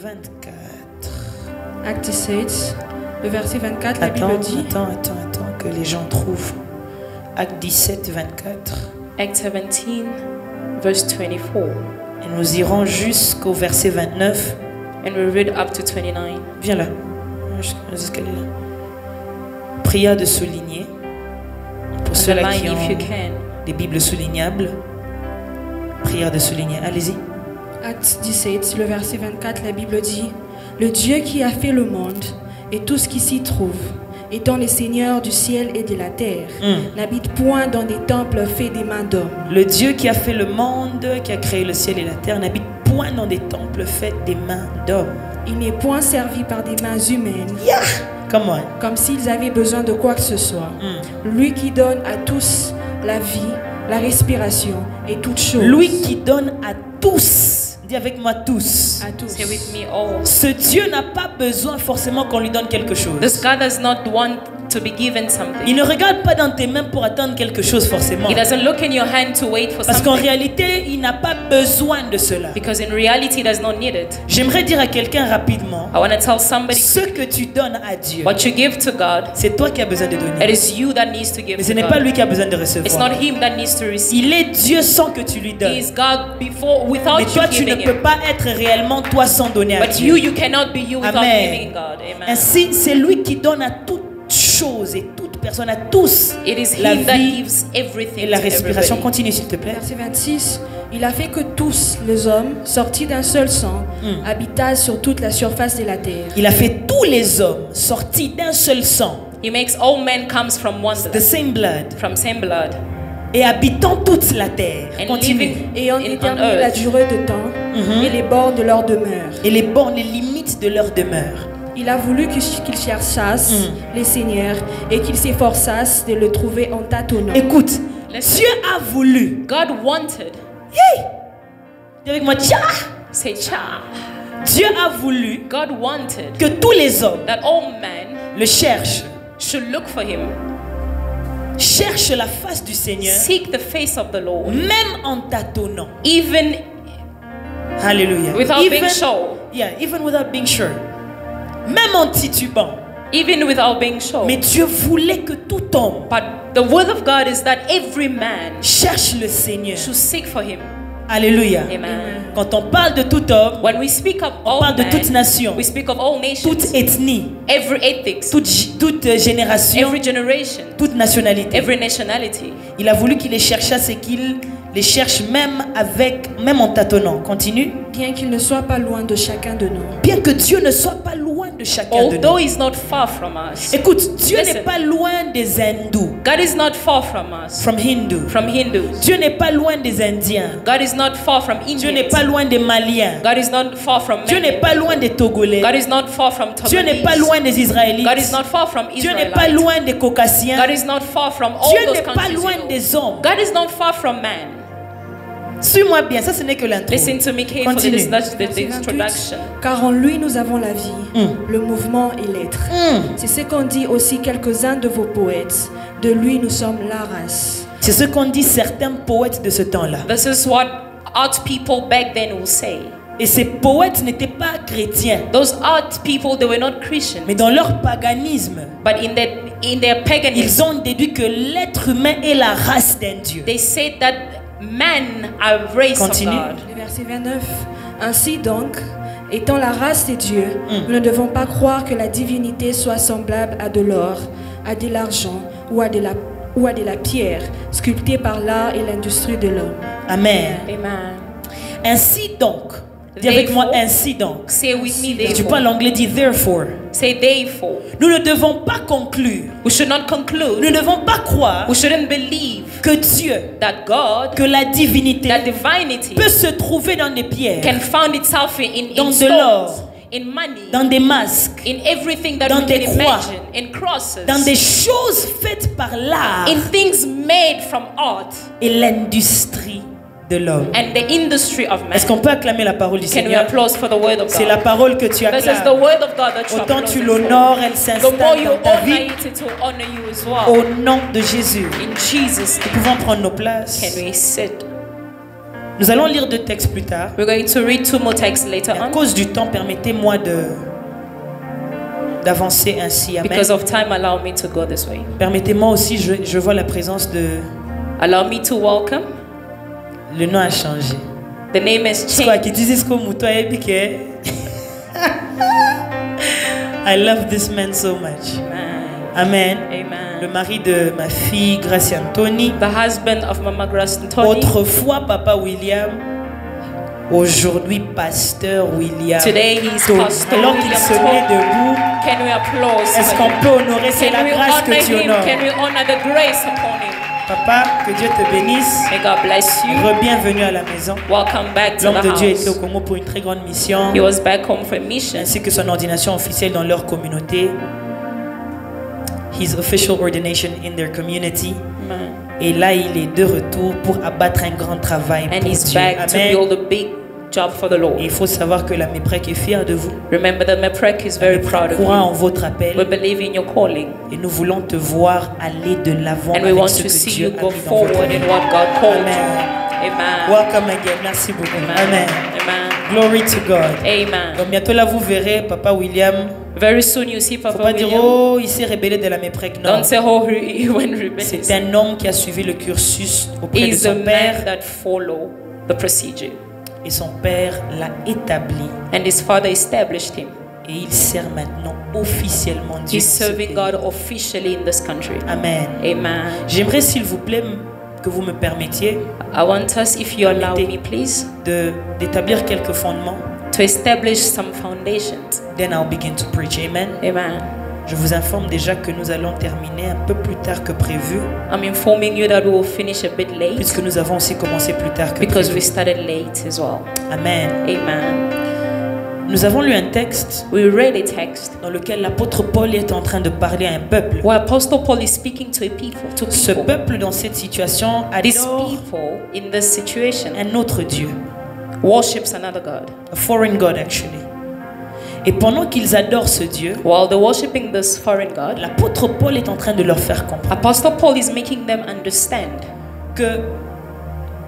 24. Acte 17, le verset 24, la Bible dit... Attends, que les gens trouvent. Acte 17, 24. Acte 17, verse 24. Et nous irons jusqu'au verset 29. And we read up to 29. Viens là. Jusqu'à là. Prière de souligner. Pour ceux-là qui ont des Bibles soulignables. Prière de souligner. Allez-y. Acte 17, le verset 24, la Bible dit: le Dieu qui a fait le monde et tout ce qui s'y trouve, étant le Seigneur du ciel et de la terre, n'habite point dans des temples faits des mains d'hommes. Le Dieu qui a fait le monde, qui a créé le ciel et la terre, n'habite point dans des temples faits des mains d'hommes. Il n'est point servi par des mains humaines. Comment? Comme s'ils avaient besoin de quoi que ce soit. Lui qui donne à tous la vie, la respiration et toutes choses. Lui qui donne à tous. Dis avec moi tous. À tous. Say with me all. Ce Dieu n'a pas besoin forcément qu'on lui donne quelque chose. This God does not want to be given something. Il ne regarde pas dans tes mains pour attendre quelque chose forcément. He doesn't look in your hand to wait for Parce something. qu'en réalité, il n'a pas besoin de cela. Because in reality, he does not need it. J'aimerais dire à quelqu'un rapidement, I want to tell somebody, ce que tu donnes à Dieu, what you give to God, c'est toi qui as besoin de it donner. is you that needs to give Mais ce to n'est pas God. lui qui a besoin de It's recevoir. not him that needs to receive. Il est Dieu sans que tu lui He donnes. is God before, without Mais you toi, tu ne giving peux him. pas être réellement toi sans donner à But Dieu. you cannot be you without Amen. giving God. Amen. Ainsi, c'est lui qui donne à toute chose et toute personne, à tous, It is la him that vie gives everything et la to respiration. everybody. Continue s'il te plaît. Verset 26, il a fait que tous les hommes, sortis d'un seul sang, habitassent sur toute la surface de la terre. Il a fait tous les hommes sortis d'un seul sang, He makes all men comes from one the blood, same blood, from same blood, et habitant toute la terre. and Continue. living Ayant on déterminé la earth. durée de temps et les bornes de leur demeure. Et les bornes, les limites de leur demeure. Il a voulu qu'ils cherchassent les seigneurs et qu'ils s'efforçassent de le trouver en tâtonnant. Écoute, Listen. Dieu a voulu. God wanted, Dis avec moi, tiens. say cha. Dieu a voulu God wanted que tous les hommes that all men le cherchent. should look for him, Cherche la face du Seigneur, seek the face of the Lord, même en tâtonnant. even Alléluia. without being sure, Yeah, even without being sure. Même en titubant. even without being sure. Mais Dieu voulait que tout homme But the word of God is that every man cherche le Seigneur. should seek for him. Alléluia. Amen. Quand on parle de tout homme, When we speak of on all parle de toute men, nation, we speak of all nations, toute ethnie, every ethics, toute génération, every generation, toute nationalité. every nationality. Il a voulu qu'il les cherchasse et qu'il les cherche même en tâtonnant. Continue. Bien qu'il ne soit pas loin de chacun de nous. Bien que Dieu ne soit pas loin de chacun de Although nous. he's not far from us. Écoute, Dieu Listen. n'est pas loin des hindous. God is not far from us. From Hindu. From Hindus. Dieu n'est pas loin des Indiens. God is not far from Dieu n'est Indians. pas loin des Maliens. God is not far from Dieu n'est pas Malians. loin des Togolais. God is not far from Dieu n'est pas Togolese. loin des Israélites. God is not far from Dieu n'est pas Israelites. loin des Caucasiens. God is not far from all Dieu those n'est pas countries. loin you know. des hommes. God is not far from man. Suis-moi bien, ça ce n'est que l'intro. Listen to me carefully. Continue. This is the Verset 28, introduction. car en lui nous avons la vie, le mouvement et l'être. C'est ce qu'ont dit aussi quelques-uns de vos poètes. De lui nous sommes la race. C'est ce qu'ont dit certains poètes de ce temps-là. This is what art people back then will say. Et ces poètes n'étaient pas chrétiens, Those art people, they were not Christians. mais dans leur paganisme, But in their paganism, ils ont déduit que l'être humain est la race d'un Dieu. they said that men are race Continue. of God. Le verset 29. Ainsi donc, étant la race de Dieu, nous ne devons pas croire que la divinité soit semblable à de l'or, à de l'argent ou à de la pierre, sculptée par l'art et l'industrie de l'homme. Amen. Amen. Ainsi donc, dis avec moi Therefore. ainsi donc. Say with me, Si tu therefore. parles anglais, dis therefore. Say therefore. Nous ne devons pas conclure, We should not nous conclude. ne devons pas croire We shouldn't believe que Dieu, that God, que la divinité that divinity peut se trouver dans des pierres, can find itself in Dans de stones, l'or, in money, dans des masques, in everything that dans we des can croix, imagine, in crosses, dans des choses faites par l'art in things made from art et l'industrie de l'homme. and the industry of man. Est-ce qu'on peut acclamer la parole du Can we Seigneur? applaud for the word of C'est la God? parole que tu This is the acclames. word of God that you Autant applaud tu for. l'honores, elle The more s'installe you dans ta honor vie. it, it will honor you as well. Au nom de Jésus. In Jesus' Nous name, pouvons prendre nos places. can we sit? Nous allons lire 2 textes plus tard. We're going to read 2 more texts later Mais à on. cause du temps, permettez-moi d'avancer ainsi. Amen. Because of time, allow me to go this way. Permettez-moi aussi, je vois la présence de... Allow me to welcome. Le nom a changé. The name has C'est quoi changed. qui disait ce que Mouto a piqué? I love this man so much. Amen. Amen. Le mari de ma fille Gracie Anthony. The husband of Mama Grace Anthony. Autrefois Papa William. Aujourd'hui Pasteur William. Today he's Tony. Pastor Alors qu'il William se met Tony. debout, Can we applause est-ce for qu'on him? peut honorer? C'est Can la we grâce honor que tu him? honores. Can we honor the grace upon him? Papa, que Dieu te bénisse. May God bless you. Re-bienvenue à la maison. Welcome back to L'homme the de Dieu était au house. Congo pour une très grande mission, He was back home for a mission. ainsi que son ordination officielle dans leur communauté. His official ordination in their community. Amen. Et là, il est de retour pour abattre un grand travail And pour he's Dieu. back to Amen. build a big job for the Et Lord. il faut savoir que la MEPREC est fière de vous. Remember that Meprek is very proud of Crois en you. votre We appel believe in your calling. et nous voulons te voir aller de l'avant And we avec want ce to que see Dieu you a go mis dans votre forward vie. in what God called Amen. you. Amen. Welcome again. Merci beaucoup. Amen. Amen. Amen. Glory to God. Amen. Donc bientôt là vous verrez Papa William. Very soon you see Faut Papa pas dire William. oh il s'est rébellé de la MEPREC. Non. Don't say, oh, he went rebellious. C'est un homme qui a suivi le cursus auprès de He's a son père man that follow the procedure. et son père l'a établi And his father established him. et il sert maintenant officiellement Dieu. He's dans ce serving pays. God officially in this country. Amen. Amen. J'aimerais s'il vous plaît que vous me permettiez I want us, if you allow me, please, d'établir quelques fondements. to establish some foundations. Then I'll begin to preach. Amen. Amen. Je vous informe déjà que nous allons terminer un peu plus tard que prévu, I'm informing you that we will finish a bit late puisque nous avons aussi commencé plus tard que because we prévu. started late as well. Amen. Amen. Nous avons lu un texte We read a text dans lequel l'apôtre Paul est en train de parler à un peuple. where Apostle Paul is speaking to a people, Ce peuple dans cette situation These adore people in this situation un autre Dieu, worships another God. a foreign God actually. Et pendant qu'ils adorent ce Dieu, While they're worshipping this foreign God, l'apôtre Paul est en train de leur faire comprendre Apostle Paul is making them understand que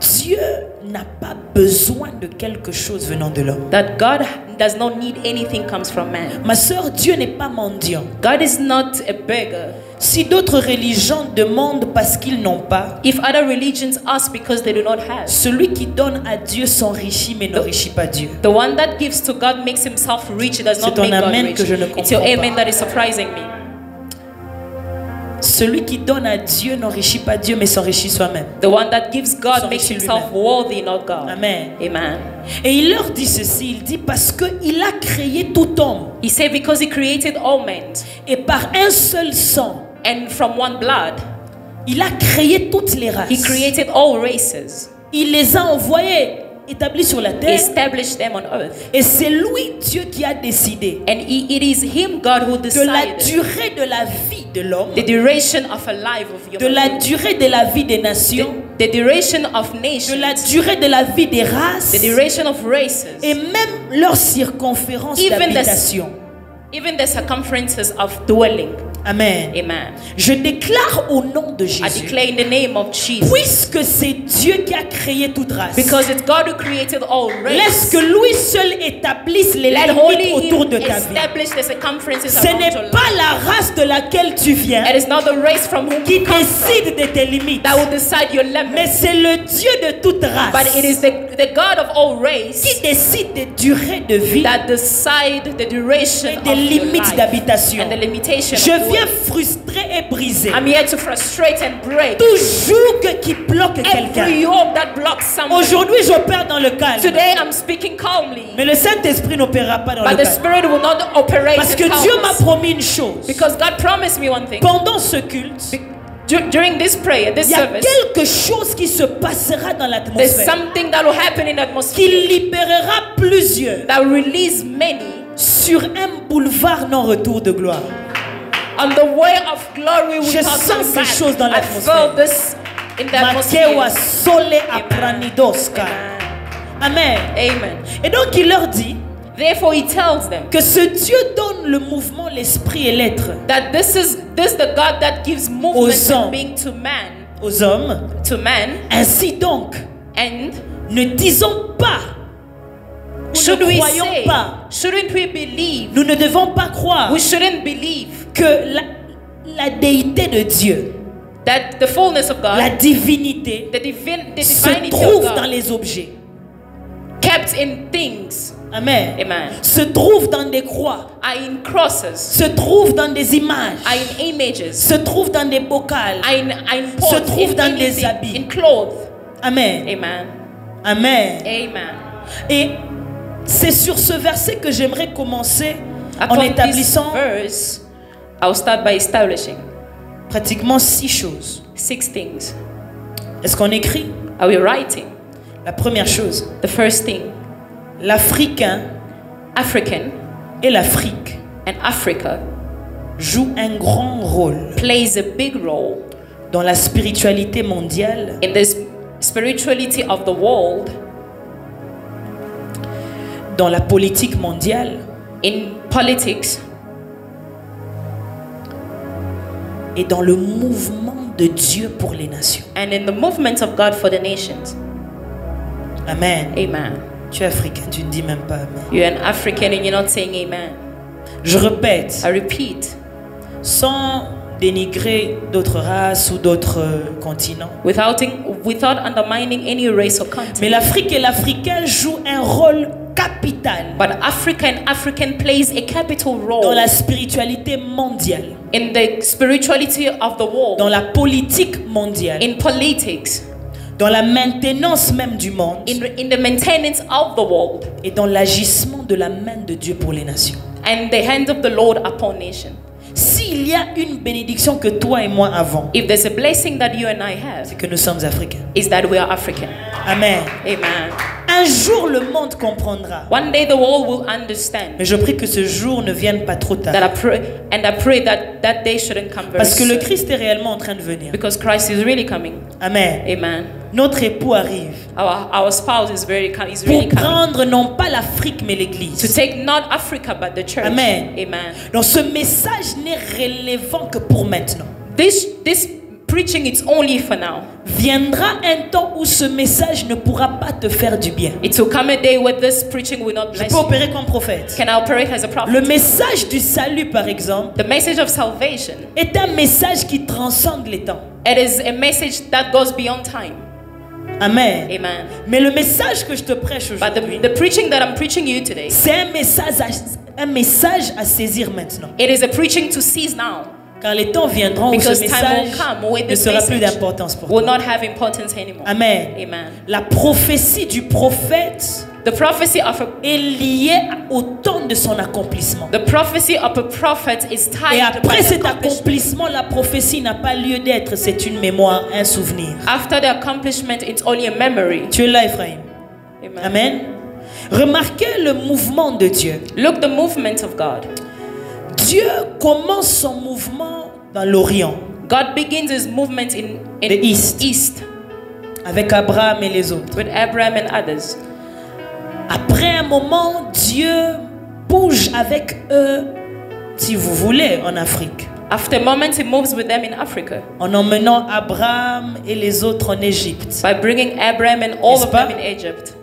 Dieu n'a pas besoin de quelque chose venant de l'homme. that God does not need anything comes from man. Ma sœur, Dieu n'est pas mendiant. God is not a beggar. Si d'autres religions demandent parce qu'ils n'ont pas, If other religions ask because they do not have, celui qui donne à Dieu s'enrichit mais n'enrichit pas Dieu. the one that gives to God makes himself rich, does not C'est ton make God amen rich. que je ne It's your comprends amen pas. that is surprising me. Celui qui donne à Dieu n'enrichit pas Dieu mais s'enrichit soi-même. The one that gives God makes S'enrichit himself lui-même. worthy, not God. Amen. Amen. Et il leur dit ceci, il dit parce qu'il a créé tout homme He said because he created all men et par un seul sang, and from one blood, il a créé toutes les races. he created all races. Il les a envoyés, établis sur la He terre. established them on earth. Et c'est lui, Dieu, qui a décidé And it is him, God, who de la decided durée de la vie de l'homme, the duration of a life of de la human being, durée de la vie des nations, the duration of de nations, la durée de la vie des races the duration of races, et même leur circonférence Even the- d'habitation. even the circumferences of dwelling. Amen. Amen. Je déclare au nom de I Jésus, declare in the name of Jesus, puisque c'est Dieu qui a créé toute race, because it's God who created all laisse races. que lui seul établisse les Let limites only autour him de ta vie. establish the circumferences Ce around n'est your life. pas la race de laquelle tu viens It is not the race from whom qui you come from décide de tes limites, that will decide your mais limits, c'est le Dieu de toute but race it is the God of all race qui décide des durées de vie that decide the duration et of des your limites life d'habitation. and the limitation Je of viens dwelling. frustrer et briser I'm here to frustrate and break toujours que qui bloque every quelqu'un. yoke that blocks someone. Aujourd'hui, j'opère dans le calme, Today I'm speaking calmly, mais le Saint-Esprit n'opérera pas dans but le the calme. Spirit will not operate Parce in que Dieu m'a calmness. promis une chose. Because God promised me one thing. Pendant ce culte, During this prayer, this il y a service, quelque chose qui se passera dans there's l'atmosphère something that will happen in the qui atmosphere libérera plusieurs that will release many sur un boulevard non-retour de gloire. on the way of glory. Je sens ces choses dans I l'atmosphère. felt this in the Makewa atmosphere. sole apranidoska. Amen. Amen. Et donc il leur dit Therefore, he tells them que ce Dieu donne le mouvement, l'esprit et l'être that this is the God that gives movement Aux hommes. and being to man, aux hommes. to man, Ainsi donc, and ne disons pas, ou Should ne we croyons say, pas, shouldn't we believe? nous ne devons pas croire We shouldn't believe que la déité de Dieu, that the fullness of God, la divinité, the se divinity trouve of dans God, les objets. kept in things, Amen. amen, Se trouve dans des croix, are in crosses, se trouve dans des images, are in images, se trouve dans des bocals. are in pots, se trouve in dans des anything, habits. in clothes. Amen. Amen. Amen. Amen. Et c'est sur ce verset que j'aimerais commencer en Upon this établissant verse, I'll start by establishing pratiquement 6 choses. 6 things. Est-ce qu'on écrit? Are we writing? La première chose, The first thing, l'Africain African et l'Afrique and Africa jouent un grand rôle plays a big role dans la spiritualité mondiale, in the spirituality of the world, dans la politique mondiale in politics, et dans le mouvement de Dieu pour les nations. and in the movement of God for the nations. Amen. Amen. Tu es africain, tu ne dis même pas amen. You're an African and you're not saying amen. Je répète, I repeat, sans dénigrer d'autres races ou d'autres continents. without undermining any race or Mais continent. l'Afrique et l'Africain jouent un rôle capital But African plays a capital dans role la spiritualité mondiale, in the spirituality of the world, dans la politique mondiale, in politics, dans la maintenance même du monde in the maintenance of the world, et dans l'agissement de la main de Dieu pour les nations. and the hand of the Lord upon nations. S'il y a une bénédiction que toi et moi avons, If there's a blessing that you and I have, c'est que nous sommes africains. is that we are African. Amen. Amen. Un jour le monde comprendra. One day the world will understand. Mais je prie que ce jour ne vienne pas trop tard. That I pray that day shouldn't come very Parce que le soon. Christ est réellement en train de venir. Because Christ is really coming. Amen. Amen. Notre époux arrive Our spouse is really pour coming. prendre non pas l'Afrique mais To l'Église. take not Africa but the church. Amen. Amen. Donc ce message n'est relevant que pour maintenant. This preaching is only for now. Viendra un temps où ce message ne pourra pas te faire du bien. It will come a day where this preaching will not Je bless peux you. opérer comme prophète. Can I operate as a prophet? Le message du salut, par exemple, The message of salvation, est un message qui transcende les temps. it is a message that goes beyond time. Amen. Amen. Mais le message que je te prêche But aujourd'hui, the preaching that I'm preaching you today, c'est un message à saisir maintenant. it is a preaching to seize now. Car les temps viendront où ce Because time message will come when ne this sera plus message d'importance pour will toi. not have importance anymore. Amen. Amen. La prophétie du prophète The prophecy of est liée au temps de son accomplissement. the prophecy of a prophet is Et tied après by cet the accomplishment. accomplissement, la prophétie n'a pas lieu d'être, c'est une mémoire, un souvenir. After the accomplishment, it's only a memory. Tu es là, Ephraim. Amen. Amen. Remarquez le mouvement de Dieu. Look the movement of God. Dieu commence son mouvement dans l'Orient, God begins his movement in The East. East avec Abraham et les autres. with Abraham and others. Après un moment, Dieu bouge avec eux, si vous voulez, en Afrique, After a moment, he moves with them in Africa en emmenant Abraham et les autres en Égypte. by bringing Abraham and all N'est-ce of them pas? in Egypt.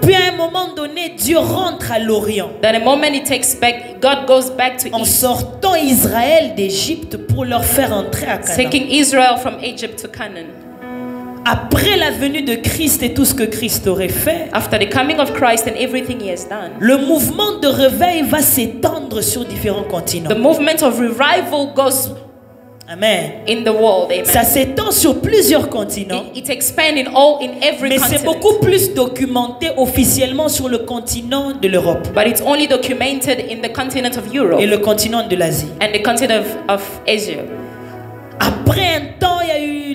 Puis à un moment donné, Dieu rentre à l'Orient Then a moment he takes back, God goes back to en East, sortant Israël d'Égypte pour leur faire entrer à Canaan. taking Israel from Egypt to Canaan. Après la venue de Christ et tout ce que Christ aurait fait, After the coming of Christ and everything he has done, le mouvement de réveil va s'étendre sur différents continents. the movement of revival goes Amen. in the world. Amen. Ça s'étend sur plusieurs continents, It expands in every mais c'est continent. beaucoup plus documenté officiellement sur le continent de l'Europe But it's only documented in the continent of Europe et le continent de l'Asie. and the continent of Asia. Après un temps, il y a eu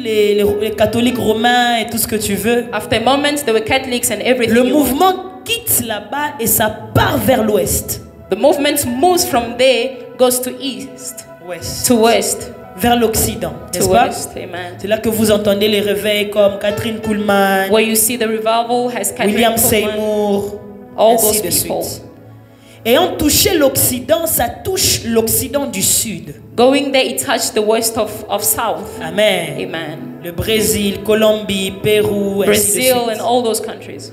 les catholiques romains et tout ce que tu veux. After a moment, there were Catholics and everything. Le mouvement quitte là-bas et ça part vers l'ouest. The movement moves from there, goes to east, Ouest. to west, Vers l'Occident, to n'est-ce pas? west. Amen. C'est là que vous entendez les réveils comme Catherine Kuhlman, Where you see the revival has Catherine William Kuhlman, Seymour, all ainsi those de people. suite. Ayant touché l'Occident, ça touche l'Occident du Sud. Going there, it touched the west of south. Amen. Amen. Le Brésil, Colombie, Pérou, Brazil, and all those countries.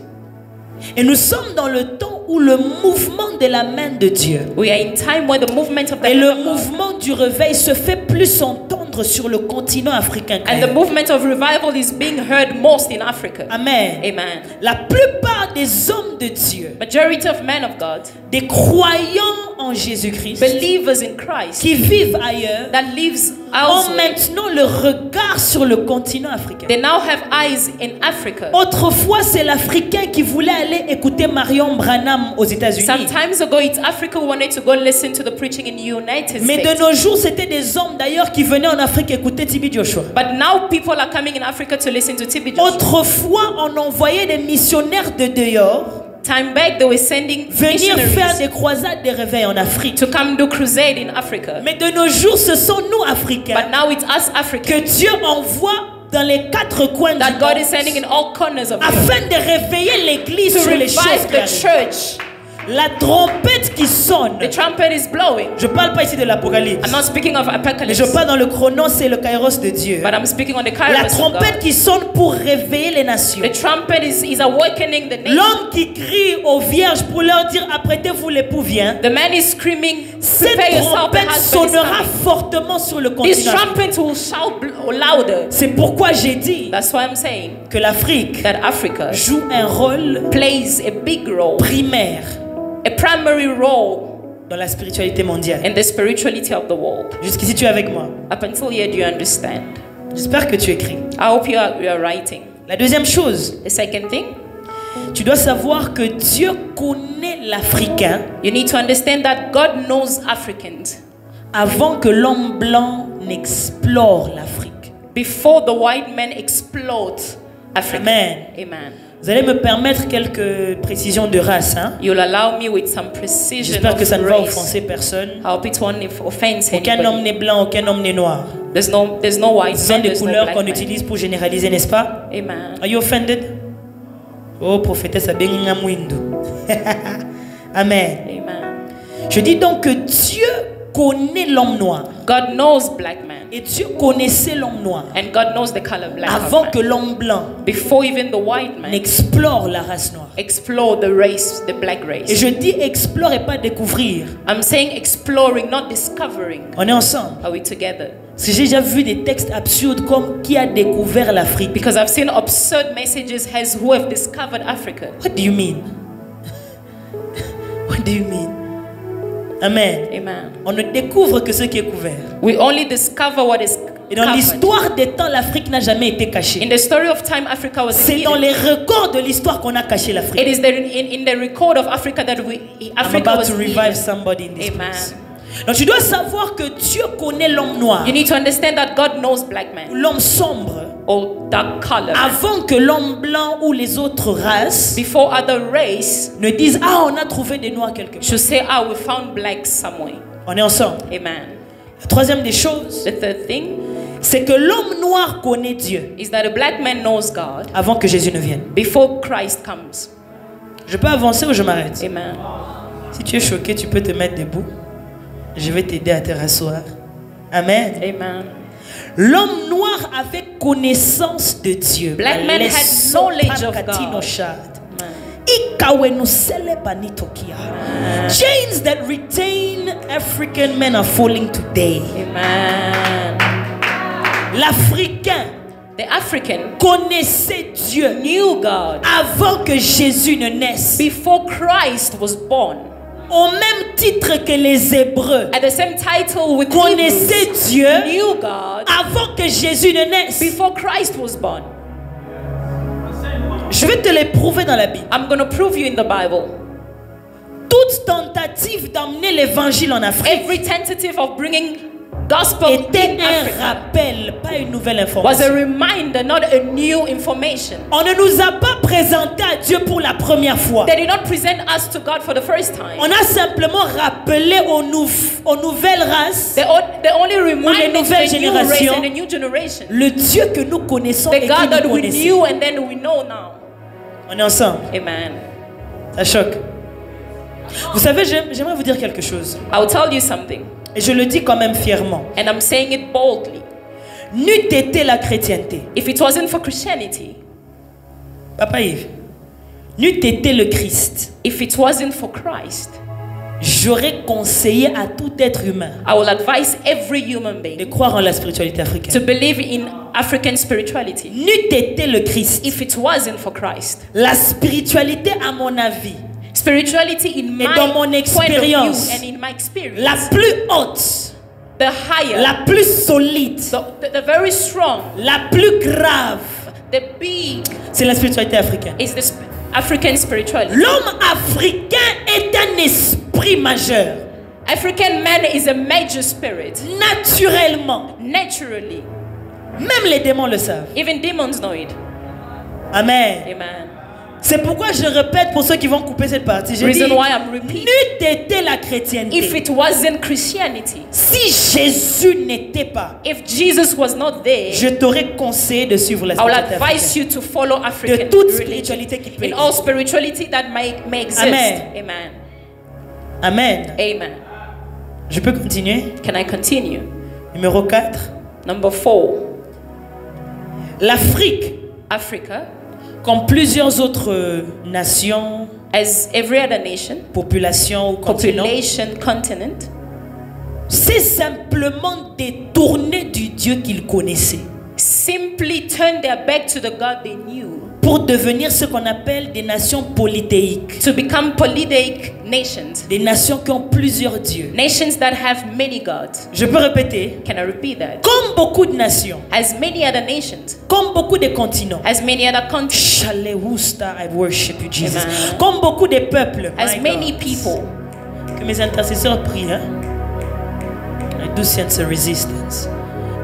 Et nous sommes dans le temps où le mouvement de la main de Dieu We are in time where the movement of the et hand le of God mouvement du réveil se fait plus entendre sur le continent africain. and the movement of revival is being heard most in Africa. Amen. Amen. La plupart des hommes de Dieu, Majority of men of God, des croyants en Jésus-Christ, believers in Christ, qui vivent ailleurs, that lives ont elsewhere, maintenant le regard sur le continent africain. they now have eyes in Africa. Autrefois, c'est l'Africain qui voulait aller écouter Marion Branham aux États-Unis. Some times ago, it's Africa who wanted to go listen to the preaching in the United Mais States. de nos jours, c'était des hommes d'ailleurs qui venaient en Afrique écouter TB Joshua. But now people are coming in Africa to listen to TB Joshua. Autrefois, on envoyait des missionnaires de dehors Time back, they were sending venir faire missionaries des croisades de réveil en Afrique. to come do crusade in Africa. Mais de nos jours, ce sont nous, But Africains, now it's us que Africans Dieu envoie dans les quatre coins that du God monde is sending in all corners of the earth afin de réveiller l'église to sur les choses revive qui the arrivent. church. La trompette qui sonne. The trumpet is blowing. Je parle pas ici de l'Apocalypse. I'm not speaking of Mais apocalypse, je parle dans le chronos et le kairos de Dieu. but I'm speaking on the La kairos of trompette God. qui sonne pour réveiller les nations. The trumpet is awakening the nation. L'homme qui crie aux vierges pour leur dire apprêtez-vous, l'époux vient. The man is screaming, Cette prepare yourself, the trompette husband is sonnera coming. fortement sur le This continent. trumpet will shout louder. C'est pourquoi j'ai dit That's why I'm saying que l'Afrique that Africa joue un rôle plays a big role, primaire a primary role dans la spiritualité mondiale. in the spirituality of the world. Jusqu'ici, tu es avec moi. Up until here, do you understand? J'espère que tu écris. I hope you are writing. La deuxième chose, The second thing, tu dois savoir que Dieu connaît l'Africain you need to understand that God knows Africans avant que l'homme blanc n'explore l'Afrique. before the white men explode Africa. Amen. Amen. Vous allez me permettre quelques précisions de race. Hein? You'll allow me with some precision J'espère que of ça ne va race. offenser personne. I hope it won't offend Aucun homme anybody. n'est blanc, aucun homme n'est noir. There's no white Ce sont man, des there's no couleurs black qu'on man. utilise pour généraliser, n'est-ce pas? Amen. Are you offended? Oh, prophétesse Abenga Mwindo. Amen. Amen. Je dis donc que Dieu connaît l'homme noir. God knows black man. Et Dieu connaissait l'homme noir And God knows the color black avant man. que l'homme blanc Before even the white man n'explore la race noire. explore the race, the black Et race. je dis explore et pas découvrir. I'm saying exploring, not discovering. On est ensemble. Are we together? Parce que j'ai déjà vu des textes absurdes comme qui a découvert l'Afrique. Because I've seen absurd messages as who have discovered Africa. What do you mean? What do you mean? Amen. Amen. On ne découvre que ce qui est couvert. We only discover what is Et dans covered. l'histoire des temps, l'Afrique n'a jamais été cachée. In the story of time, Africa was C'est dans hidden. les records de l'histoire qu'on a caché It l'Afrique. is there in the record of Africa that I'm Africa about was to revive hidden. somebody in this Amen. place. Donc tu dois savoir que Dieu connaît l'homme noir, You need to understand that God knows black man l'homme sombre, or dark color avant que l'homme blanc ou les autres races before other race ne disent ah on a trouvé des noirs quelque part. should say, "Ah, we found blacks somewhere." On est ensemble. Amen. La troisième des choses, The third thing c'est que l'homme noir connaît Dieu is that a black man knows God avant que Jésus ne vienne. before Christ comes. Je peux avancer ou je m'arrête? Amen. Si tu es choqué, tu peux te mettre debout. Je vais t'aider à te rasseoir. Amen. Amen. L'homme noir avait connaissance de Dieu. Black man had knowledge of God. Chains that retain African men are falling today. Amen. L'Africain The African connaissait Dieu knew God avant que Jésus ne naisse. before Christ was born. Au même titre que les Hébreux At the same title with connaissaient Hebrews, Dieu knew God avant que Jésus ne naisse. before Christ was born. Je vais te l'éprouver dans la Bible. I'm going to prove you in the Bible. Toute tentative d'amener l'évangile en Afrique Every tentative of bringing gospel était in un Africa rappel, pas une nouvelle was a information. reminder, not a new information. On ne nous a pas présenté à Dieu pour la première fois. They did not present us to God for the first time. On a simplement rappelé aux nouvelles races They only reminded nouvelles the new race générations and the new generation. le Dieu que nous connaissons The et qui God that nous we connaissons. knew and then we know now. On est ensemble. Amen. Ça choque. Vous savez, j'aimerais vous dire quelque chose. I'll tell you something, Et je le dis quand même fièrement. and I'm saying it boldly. n'eût été la chrétienté, if it wasn't for Christianity, Papa Yves, n'eût été le Christ, if it wasn't for Christ, j'aurais conseillé à tout être humain I will advise every human de being croire en la spiritualité to africaine. believe in African spirituality. N'eût été le Christ, If it wasn't for Christ, la spiritualité, à mon avis, spirituality in my dans mon point of view expérience, and in my experience, la plus haute, the higher, la plus solide, the very strong, la plus grave, the big c'est la spiritualité africaine. is the African spirituality. L'homme africain est un esprit majeur. African man is a major spirit. Naturellement, Naturally, même les démons le savent. even demons know it. Amen. Amen. C'est pourquoi je répète pour ceux qui vont couper cette partie. Je dis, Reason why I'm repeating. n'eût été la chrétienté, If it wasn't Christianity, si Jésus n'était pas, if Jesus was not there, je t'aurais conseillé de suivre la I will spiritualité advise africaine. you to follow De African toute religion. spiritualité qui peut In all exister. spirituality that may exist. Amen. Amen. Amen. Amen. Je peux continuer? Can I continue? Numéro 4. Number 4. L'Afrique, Africa, comme plusieurs autres nations, as every other nation, populations ou continents, continent, s'est simplement détourné du Dieu qu'ils connaissaient simply turned their back to the God they knew pour devenir ce qu'on appelle des nations polythéiques, to become polytheic nations, des nations qui ont plusieurs dieux. nations that have many gods. Je peux répéter, Can I repeat that? comme beaucoup de nations, As many other nations, comme beaucoup de continents. as many other countries, Shalehusta, I worship you, Jesus. Amen. Comme beaucoup de peuples. as My many God. people, Que mes intercesseurs prient. Hein? I do sense a resistance.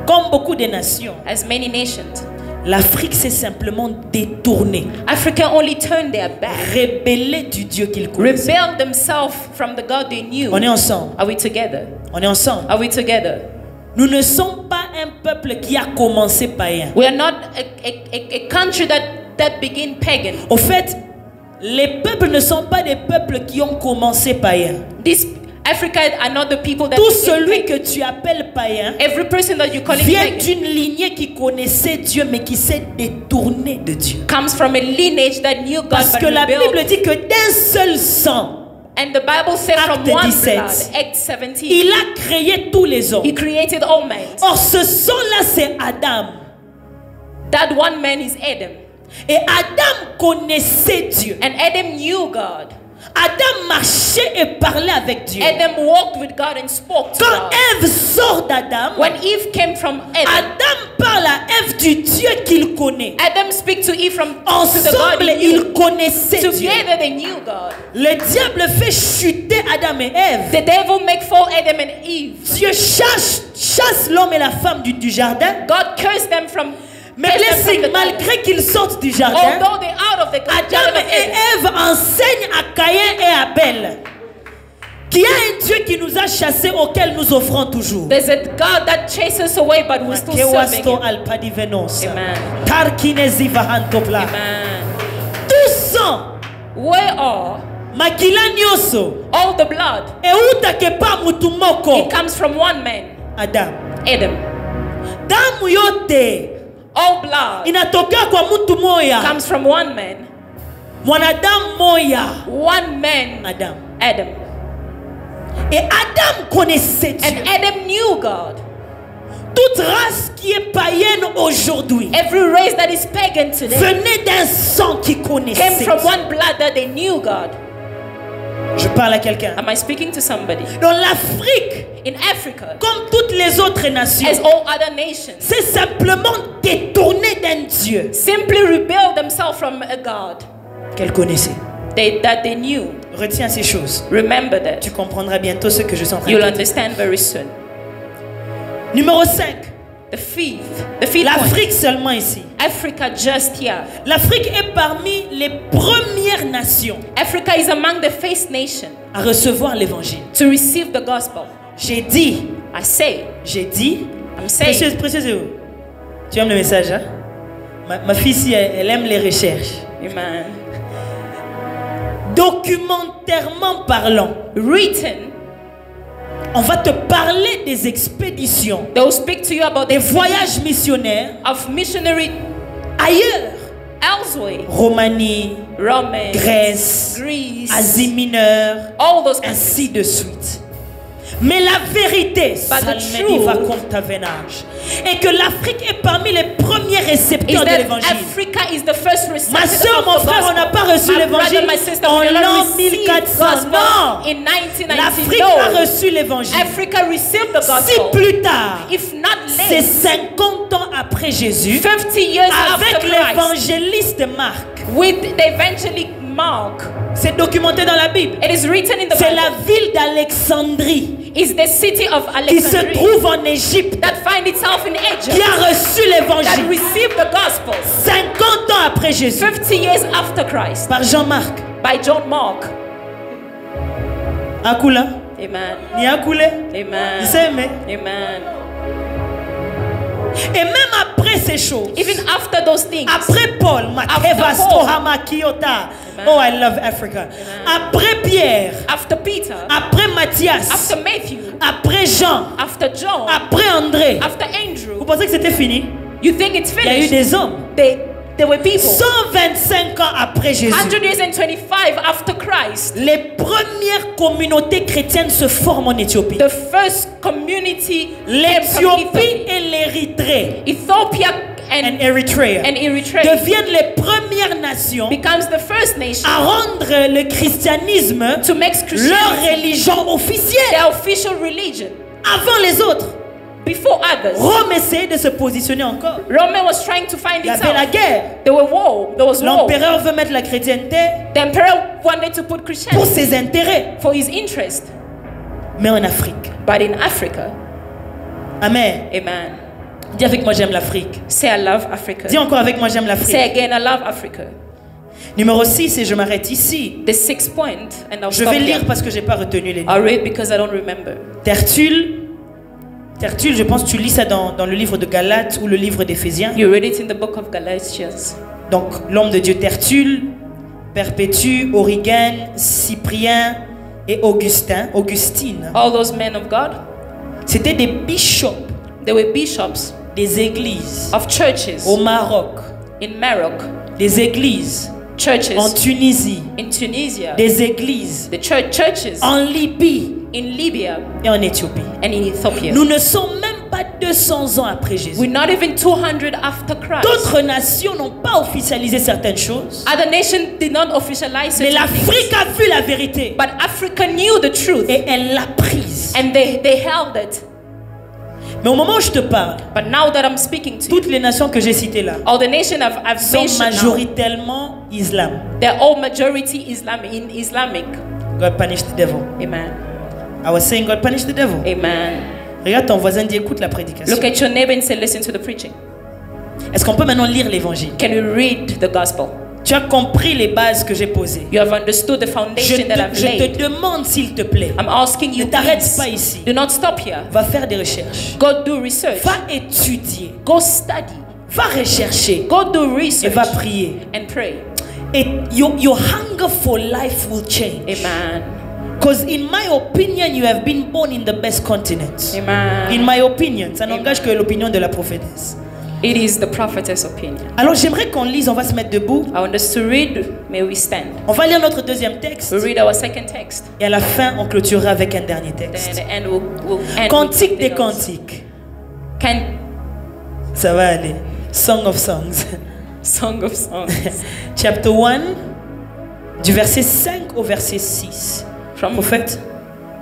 Comme beaucoup de nations, as many nations, l'Afrique s'est simplement détournée, Africa only turned their back, rebellée du Dieu qu'ils connaissaient. rebelled themselves from the God they knew. On est ensemble. Are we together? On est ensemble. Are we together? Nous ne sommes pas un peuple qui a commencé païen. We are not a country that began pagan. Au fait, les peuples ne sont pas des peuples qui ont commencé païen. This Africa are not the people that Tout became celui pagan. que tu appelles païen Every person that you call it vient pagan d'une lignée qui connaissait Dieu mais qui s'est détournée de Dieu. comes from a lineage that knew God Parce but que la rebelled. Bible dit que d'un seul sang, And the Bible said from Acte one 17. blood, Acts 17, il a créé tous les hommes. He created all men. Or ce sang-là, c'est Adam. That one man is Adam. Et Adam connaissait Dieu. And Adam knew God. Adam marchait et parlait avec Dieu. Adam walked with God and spoke to Quand God. Ève sort d'Adam, When Eve came from Adam, Adam parle à Ève du Dieu qu'il connaît. Adam speak to Eve from to the God Ensemble, he knew. ils connaissaient Dieu. Together they knew God. Le diable fait chuter Adam et Ève. The devil make fall Adam and Eve. Dieu chasse l'homme et la femme du jardin. God cursed them from. Mais cursed them from the garden. malgré qu'ils sortent du jardin, Although they're out of the Adam garden of et Eden, Ève enseignent à Caïn et Abel qu'il y a un Dieu qui nous a chassés, auquel nous offrons toujours. there's a God that chases us away, but we're still serving Kewasto Him. alpadivenos. Amen. Tarkinezi vahantopla. Amen. Tout sang, Where are makila nyoso, all the blood? euta kepa mutu moko. It comes from one man, Adam. Adam. Damu yote All blood inatokea kwa mtu moya. comes from one man, Mwanadamu moya. one man, Adam. Adam. Et Adam connaissait Dieu. And Adam knew God. Toute race qui est païenne aujourd'hui Every race that is pagan today venait d'un sang qui connaissait came from Dieu. one blood that they knew God. Je parle à quelqu'un. Am I speaking to somebody? Dans l'Afrique, In Africa, comme toutes les autres nations, as all other nations, c'est simplement détourné d'un Dieu simply rebelled themselves from a God qu'elle connaissait. that they knew. Retiens ces choses. Remember that. Tu comprendras bientôt ce que je suis en train de You'll dire. understand very soon. Numéro 5. The fifth point. L'Afrique seulement ici. Africa just here. L'Afrique est parmi les premières nations Africa is among the first nation à recevoir l'évangile. to receive the gospel. J'ai dit, I'm saying, précieuse, précieuse, tu aimes le message, hein? Ma fille ici, elle aime les recherches. amen. Documentairement parlant, Written, On va te parler des expéditions, They will speak to you about des the voyages missionnaires of missionary ailleurs. elsewhere. Roumanie, Rome, Grèce, Greece, Asie mineure, all those countries. ainsi de suite. Mais la vérité, But the Salmedi va truth contre ta vénage, est que l'Afrique est parmi les premiers récepteurs Is de that l'évangile. Africa is the first receptor Ma soeur, of mon the frère, on n'a gospel. pas reçu My l'évangile brother, my sister, en we did not l'an receive 1400. gospel Non, in 1990. l'Afrique No. a reçu l'évangile. Africa received the Si gospel. plus tard, If not c'est late, 50 ans après Jésus, 50 years avec after Christ, l'évangéliste Marc, with the evangelic Mark, c'est documenté dans la Bible. it is written in the C'est Bible. la ville d'Alexandrie Is the city of qui se Alexandria trouve en Égypte that find itself in qui Egypt a reçu that l'évangile received the gospel 50 ans après Jésus 50 years after Christ par Jean-Marc. by John Mark. Akula, Amen. ni Akule, Amen. il s'est aimé. Amen. Et même après ces choses, Even after those things, après Paul, Makeva Paul. Stohama Kiyota, oh I love Africa. Après Pierre, after Peter, après Matthias, after Matthew, après Jean, after John, après André. after Vous Andrew, pensez que c'était fini? you think it's Il y a eu finished? des hommes. There were people. 125 ans après Jésus, 125 after Christ, les premières communautés chrétiennes se forment en Éthiopie. the first community came from L'Éthiopie et l'Érythrée Ethiopia and and Eritrea Eritrea deviennent les premières nations becomes the first nation à rendre le christianisme to make leur Christianity religion officielle their official religion avant les autres. before others. Rome essayait de se positionner encore. Rome was trying to find Il y avait la itself. guerre. There was war. L'empereur veut mettre la chrétienté The emperor wanted to put pour Christianity ses intérêts. for his interest, Mais en Afrique. but in Africa, Amen. amen. Dis avec moi, j'aime l'Afrique. Say I love Africa. Dis encore avec moi, j'aime Say l'Afrique. again, I love Africa. Numéro 6, et je m'arrête ici. The sixth point, and I'll Je stop vais lire here. parce que je n'ai pas retenu les noms. I'll read because I don't remember. Tertulle, je pense que tu lis ça dans le livre de Galates ou le livre d'Éphésiens. You read it in the book of Galatians. Donc, l'homme de Dieu Tertulle, Perpétue, Origène, Cyprien et Augustine. All those men of God, C'était des bishops they were bishops des églises of churches au Maroc, in Maroc, des églises churches en Tunisie, in Tunisia, des églises the churches en Libye in Libya et en Éthiopie. and in Ethiopia. Nous ne sommes même pas 200 ans après Jésus. We're not even 200 after Christ. D'autres nations n'ont pas officialisé certaines choses, Other nations did not officialize mais certain things, l'Afrique a vu la vérité but Africa knew the truth et elle l'a prise. and they held it. Mais au moment où je te parle, But now that I'm speaking to you, toutes les nations que j'ai citées là all the nations I've sont mentioned now, majoritairement islam. they're all majority Islamic. God punish the devil. Amen. I was saying God punish the devil. Amen. Regarde ton voisin, dit écoute la prédication. Look at your neighbor and say, listen to the preaching. Est-ce qu'on peut maintenant lire l'évangile? Can we read the gospel? Tu as compris les bases que j'ai posées. You have understood the Je foundation that I've te laid. demande s'il te plaît, I'm asking you, ne t'arrête please, pas ici. do not stop here. Va faire des recherches. Go do research. Va étudier. Go study. Va rechercher. Go do Et research va prier. and pray. Et your hunger for life will change. Amen. Because in my opinion, you have been born in the best continent. Amen. In my opinion, ça n'engage que l'opinion de la prophétesse. It is the prophetess' opinion. Alors j'aimerais qu'on lise, on va se mettre debout. I want us to read. May we stand. On va lire notre deuxième texte. We'll read our second text. Et à la fin, on clôturera avec un dernier Then at texte. the end we'll end Cantique with des something else. cantiques. Can Ça va aller. Song of Songs. Song of Songs. Chapter 1, du verset 5 au verset 6. From Prophète.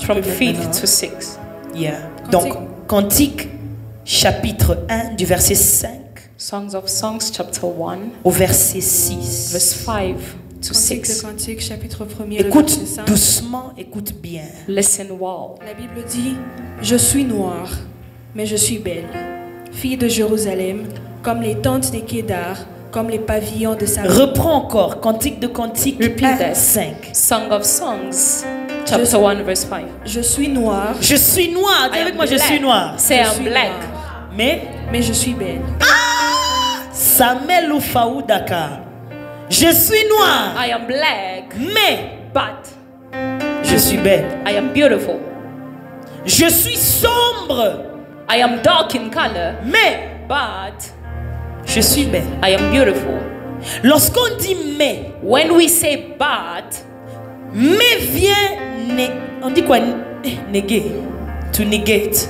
from 5 to 6. Yeah. Donc, Cantique, chapitre 1, du verset 5 Songs of Songs, chapter 1, au verset 6. verse 5 to Cantique de 6. Cantique, chapitre 1er, Écoute le verset 5. doucement, écoute bien. Listen well. La Bible dit: Je suis noire, mais je suis belle. Fille de Jérusalem, comme les tentes des Kédars, comme les pavillons de Samarie. Reprends encore. Cantique de Cantique Repeat 1, that. 5. Song of Songs, chapter 1, verse 5. Je suis noire, Je suis noir. Dis I avec am moi, je black. suis noir. Say je I'm suis black. noire, Mais, je suis belle. Samuel Oufaou Dakar. Je suis noir. I am black, Mais, but je suis belle. I am beautiful. Je suis sombre. I am dark in color. Mais But je suis belle. I am beautiful. Lorsqu'on dit mais, When we say but, mais vient, on dit quoi? Néguer. To negate.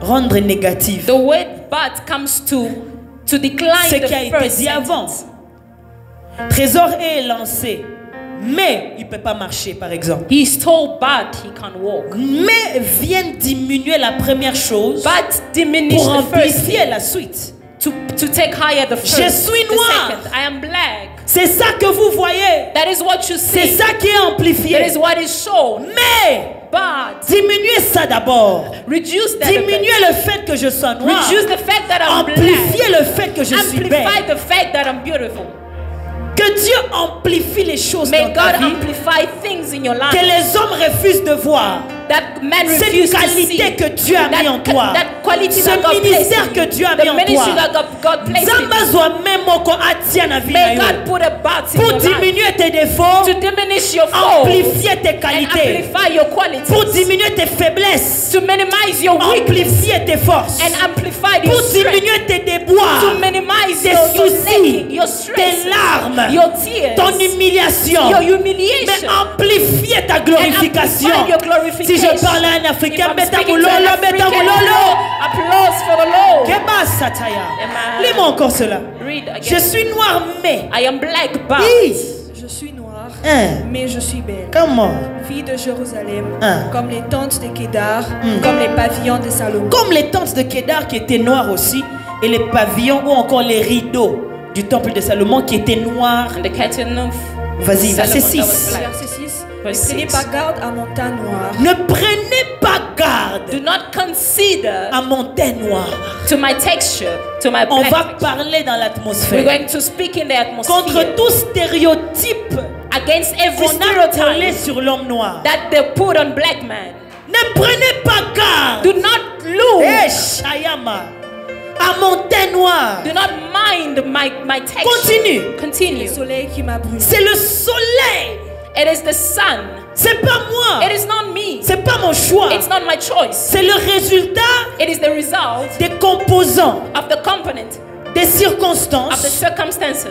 Rendre négatif. the word but comes to decline Ce the qui a été first dit avant. sentence. Trésor est lancé. Mais il ne peut pas marcher, par exemple. He is told but he can't walk. Mais vient diminuer la première chose But diminish pour the first amplifier thing, la suite. to take higher the first. Je suis the noir. second. I am black. C'est ça que vous voyez. That is what you C'est see. ça qui est amplifié. That is what is shown. Mais But diminuez ça d'abord. reduce that a bit. Diminuez le fait que je sois noir. Reduce the fact that I'm black. Amplifiez le fait que je suis belle. Amplify the fact that I'm beautiful. Que Dieu amplifie les choses May dans ta God vie amplify things in your life que les hommes refusent de voir. that men Cette refuse to qualité see. que Dieu a mis en toi. That quality Ce that God placed ministère in que you. Dieu a The mis en ministry toi. that God placed in you. Zambazwa memo ko atia na vie na May yo. God put a bat in Pour your life diminuer tes défauts, to diminish your faults amplifier tes and qualités. amplify your qualities, Pour diminuer tes faiblesses, to minimize your weakness amplifier tes forces. and amplify your Pour strength, diminuer tes to déboires, minimize tes your soucis, lacking, your stress, tes larmes, your tears, ton humiliation. your Mais humiliation, amplifier ta glorification. and amplify your glorification. Si je parle à un Africain, If I'm beta speaking to an mulolo, African, beta mulolo. applause for the Lord. Keba sataya. Amen. Lis-moi encore cela. Read again. Je suis noir, mais. I am black, but Hi. Je suis noire, Hein. mais je suis belle. Comment? Fille de Jérusalem, Hein. comme les tentes de Kédar, comme les pavillons de Salomon. Comme les tentes de Kédar qui étaient noires aussi, et les pavillons ou encore les rideaux du temple de Salomon qui étaient noirs. and the curtain of Vas-y, verset Solomon that was 6. black. Verset 6. Ne Verse prenez 6. pas garde à mon teint noir. Ne prenez pas garde Do not consider à mon teint noir. to my texture, to my On black va texture. parler dans We're l'atmosphère. going to speak in the atmosphere Contre tout stéréotype against every qu'on a collé stereotype sur l'homme noir. that they put on black man. Ne prenez pas garde. Do not look. Eh, Shayama. À mon teint noir. Do not mind my texture. Continue. Le Continue. soleil qui m'a brûlé. C'est le soleil. It is the sun. C'est pas moi. It is not me. C'est pas mon choix. It's not my choice. C'est le résultat It is the result des composants, of the component, des of the circonstances circumstances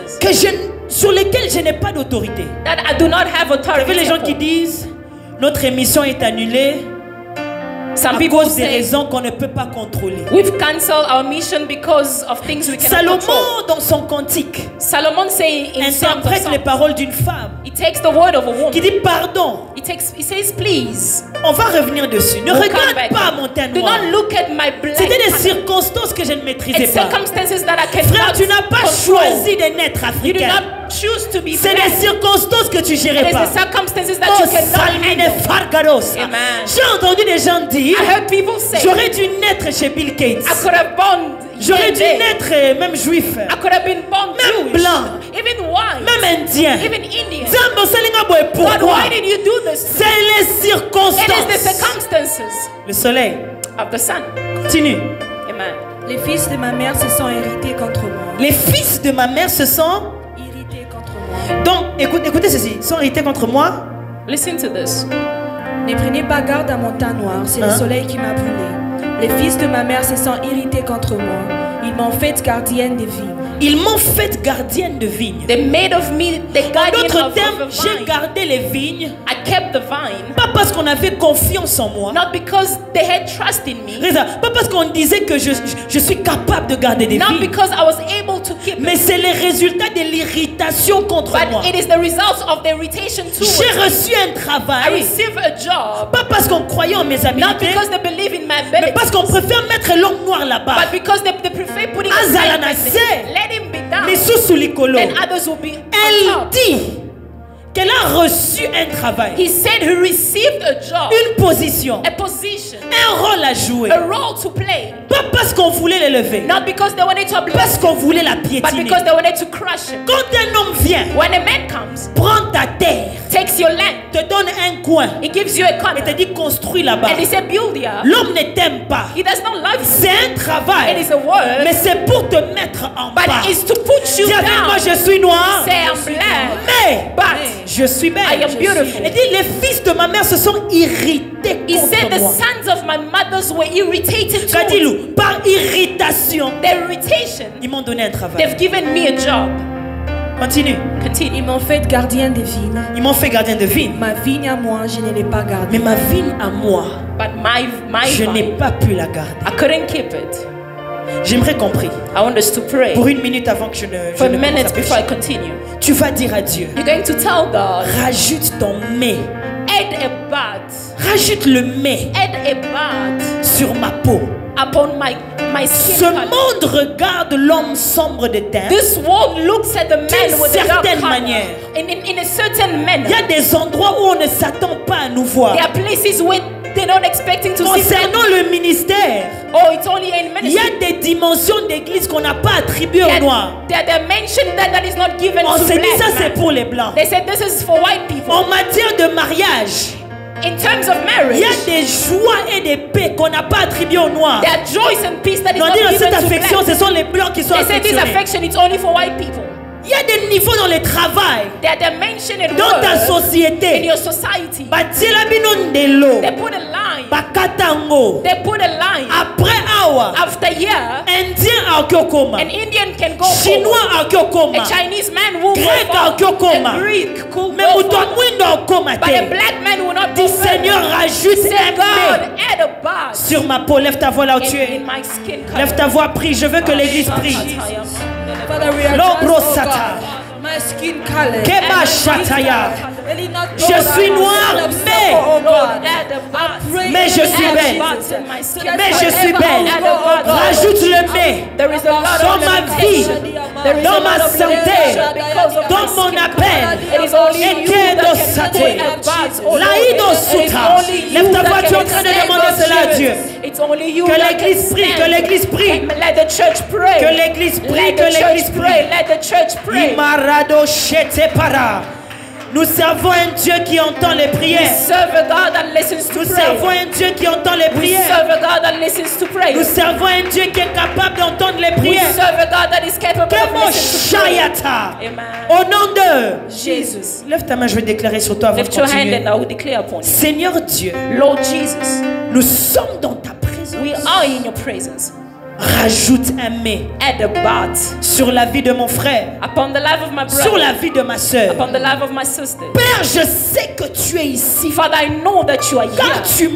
sur lesquelles je n'ai pas d'autorité. that I do not have Vous savez authority les gens qui over. disent notre émission est annulée Some à people cause des say raisons qu'on ne peut pas contrôler. we've cancelled our mission because of things we cannot control. Salomon dans son cantique Solomon say in Psalms of interprète les Songs, paroles d'une femme he takes the word of a woman. qui dit pardon. He says, please, On va revenir dessus. Ne we'll come regarde back. pas mon teint Do noir. not look at my black C'était des color. circonstances que je ne maîtrisais It's pas. circumstances that I Frère, cannot tu n'as pas control. choisi de naître You do africain. not choose to be C'est black. des circonstances que tu It gérais is pas. the circumstances that Oh, you cannot Salmine handle. Fargaros. Amen. J'ai entendu des gens dire I heard people say, j'aurais dû naître chez Bill Gates. I could have born J'aurais dû gay. naître même juif, I could have been born même Jewish, blanc, even white, même indien. even Indian. Zambo Salinga Boy, God, pourquoi? why did you do this? C'est les It is the circonstances. circumstances Le soleil. of the sun. Continue. Amen. Les fils de ma mère se sont irrités contre moi. Les fils de ma mère se sont... Irrités contre moi. Donc, écoutez ceci. Sont irrités contre moi. Listen to this. Ne prenez pas garde à mon teint noir, c'est Hein? le soleil qui m'a brûlé. Les fils de ma mère se sont irrités contre moi. Ils m'ont fait gardienne des vignes. Ils m'ont fait gardienne de vigne. They made of me the En guardian d'autres of termes, a j'ai vine. gardé les vignes. I kept the vine, Pas parce qu'on avait confiance en moi. not because they had trust in me, Pas parce qu'on disait que je suis capable de garder des not vignes. because I was able to keep Mais it, c'est les résultats de l'irritation contre moi. but it is the result of the irritation towards J'ai me. reçu un I travail. received a job, Pas parce qu'on croyait en mes not habilités. because they believe in my Mais ability, parce qu'on préfère mettre l'homme noir là-bas. but because they prefer putting a Azala sign na like se. this. Let him be down, Mais sous l'icolo. and others will be on Elle top. dit qu'elle a reçu un travail, He said he received a job, une position, a position, un rôle à jouer. a role to play, Pas parce qu'on voulait l'élever, not because they wanted to uplift, parce qu'on voulait la but piétiner. because they wanted to crush him. Quand un homme vient, When a man comes, prend ta terre, takes your land, te donne un coin he gives you a et corner, te dit construis là-bas, and he said build here. l'homme ne t'aime pas. He does not love you. C'est un It travail, is a word, mais c'est pour te mettre en but bas. it's to put you Dis avec moi, down. je suis noir, Say I'm black, mais but Je suis belle. I am beautiful. Il dit les fils de ma mère se sont irrités He said contre the moi. sons of my mothers were irritated towards me. Kadilou, par irritation, Their irritation, ils m'ont donné un travail. they've given me a job. Continue. Continue. Ils m'ont fait gardien des vignes. Ils m'ont fait gardien de vigne. Ma vigne à moi, je ne l'ai pas gardée. Mais ma vigne à moi, But my je n'ai vine, pas pu la garder. I couldn't keep it. J'aimerais compris. I want us to pray. Pour une minute avant que je For ne commence minutes à before I pécher. continue. Tu vas dire à Dieu, You're going to tell God, rajoute ton mais. add a but, Rajoute le mais add a but sur ma peau. upon my skin Ce color. monde regarde l'homme sombre de teint. This world looks at the man D'une with a dark certaine color manière. in a certain manner. Il y a des endroits où on ne s'attend pas à nous voir. There are places where they're not expecting to see Concernant le ministère, Oh, it's only in il y ministry. a des dimensions d'église qu'on n'a pas attribuées aux That, Noirs. that they mentioned that is not given On to s'est dit black ça c'est man. pour les blancs. They said this is for white people. En matière de mariage, In terms of il marriage, y a des joies et des paix qu'on n'a pas attribuées aux Noirs. there are joys and peace that is On not dit dans given cette to affection, black. ce sont les blancs qui sont They say this affectionnés. affection it's only for white people. Il y a des niveaux dans le travail, That they're mentioned in dans ta words in société. your society. Batiela bino ndelo, They put a line. bakatango. They put a line. Après awa, After year, Indien akyokoma, an Indian can go Chinois forward. akyokoma, A Chinese man will Grec go forward. akyokoma. A Greek could mais go muto forward. mwindo akoma But a te. black man will not Dis go Seigneur, forward. rajoute Say un God, mais add a bar sur ma peau. Lève ta voix là où tu es. in my skin color. Lève ta voix, prie. Je veux que l'église prie. Father, we are L'ombro just, oh sata. God, my skin color. Keba shataya. Really not Je know that suis I'm noir, a mais- sinner, oh God. Mais je suis belle. Mais je suis belle. Rajoute le mais There is a lot dans of ma vie, There is dans a ma lot of santé, limitation because of dans my mon skin appel. color. It is only you Ekedo that can sate. put a bar all Laïdo over. It is suta. only you Lève ta that voix, tu es en can train de stand demander God's cela à truth. Dieu. It's only you Que that l'église can prie, stand. que l'église prie. Let the church pray. Que l'église prie, Let que the l'église church pray. prie. Let the church pray. Imarado shete para. Nous servons un Dieu qui entend les We prières. serve a God that listens to Nous servons pray. un Dieu qui entend les We prières. serve a God that listens to pray. Nous servons un Dieu qui est capable d'entendre les We prières. serve a God that is capable of Kemo listening to pray. shayata. Amen. Au nom de Jesus. Lève ta main, je vais déclarer sur toi avant de Lift your hand continuer. and I will declare upon you. Seigneur Dieu, Lord Jesus, nous sommes dans ta présence. we are in your presence. Rajoute un mais Add a but sur la vie de mon frère, upon the life of my sur brother, la vie de ma soeur. upon the life of my sister. Père, je sais que tu es ici Father, I know that you are car here.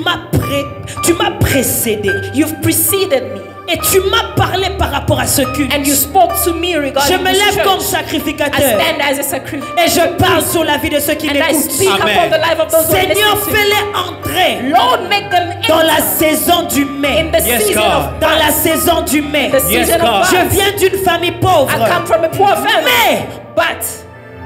tu m'as précédé You've preceded me et tu m'as parlé par rapport à ce culte. and you spoke to me Je regarding me this lève comme church. I sacrificateur stand as a sacrifice et je parle sur la vie de ceux qui and I l'écoutent. speak Amen. upon the life of those who are Seigneur, listening to me. fais-les entrer Lord, make them dans la enter saison du in mai. the Yes, season God. of Dans la saison du mai. the Yes, season God. of Je birth. viens d'une famille I pauvre. come from a poor family, Mais but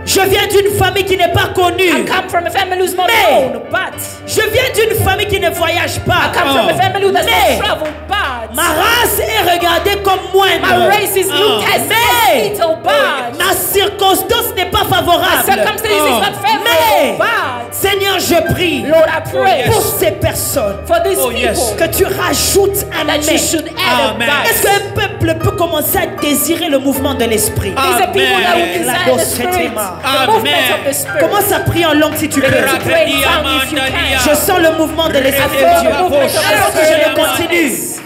je viens d'une famille qui n'est pas I connue. come from a family who's not Mais- known, but Je viens d'une famille qui ne voyage I pas. come from a family who does Mais- not travel, but Ma race est regardée comme my moindre. race is looked as Mais- little, but Ma circonstance n'est pas my favorable. circumstances is not favorable, Mais- but Seigneur, je prie Lord, I pray pour ces personnes for these Oh, yes. people que tu rajoutes un that you mais. should add Amen. a Est-ce but. qu'un peuple peut commencer à désirer le mouvement de l'esprit? These are people that will Amen. desire the spirit, the movement of the spirit. Commence à prier en langue si tu peux. Begin to pray in tongues if you can. Je sens le mouvement de l'esprit I de feel Dieu. the movement of the Alors que je spirit ne in my continue. hands.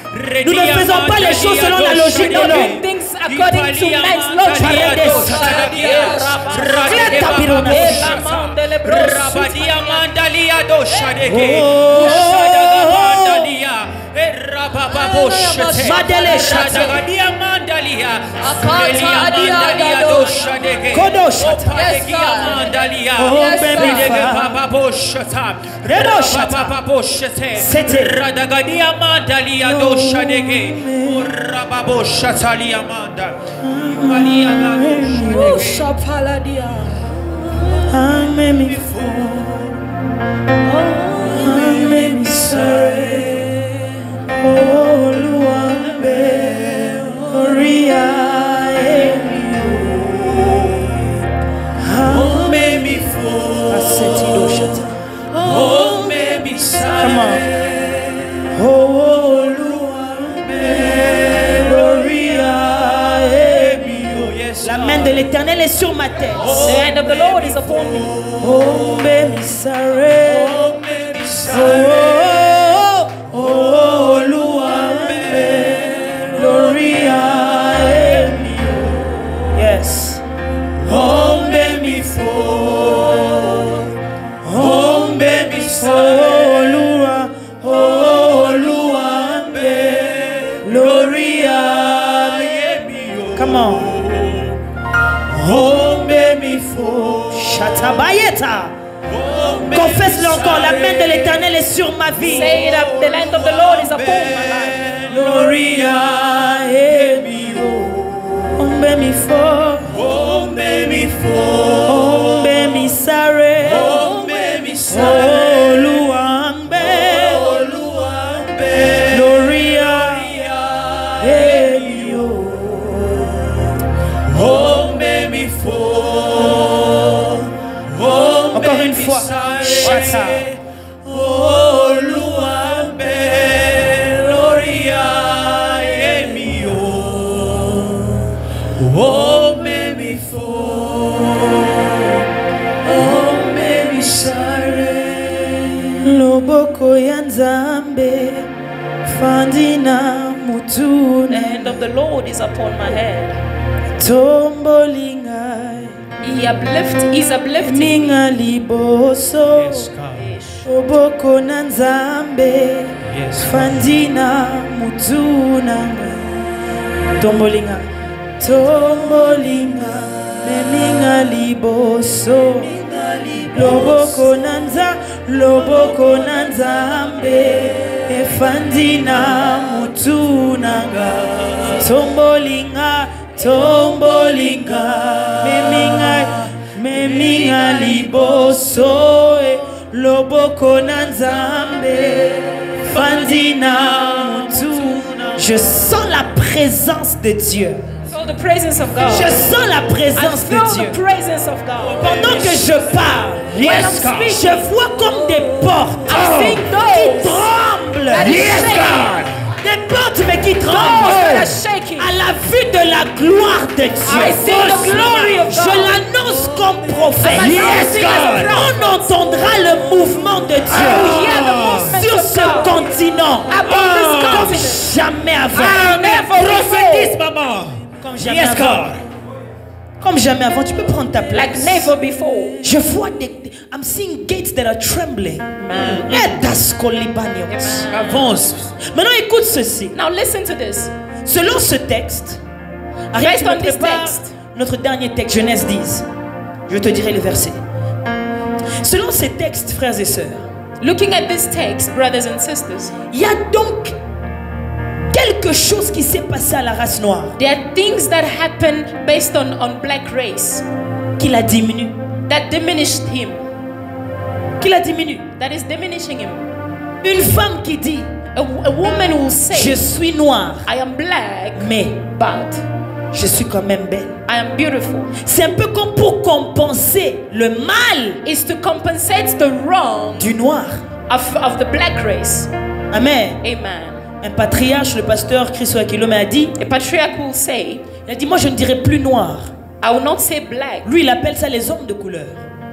Nous ne faisons pas les choses selon la logique de Not l'homme. doing things according to man's logic. Oh, Shapaladia. Come on. La main de l'Éternel est sur ma tête. The hand of the Lord is upon me. Oh, baby, sorry. Oh, oh, Luambe, Gloria, yes. Oh, baby, oh, baby, sorry. Oh, Luambe, Gloria, come on. Oh, baby, Shatabayeta. Confesse-le encore, la main de l'Éternel est sur ma vie. Say that the hand of the Lord is upon my life. Gloria, ombe mi fo, ombe mi sare, Oluwambe, Gloria, ombe mi fo. Encore une fois, Chata. Oh, Luambe, Gloria, Emio. Oh, baby, oh, baby, Sare. Loboko yanzambe, Fandina Mutune. The hand of the Lord is upon my head. Tombolingai. He is uplifting. Ninga liboso. Yes, God. Oboko nanzambe. Yes. Fandina mutuna. Tombolinga. Tombolinga. Meninga liboso. Loboko nanzambe. Efandina mutunanga. Tombolinga. Tombolinga, meminga liboso, loboko nanzambe, fandina mutu. Je sens la présence de Dieu. Feel the presence of God. Je sens la présence de Feel Dieu. the presence of God. Pendant que je parle, Yes, God. je vois comme des portes seeing qui doors tremblent. that is shaking. Des portes mais qui Doors tremblent. that are shaking. À la vue de la gloire de Dieu. I see the glory of God. Je l'annonce comme prophète. I announce it as a prophet. On entendra le mouvement de Dieu hear the movement sur of ce God. continent Upon this continent. jamais avant. Never Prophétise, before. maman. Comme jamais Yes, avant. God. Comme jamais avant. Tu peux prendre ta place. Like never before. Je vois I'm seeing gates that are trembling. Amen. Edaskolibanios. Avance. Maintenant écoute ceci. Now listen to this. Selon ce texte, Based tu me on this prépares text. notre dernier texte, Genèse 10. Je te dirai le verset. Selon ces textes, frères et sœurs, Looking at this text, brothers and sisters, il y a donc quelque chose qui s'est passé à la race noire there are things that happen based on black race qui la diminue. that diminished him, Qui la diminue. that is diminishing him. Une femme qui dit A woman will say, je suis noire, I am black, mais but je suis quand même belle. I am beautiful. C'est un peu comme pour compenser le mal Is to compensate the wrong du noir. of the black race. Amen. Amen. Un patriarche, le pasteur Christo Aquilo m'a dit, A patriarch will say, il a dit, moi je ne dirais plus noir. I will not say black. Lui il appelle ça les hommes de couleur.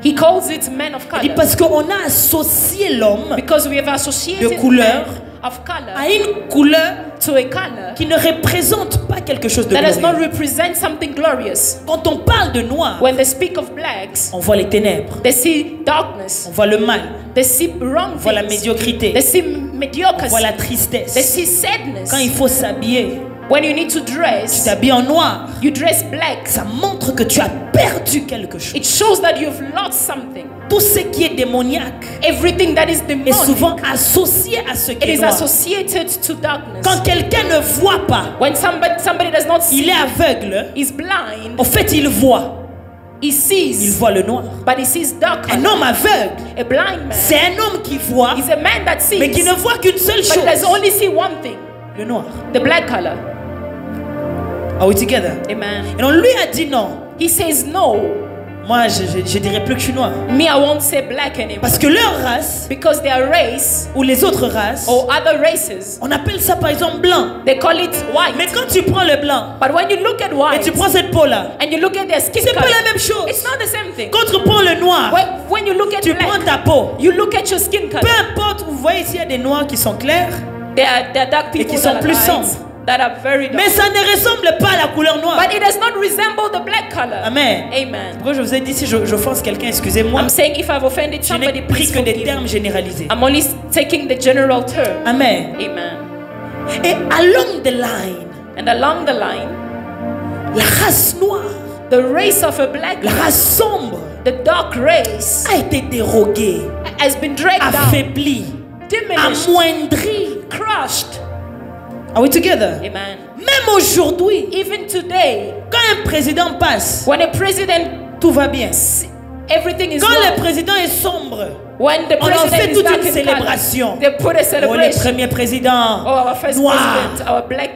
He calls it men of Il dit color. parce qu'on a associé l'homme Because we have associated de couleur men of color à une couleur to a color qui ne représente pas quelque chose de that does not glorieux. represent something glorious. Quand on parle de noir, When they speak of blacks, on voit les ténèbres, they see darkness, on voit le mal, they see wrong on voit la things, médiocrité, they see on mediocre, voit la they tristesse. see sadness. Quand il faut s'habiller, When you need to tu dress, t'habilles en noir. you dress black. Ça montre que tu as perdu quelque chose. It shows that you've lost something. Tout ce qui est démoniaque Everything that is est demonic, souvent associé à ce qui it est is noir. associated to darkness. Quand quelqu'un ne voit pas, When somebody does not il see, est aveugle. is blind, En fait, il voit. he Il sees, voit le noir. but he sees dark Un color. homme aveugle, A blind man c'est un homme qui voit, is a man that sees, mais qui ne voit qu'une seule but does chose. only see one thing, Le noir. the black color. Are we together? Amen. Et on lui a dit non. He says no. Moi, je dirais plus que je suis noir. Me, I won't say black anymore. Parce que leur race, Because their race ou les autres races, or other races, on appelle ça par exemple blanc. they call it white. Mais quand tu prends le blanc But when you look at et white tu prends cette peau-là, and you look at their skin c'est pas color, la même chose. it's not the same thing. Quand tu prends le noir, When you look at tu prends black, ta peau. you look at your skin color. Peu importe, vous voyez ici, il y a des noirs qui sont clairs, There are dark people qui sont that are plus light, sombres. that are very dark. mais ça ne ressemble pas à la couleur noire. But it does not resemble the black color. Amen. Amen. Pourquoi je vous ai dit si j'offense quelqu'un, excusez-moi. I'm saying if I've offended Je n'ai somebody, pris please que des forgive termes me. généralisés. I'm only taking the general term. Amen. Amen. Et along the line, And along the line, la race noire, the race of a black la man, race sombre, the dark race, a été déroguée, has been dragged down, affaiblie, diminished, amoindrie. crushed. Are we together? Amen. Même aujourd'hui, Even today, quand un président passe, when a president, tout va bien. everything is Quand le wrong. président est sombre, When the on en fait president is toute dark une in célébration. color, they put a Oh, le celebration. premier président Oh, our first noir. president, our black.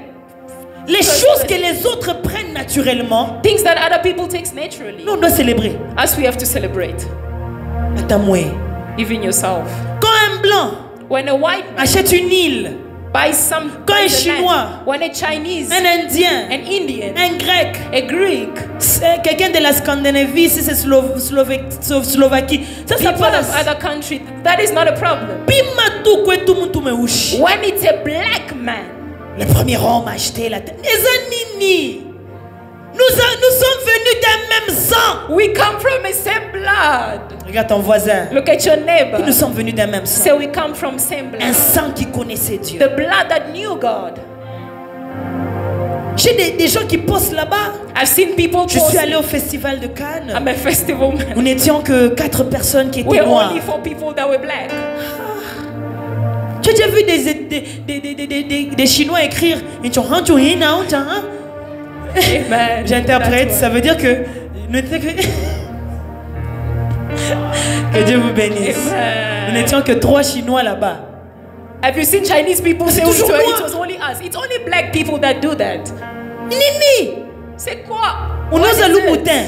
Les choses que les autres prennent naturellement, Things that other people take naturally. nous on doit célébrer. Us, we have to celebrate. Attends-moi. Even yourself. Quand un blanc When a white man achète une île, buys some, Quand un buys a land, Chinois, when a Chinese, un Indien, an Indian, un Grec, a Greek, quelqu'un de la Scandinavie, si c'est Slovaquie, ça people passe. of other countries, that is not a problem. Bima tout kwe tout monde tout me ouchi. When it's a black man, Le premier homme a acheté la terre. Les anini. Nous sommes venus d'un même sang. we come from the same blood. Regarde ton voisin. Look at your neighbor. Nous sommes venus d'un même sang. Say we come from same Un blood. sang qui connaissait Dieu. The blood that knew God. J'ai des gens qui postent là-bas. I've seen people Je suis post. allé au festival de Cannes. I'm a festival man. Nous n'étions que 4 personnes qui étaient We're noires. only 4 people that were black. Tu as déjà vu des Chinois écrire Amen. J'interprète, That's ça veut dire que que Dieu vous bénisse. Amen. Nous n'étions que 3 Chinois là-bas. Have you seen Chinese people say toujours it moi. was only us? It's only black people that do that. Nini, C'est quoi? on What ose is à it? Louboutin.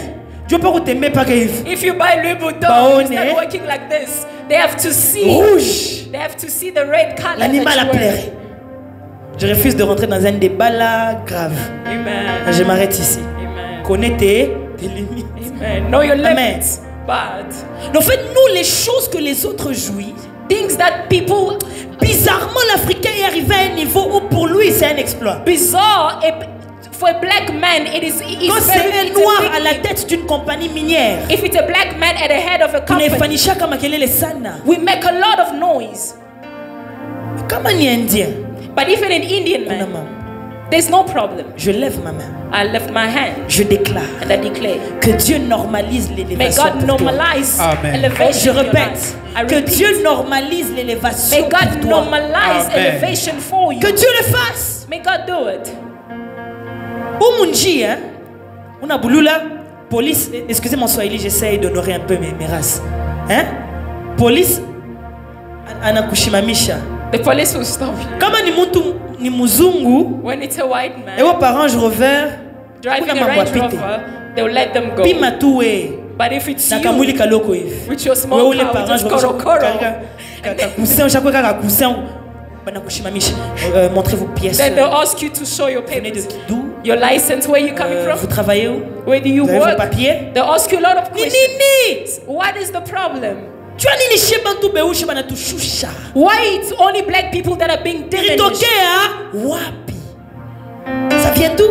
Dieu pas t'aimer pas Yves. If you buy Louis Vuitton, Bah, it's on not est- working like this. They have to see. Rouge. They have to see the red color. L'animal that a you wear. pleuré. Je refuse de rentrer dans un débat là grave. Amen. Je m'arrête ici. Amen. Connais tes limites. Amen. Know your Amen. limits. But En fait, nous, les choses que les autres jouissent, things that people bizarrement, l'Africain est arrivé à un niveau où pour lui, c'est un exploit. bizarre. For a black man, it's Quand c'est very un it's a noir big à la thing. tête d'une compagnie minière, If it's a black man at the head of a on est company, fanisha kama kelele sana. we make a lot of noise. Kama ni indien, But if an Indian on a man, main. there's no problem. Je lève ma main. I lift my hand Je déclare and I declare, que Dieu normalise may l'élévation God pour toi. normalize Amen. elevation. Je in your répète, life. I que repeat, Dieu normalise may l'élévation God pour toi. normalize Amen. elevation for you. Que Dieu le fasse. May God do it. Umunji, hein? On a boulou là. Police, excusez mon swahili, j'essaye d'honorer un peu mes races. Hein? Police, anakushimamisha. The police will stop you. Kama ni mtu ni muzungu, When it's a white et man au Range Rover, driving kuna a Range mambo apite. Rover, they will let them go. Pima tu we. But if it's Na you, kamwili kaloko hivi. with your Wewe small ule car, par just Range Rover, koro. kakusin, chaque fois kakusin, banakushimamisha. Montrez vos pièces. Then they'll ask you to show your Vous venez de papers. d'où? Your license, where you coming Vous from? travaillez où? Where do you Vous avez vos work? papiers? They'll ask you a lot of Ni questions. nini? What is the problem? Tu as nini sheba tu beushi banatushusha. Why it's only black people that are being diminished? Ritokea wapi? Ça vient d'où?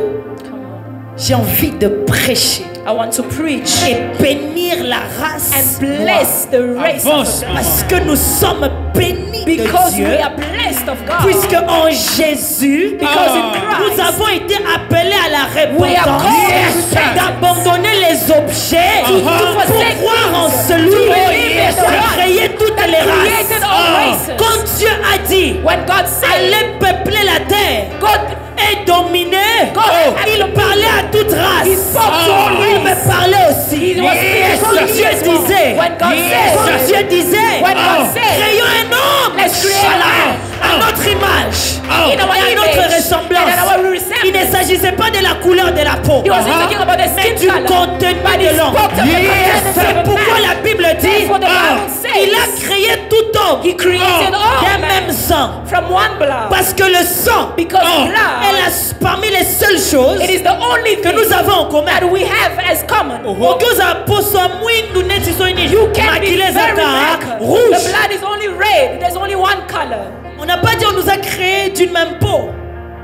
J'ai envie de prêcher I want to preach et bénir la race and bless the race Avance, of maman. parce que nous sommes bénis because de Dieu. we are blessed of God. Puisque en Jésus, Because in nous Christ, avons été appelés à la we are repentance, called d'abandonner les objets to pour forsake croire en things, celui to qui believe in the a one créé toutes les created all races. races. Quand Dieu a dit, When God said, allez peupler la terre God, et dominer, God il parlait à toute race. He spoke to all Il me races. parlait aussi. He was speaking Quand to Dieu us. disait, When God quand said, Dieu disait, When God said, créons un homme let's create a man à notre image in our et à image notre and in ressemblance. our resemblance. Il ne s'agissait pas de la couleur de la peau, He wasn't talking about the mais skin du color. contenu But he de l'homme. spoke of the contents C'est of a pourquoi man. la Bible dit Therefore the Bible says, il a créé tout homme He created all d'un men même sang. from one blood. Parce que le sang Because est blood, parmi les seules choses it is the only que thing nous avons en commun. that we have as common. Okoza poso mwindu neti so ini You can be makile very zata black. The rouge. blood is only red. There's only one color. On n'a pas dit on nous a créé d'une même peau,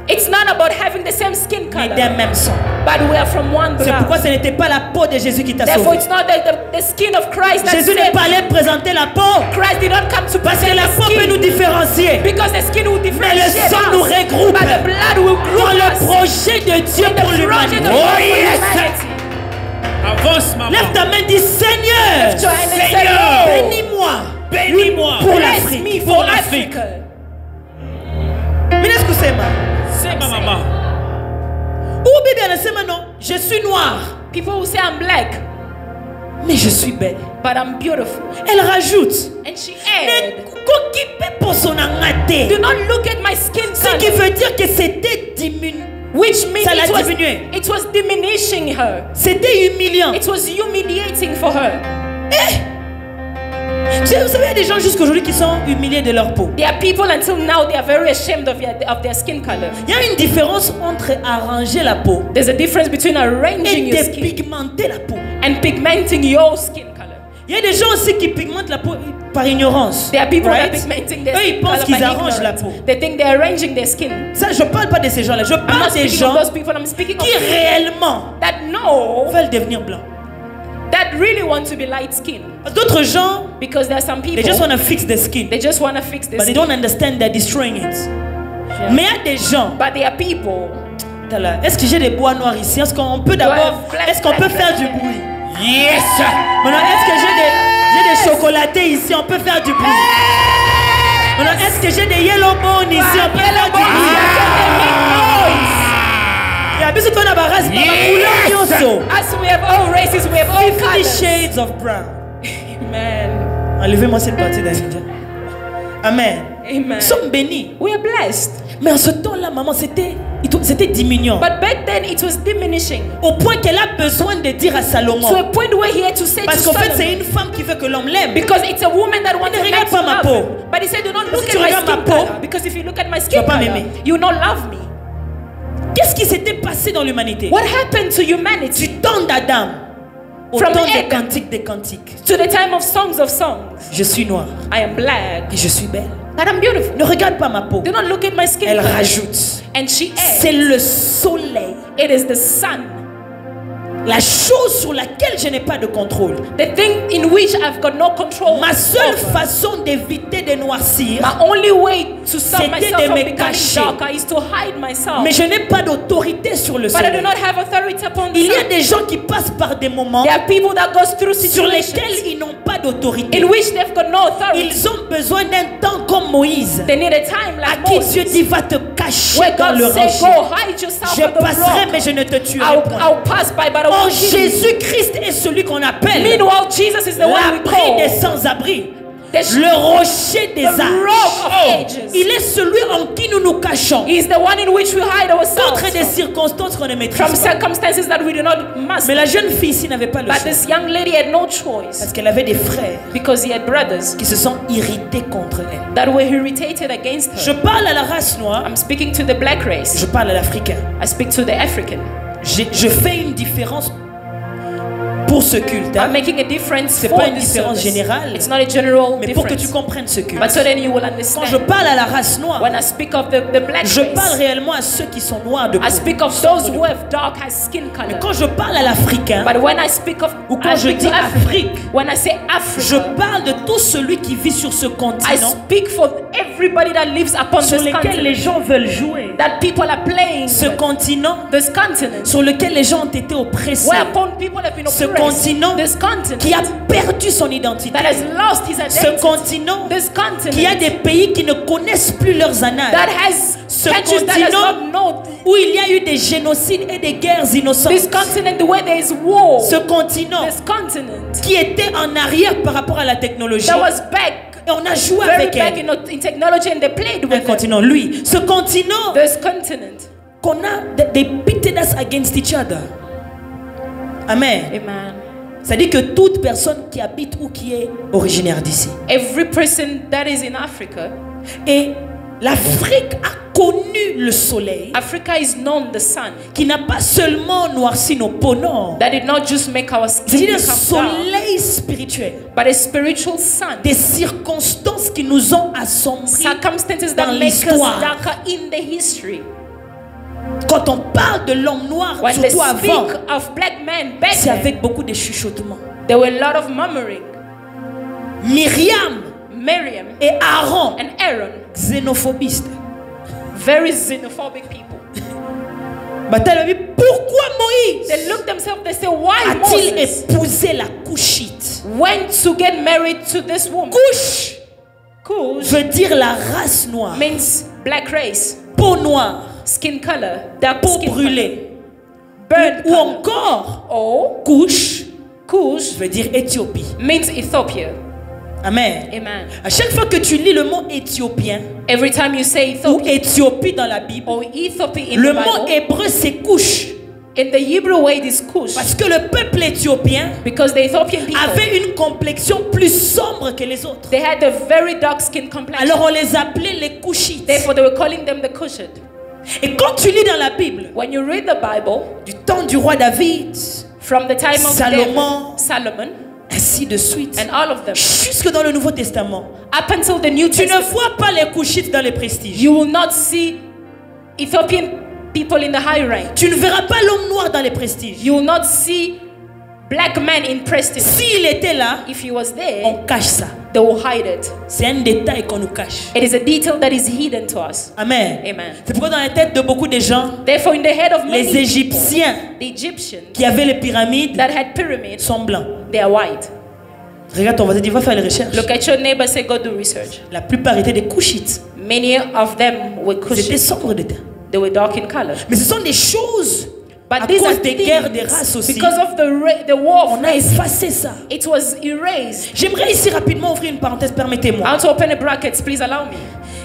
It's not about having the same skin mais color, d'un même sang. but we are from one C'est pourquoi blood. ce n'était pas la peau de Jésus qui t'a Therefore, sauvé. it's not the skin of Christ that Jésus n'est saved. pas allé présenter la peau Christ did not come to parce que present la the peau peut nous skin, différencier. because the skin will Mais differentiate le sang nous us, regroupe but the blood will dans group le us projet de Dieu in the pour project l'humanité. of God for humanity. Avance, maman. Lève ta main, dis Seigneur, Lift your hand and say, Seigneur. Lord, bénis-moi Bénis-moi. pour bless l'Afrique. me Pour for l'Afrique. Africa. Mais est-ce que c'est ma? C'est ma maman. Ou bien anasema non, je suis noire, People will say I'm black, mais je suis belle. but I'm beautiful. Elle rajoute, And she ne added, kokipe poso na nga te. do not look at my skin Ce qui color, veut dire que c'était diminué. which means Ça l'a diminué. it was diminishing her. C'était humiliant. It was humiliating for her. Vous savez, il y a des gens jusqu'aujourd'hui qui sont humiliés de leur peau. There are people until now they are very ashamed of their skin color. Il y a une différence entre arranger la peau There's a difference between arranging et your skin dépigmenter la peau. and pigmenting your skin color. Il y a des gens aussi qui pigmentent la peau par ignorance. There are people that are Right? pigmenting their Eux, ils skin pensent color qu'ils by arrangent la ignorance. peau. They think they're arranging their skin. Ça, je parle pas de ces gens-là. Je I'm parle not des speaking of gens those people. I'm speaking of qui people réellement that know, veulent devenir blancs. that really want to be light skinned. D'autres gens, Because there are some they people, just want to fix the skin, they just want to fix this but they skin. don't understand they're destroying it. Mais il y a des gens. But there are people. Est-ce que j'ai des bois noirs ici? Est-ce qu'on peut d'abord, est-ce qu'on peut faire du bruit? Yes. Maintenant, est-ce que j'ai des chocolatés ici? On peut faire du bruit. Maintenant, est-ce que j'ai des yellow bones ici? On peut faire du bruit. Il y a besoin de race As we have all races, we have all 50 colors. shades of brown. Amen. Enlevez-moi cette partie d'Amédia. Amen. Amen. Nous sommes bénis. We are blessed. Mais en ce temps-là, maman, c'était diminuant. But back then it was diminishing. Au point qu'elle a besoin de dire à Salomon. To a point where he had to say Parce to qu'en fait, c'est Solomon, une femme qui veut que l'homme l'aime. because it's a woman that wants Ne a man regarde to pas ma love peau. him. But he said, do not look Si tu at my regardes ma skin peau, color. Because if you look at my skin vas pas color, m'aimer. you will not love me. Qu'est-ce qui s'était passé dans l'humanité? What happened to humanity Du temps d'Adam au From temps des Adam. cantiques des cantiques. to the time of songs? Je suis noire I am black, et je suis belle. but I'm beautiful. Ne regarde pas ma peau. Do not look at my skin Elle color. rajoute. And she C'est adds, le soleil. it is the sun. La chose sur laquelle je n'ai pas de contrôle. The thing in which I've got no control Ma seule over. façon d'éviter de noircir, My only way to stop C'était myself de from me becoming cacher. darker is to hide myself. mais je n'ai pas d'autorité sur le But I do soleil. not have authority upon the Il y a sun. des gens qui passent par des moments There are people that goes through sur situations lesquels ils n'ont pas d'autorité. in which they've got no authority. Ils ont besoin d'un temps comme Moïse, They need a time à like qui Moses, Dieu dit va te cacher where dans God le said, rocher. go hide yourself Je on the passerai, rock. mais je ne te tuerai point. I'll pass by, but I Oh, won't kill you. Jésus-Christ est celui qu'on appelle Meanwhile, Jesus is the one we l'abri call des sans-abri, the le rocher des the âges. rock of ages. Il est celui en qui nous nous cachons He is the one in which we hide ourselves contre des from circonstances qu'on ne maîtrise from pas. circumstances that we do not master. Mais la jeune fille ici n'avait pas le But choix this young lady had no choice parce qu'elle avait des frères because he had brothers qui se sont irrités contre elle. that were irritated against Je her. parle à la race noire, I'm speaking to the black race. je parle à l'Africain. I speak to the African. Je fais une différence pour ce culte, hein, I'm making a difference C'est for pas une this différence service. générale, It's not a general mais pour que tu difference. comprennes ce culte. But so then you will Quand je understand. parle à la race noire, When I speak of the black je parle race, réellement à ceux qui sont noirs de peau. I speak of those who have dark as skin Mais color. quand je parle à l'Africain, But when I speak of, ou quand I je speak dis to Africa, Afrique, when I say je Africa, parle de tout celui qui vit sur ce I continent speak for everybody that lives upon sur this lequel les continent. gens veulent jouer. That people are playing Ce with. continent This continent. sur lequel les gens ont été oppressés, Whereupon people have been Ce oppressed. continent This continent qui a perdu son identité. that has lost his Ce identity. continent This continent qui a des pays qui ne connaissent plus leurs annales. that has Ce countries that does continent not know. où il y a eu des génocides et des guerres innocentes. This continent where there is war. Ce continent This continent qui était en arrière par rapport à la technologie. that was back, Et on a joué very avec back elle. in technology, and they played Un with it. continent, lui. Ce continent This continent qu'on a, they pitted us against each other. Amen. Amen. C'est-à-dire que toute personne qui habite ou qui est originaire d'ici. Every person that is in Africa, Et l'Afrique a connu le soleil, Africa is known the sun. qui n'a pas seulement noirci nos peaux, non. That did not just make our skin C'est un become brown, soleil spirituel. but a spiritual sun. Des circonstances qui nous ont assombris. Circumstances dans that make us l'histoire. darker in the history. Quand on parle de l'homme noir, When they surtout speak avant, of black men back c'est then, avec beaucoup de chuchotements. there were a lot of murmuring. Myriam Miriam et Aaron, and Aaron, xénophobistes. very xenophobic people. Bataille a dit, pourquoi Moïse They look themselves, they say, why a-t-il Moses épousé la Couchite? went to get married to this woman? Couche Cush veut dire la race noire, means black race, peau noire, skin color, dark peau skin brûlée. color, burnt Ou color. encore, Or couche Cush veut dire Éthiopie. means Ethiopia. Amen. Amen. À chaque fois que tu lis le mot éthiopien Every time you say ou Ethiopia Éthiopie dans la Bible, or Ethiopia in le the mot Bible, hébreu c'est couche. in the Hebrew way it is Cush, Parce que le peuple éthiopien because the Ethiopian people, avait une complexion plus sombre que les autres. they had a very dark skin complexion. Alors on les appelait les Couchites. Therefore, they were calling them the Cushite. Et quand tu lis dans la Bible, When you read the Bible, du temps du roi David, from the time of Salomon, David, Solomon, ainsi de suite, and all of them, jusque dans le Nouveau Testament, up until the New tu ne Testament, vois pas les Couchites dans les prestiges. you will not see Ethiopian people in the high rank. Tu ne verras pas l'homme noir dans les prestiges. You will not see black men in prestige. S'il était là, If he was there, on cache ça. they will hide it. C'est un détail qu'on nous cache. It is a detail that is hidden to us. Amen. Amen. C'est pourquoi dans la tête de beaucoup de gens, Therefore, in the head of many les people, Égyptiens the Egyptians qui avaient les pyramides that had pyramids, sont blancs. they are white. Regarde ton voisin, dis va faire les recherches. Look at your neighbor, say, go do research. La plupart étaient des Couchites. Many of them were Ils étaient Cushites. sombres de teint. They were dark in color. Mais ce sont des choses But à these are cause des guerres des races things, aussi. because of the war of On a race, effacé ça. it was erased. J'aimerais ici rapidement ouvrir une parenthèse, I permettez-moi. want to open a bracket, please allow me.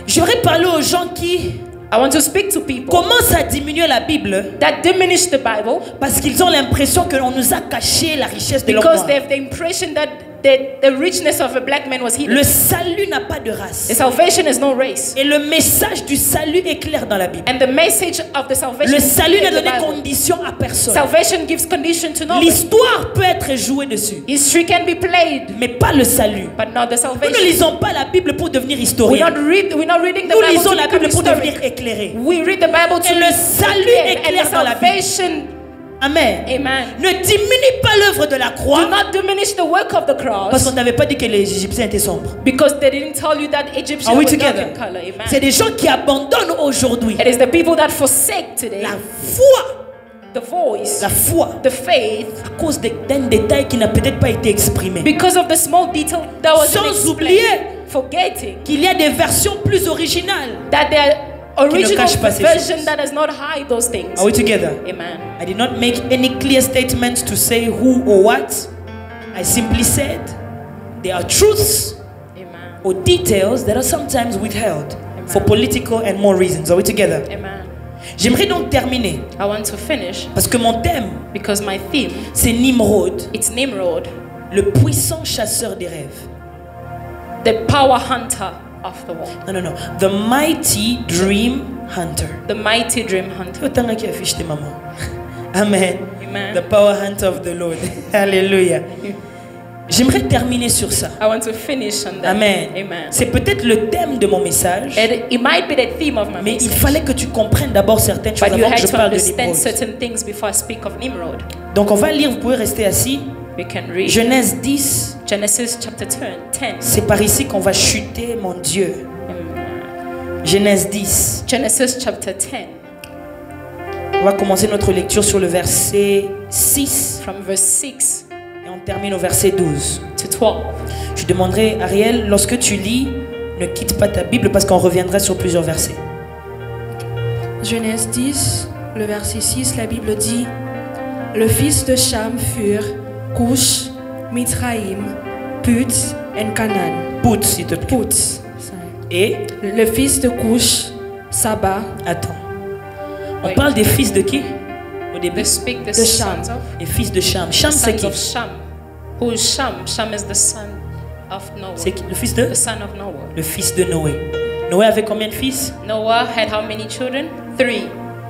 J'aimerais parler aux gens qui I want to speak to people commencent à diminuer la Bible that diminish the Bible parce qu'ils ont l'impression qu'on nous a caché la richesse de l'homme because noir. they have the impression that the richness of a black man was hidden. Le salut n'a pas de race. The salvation is no race. Et le message du salut est clair dans la Bible. And the message of the salvation Le is salut clear n'a in the donné Bible. condition à personne. Salvation gives condition to nobody. L'histoire peut être jouée dessus, History can be played, mais pas le salut. but not the Nous ne salvation. lisons pas la Bible pour devenir We're historien. not reading the Nous Bible lisons to la become Bible pour devenir historic. éclairés. We read the Bible to Et le be salut clear. est And clair the dans la Bible. salvation, Amen. amen. Ne diminue pas l'œuvre de la Do croix not diminish the work of the parce cross qu'on t'avait pas dit que les Égyptiens étaient sombres. because they didn't tell you that Egyptians Are we were dark together? in color. Amen. C'est des gens qui abandonnent aujourd'hui It is the people that forsake today la foi, the voice, la foi the faith, à cause d'un détail qui n'a peut-être pas été exprimé. because of the small detail that was Sans explained. oublier Forgetting qu'il y a des versions plus originales. that there are original cachent pas ces version choses. that does not hide those things. Are we together? Amen. I did not make any clear statements to say who or what. I simply said there are truths Amen. or details that are sometimes withheld for political and more reasons. Are we together? Amen. J'aimerais donc terminer I want to finish parce que mon thème because my theme, c'est Nimrod, it's Nimrod, le puissant chasseur des rêves. the power hunter of the world, Non. The mighty dream hunter. the mighty dream hunter. Autant qui affiche tes mamans. Amen. Amen. The power hunter of the Lord. Alléluia. J'aimerais terminer sur ça. I want to finish on that. Amen. Amen. C'est peut-être le thème de mon message, It might be the theme of my mais il message, fallait que tu comprennes d'abord certaines choses but you avant que had je to parle de understand Nimrod. certain things before I speak of Nimrod. Donc on va lire, vous pouvez rester assis. We can read Genèse 10, Genesis chapter 10. c'est par ici qu'on va chuter, mon Dieu. Genèse 10. Genesis chapter 10, On va commencer notre lecture sur le verset 6 from verse 6 et on termine au verset 12. to 12. Je demanderai, Ariel, lorsque tu lis, ne quitte pas ta Bible parce qu'on reviendra sur plusieurs versets. Genèse 10, le verset 6, la Bible dit: le fils de Cham furent Cush, Mithraïm, Put et Canaan. Put, s'il te plaît. Put. Et, Le fils de Cush, Saba. attends. On parle des fils de qui au début? They speak the De Cham. sons of Les fils de Cham. Cham, the c'est sons qui? of Sham. Who is Sham? Sham is the son of Noah. C'est qui? Le fils de? The son of Noah. Le fils de Noé. Noé avait combien de fils? Noah had how many children? 3.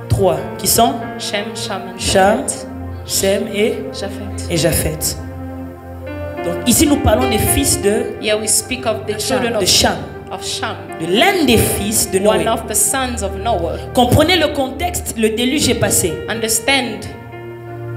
3. Qui sont? Shem, Sham, and Cham, Japheth. Sem Japheth. et Japheth. Donc ici nous parlons des fils de Here we speak of the children Cham. of Sham. De l'un des fils de Noé. One of the sons of Noah. Comprenez le contexte, le déluge est passé. Understand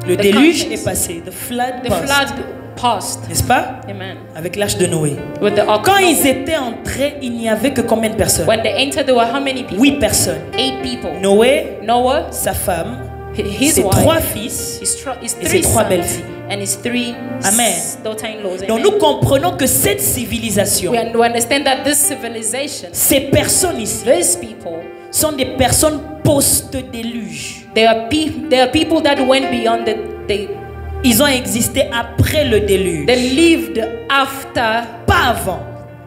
Le The déluge context. est passé. The flood the passed. flood passed. N'est-ce pas? Amen. Avec l'arche de Noé. With the ark of Quand Noah. ils étaient entrés, il n'y avait que combien de personnes? When they entered, there were how many people? 8 personnes. 8 people. Noé, Noah, sa femme, his ses wife, 3 fils. his et 3 ses 3 sons, belles-filles. and his 3 Amen. daughter-in-laws. Donc Amen. nous comprenons que cette civilisation, We understand that this civilization, ces personnes ici, these people, sont des personnes post-déluge. they are people that went beyond the Ils ont existé après le déluge. they lived after, Pas avant.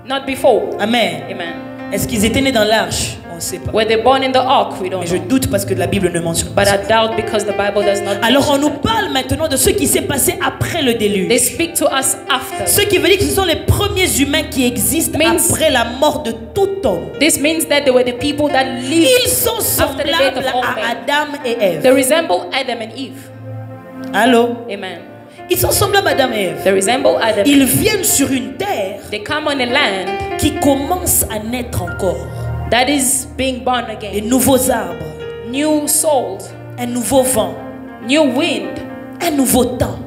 not before. Amen. Amen. Est-ce qu'ils étaient nés dans l'arche? On ne sait pas. Were they born in the ark? We don't Mais je know. doute parce que la Bible ne mentionne pas But ça. I doubt because the Bible does not. Alors on mention nous that. parle maintenant de ce qui s'est passé après le They déluge. speak to us after. Ce qui veut dire que ce sont les premiers humains qui existent Means- après la mort de tout homme. This means that they were the people that lived. Ils sont After the death semblables of all à men. Adam et Ève. They resemble Adam and Eve. Allô? Amen. Ils sont semblables à Adam et Ève. They resemble Adam. Ils viennent sur une terre They come on a land qui commence à naître encore. that is being born Des again. nouveaux arbres, New soul, un nouveau vent, new wind, un nouveau temps.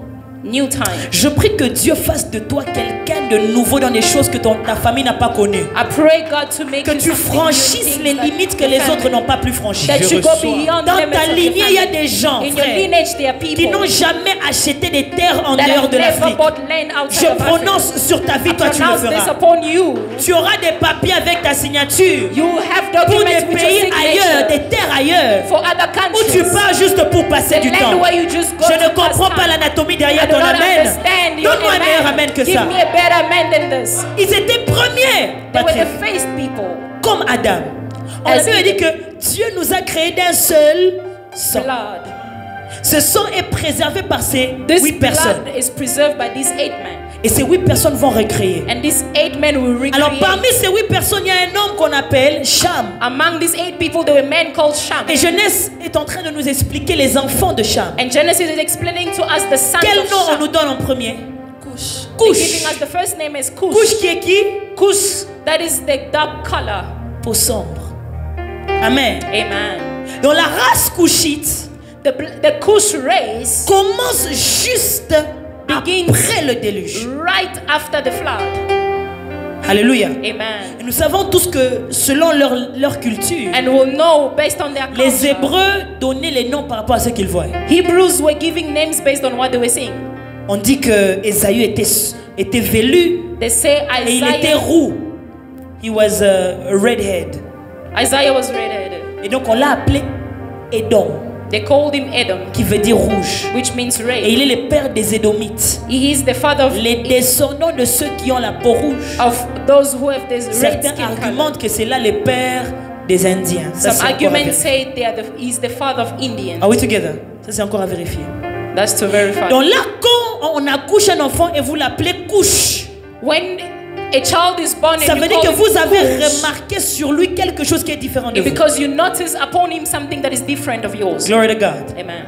new time. Je prie que Dieu fasse de toi quelqu'un de nouveau dans des choses que ta famille n'a pas connues. I pray God to make Que you tu something franchisses new, les things limites que that les the autres family- n'ont pas pu franchir. That you go reçois. beyond the Dans limits ta of your lignée, il y a family. des gens, In your frère, lineage, there are qui people n'ont jamais acheté des terres en that dehors have de never l'Afrique. bought land outside Je of Africa. prononce sur ta vie, I toi tu le pronounce this feras. upon you. Tu auras des papiers avec ta signature You have pour des documents with your pays ailleurs, signature des terres ailleurs, for other où tu countries. pars juste pour passer The du land temps. where you just go Je ne to pass comprends pas time. l'anatomie I derrière do ton not amen. understand your Donne-moi un meilleur amen que Give ça. me a better amen than this. Ils étaient premiers, They were Patrick, the first people. comme Adam. On As a dit Eden. que Dieu nous a créés d'un seul sang. Blood. Ce sang est préservé par ces This 8 personnes. blood is preserved by these 8 men. Et ces 8 personnes vont recréer. And these 8 men will recreate. Alors parmi ces 8 personnes, il y a un homme qu'on appelle Cham. Among these 8 people, there were men called Sham. Et Genèse est en train de nous expliquer les enfants de Cham. And Genesis is explaining to us the sons Quel of nom on Sham. nous donne en premier? Couche. They're Couche. giving us the first name is Cush. Couche qui est qui? Cush, that is the dark color. Peau sombre. Amen. Amen. Donc la race couchite The Cush race commence juste Begins. après le déluge. right after the flood. Alléluia. Amen. Et nous savons tous que selon leur culture, And we'll know based on their les culture. Hébreux donnaient les noms par rapport à ce qu'ils voient. Hebrews were giving names based on what they were seeing. On dit que Ésaü était velu They say et il était Isaiah, roux. He was a redhead. Isaiah was red-headed. Et donc on l'a appelé Édom, They called him Edom, qui veut dire rouge. which means Et red. il est le père des Édomites, He is the father les descendants de ceux qui ont la peau rouge. of those who have this red Certains skin color. argumentent que c'est là le père des Indiens. Ça, Some c'est encore à arguments vérifier. say he's the father of Indians. Are we together? Ça c'est encore à vérifier. That's to verify. Donc là, quand on accouche un enfant et vous l'appelez couche, When a child is born ça and veut you dire que call vous him avez Cush, remarqué sur lui quelque chose qui est différent de vous. because you notice upon him something that is different of yours. Glory to God. Amen.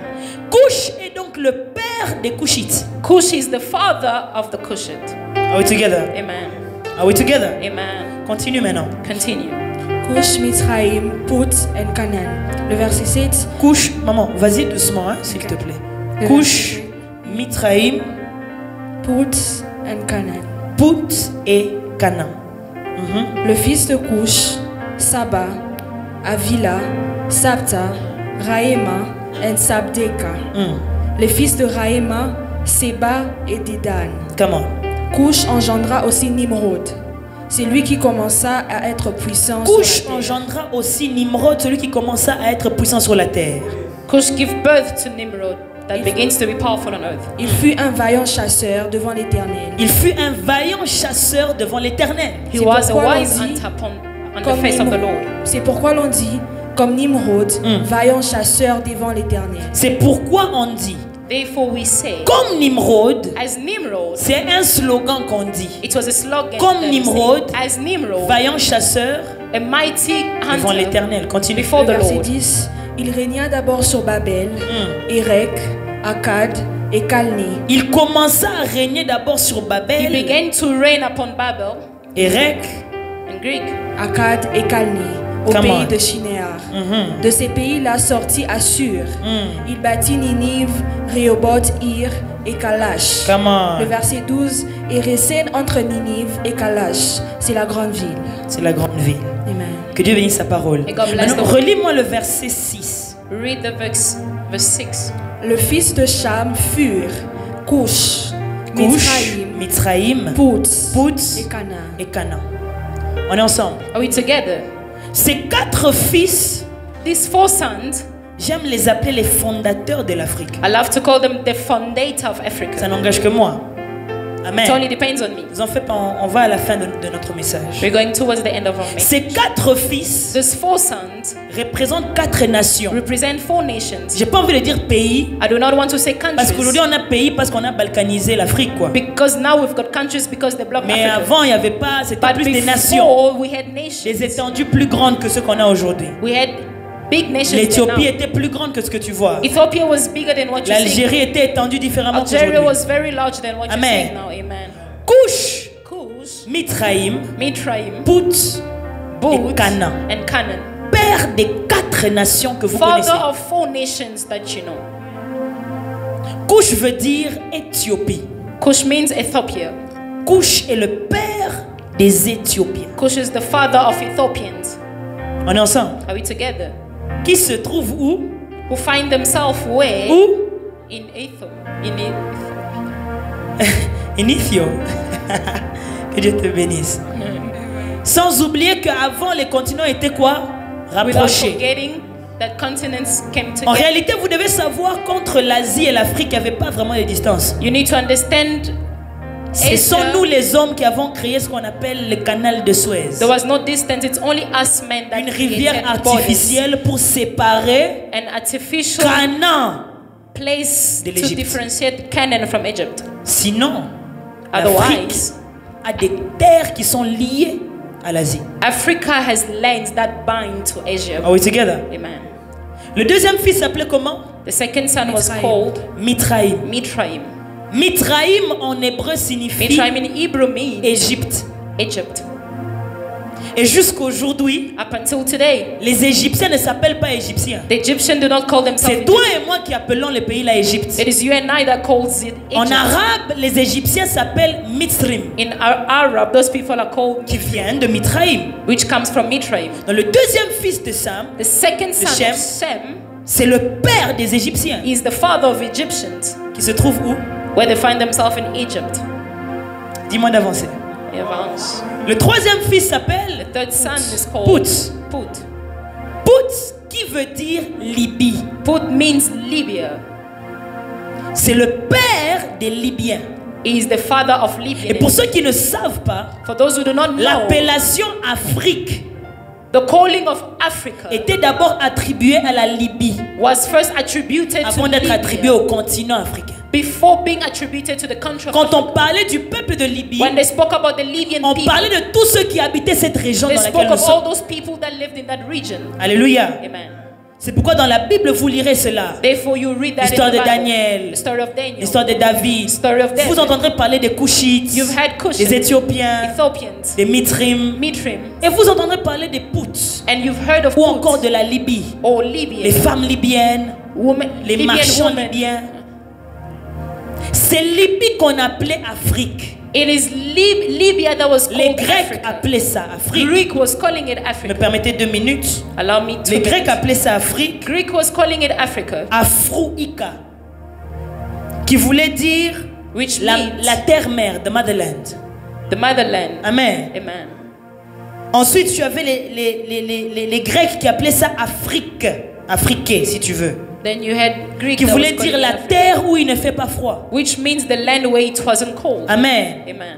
Couche est donc le père des couchites. Cush is the father of the Cushite. Are we together? Amen. Are we together? Amen. Continue maintenant. Continue. Couche, Mitzraïm, Put et Canaan. Le verset 7. Couche, maman, vas-y doucement, hein, s'il te plaît. Couche, Mitraïm, Put et Canaan. Put et Canaan. Le fils de Couche, Saba, Avila, Sabta, Raïma et Sabdeka. Les fils de Raïma, Seba et Dedan. Come on. Couche engendra aussi Nimrod. C'est lui qui commença à être puissant sur la Couche terre. engendra aussi Nimrod, celui qui commença à être puissant sur la terre. Cush give birth to Nimrod that begins to be powerful on earth. Il fut un vaillant chasseur devant l'Éternel. Il fut un vaillant chasseur devant l'Éternel. He C'est was a pourquoi wise l'on dit, hunter on the comme face of the Nimrod. Lord. C'est pourquoi l'on dit, comme Nimrod, vaillant chasseur devant l'Éternel. C'est pourquoi on dit, Therefore we say, comme Nimrod, as Nimrod, c'est un slogan qu'on dit. it was a slogan. Comme that we Nimrod, say, as Nimrod, Vaillant chasseur a mighty devant hunter l'Éternel. Continue. before the Verset Lord. 10. Il régna d'abord sur Babel, Érec, Akkad et Calné. Il commença à régner d'abord sur He Babel, began to reign upon Babel Érec, in Greek, Akkad et Calné, au Come pays on. de Shinéar. De ces pays-là sortit Assur. Il bâtit Ninive, Rehoboth, Ir et Kalash. Come on. Le verset 12. Et Récène entre Ninive et Kalash. C'est la grande ville. C'est la grande ville. Amen. Que Dieu bénisse sa parole. May God bless Maintenant, the- relis-moi le verset 6. read the verse 6. Le fils de Cham furent Cush, Couche, Mizraïm, Mitzraïm, Pout Pouts et Canaan. et Canaan. On est ensemble. Are we together? Ces 4 fils, These 4 sons, j'aime les appeler les fondateurs de l'Afrique. I love to call them the fondator of Africa. Ça n'engage que moi. Amen. It only depends on me. En fait, on va à la fin de notre message. We're going towards the end of our message. Ces 4 fils These 4 sons représentent 4 nations. represent 4 nations. J'ai pas envie de dire pays, I do not want to say parce countries, qu'aujourd'hui on a pays parce qu'on a balkanisé l'Afrique, quoi. because now we've got countries because they block Mais Africa. avant, il n'y avait pas, c'était But plus des nations, before we had nations. des étendues plus grandes que ce qu'on a aujourd'hui. We had big nations. than L'Éthiopie now. était plus grande que ce que tu vois. Ethiopia was bigger than what you see. L'Algérie était étendue différemment Algeria qu'aujourd'hui. was very large than what you Amen. see now. Amen. Couche, Cush, Mitraïm, Mitraim, Pout et Boot, Canaan. and Canaan. Père des 4 nations que vous connaissez. Father of 4 nations that you know. Couche veut dire Éthiopie. Cush means Ethiopia. Couche est le père des Éthiopiens. Cush is the father of Ethiopians. On est ensemble. Are we together? Qui se trouve où? Who find themselves where? Où? In Ethiopia. En Éthiopie. Que Dieu te bénisse. Sans oublier qu'avant les continents étaient quoi? Without Rapprochés. forgetting that continents came En together. réalité, vous devez savoir qu'entre l'Asie et l'Afrique, il n'y avait pas vraiment de distance. You need to understand. Ce sont nous les hommes qui avons créé ce qu'on appelle le canal de Suez. There was no distance. It's only us men that Une rivière created borders. artificielle pour séparer An artificial Canaan. place de to l'Égypte. differentiate Canaan from Egypt. Sinon, l'Afrique Otherwise, a des terres qui sont liées à l'Asie. Africa has lands that bind to Asia. Are we together? Amen. Le deuxième fils s'appelait comment? The second son was Mitzrayim. called Mitraïm. Mitraim. Mitraïm en hébreu signifie Mitraim in Hebrew means Égypte. Egypt. Et jusqu'aujourd'hui, Up until today, les Égyptiens ne s'appellent pas Égyptiens. the Egyptians do not call themselves C'est toi Egypt. et moi qui appelons le pays là Égypte. It is you and I that calls it En Egypt. arabe, les Égyptiens s'appellent Mitzrim, In Arab, those people are called, qui vient de Mitraïm. which comes from Mitraim. Donc le deuxième fils de Sam, The second son Shem. of Sem c'est le père des Égyptiens, is the father of Egyptians, qui se trouve où? where they find themselves in Egypt. Dis-moi d'avancer. Avance. Le troisième fils The s'appelle third son is called Put. Put. Put, qui veut dire Libye. Put means Libya. C'est le père des Libyens. He is the father of Libya. Et pour ceux qui ne savent pas, For those who do not know, l'appellation Afrique the calling of Africa était d'abord attribuée à la Libye was first attributed avant to d'être attribuée Libya au continent africain. before being attributed to the country of Quand Africa. on parlait du peuple de Libye, When they spoke about the Libyan on people, parlait de tous ceux qui habitaient cette région they dans spoke laquelle nous of all sommes. those people that lived in that region. Alléluia. Amen. C'est pourquoi dans la Bible, vous lirez cela. Therefore, you read that L'histoire in de the Bible. Daniel, The story of Daniel. l'histoire de David. Story of David. Vous entendrez parler des Kushites, You've had Cush, des Éthiopiens, Ethiopians, des Mitrim. Mitrim, Et vous entendrez parler des Pouts, and you've heard of ou Put encore de la Libye. or Les Libya, femmes libyennes, les Libyan marchands women. libyens. C'est Libye qu'on appelait Afrique. It is Libya that was Les called Grecs Africa. appelaient ça Afrique. Greek was calling it Me Africa. permettez 2 minutes. Allow me to. Les Grecs appelaient ça Afrique. Greek was calling it Africa, Afrouika, qui voulait dire which la means terre-mère, the motherland. the motherland. Amen. Amen. Ensuite, tu avais les Grecs qui appelaient ça Afrique, Afrique si tu veux, Then you had Greek qui that voulait was dire calling la it Africa, terre où il ne fait pas froid. which means the land where it wasn't cold. Amen. Amen.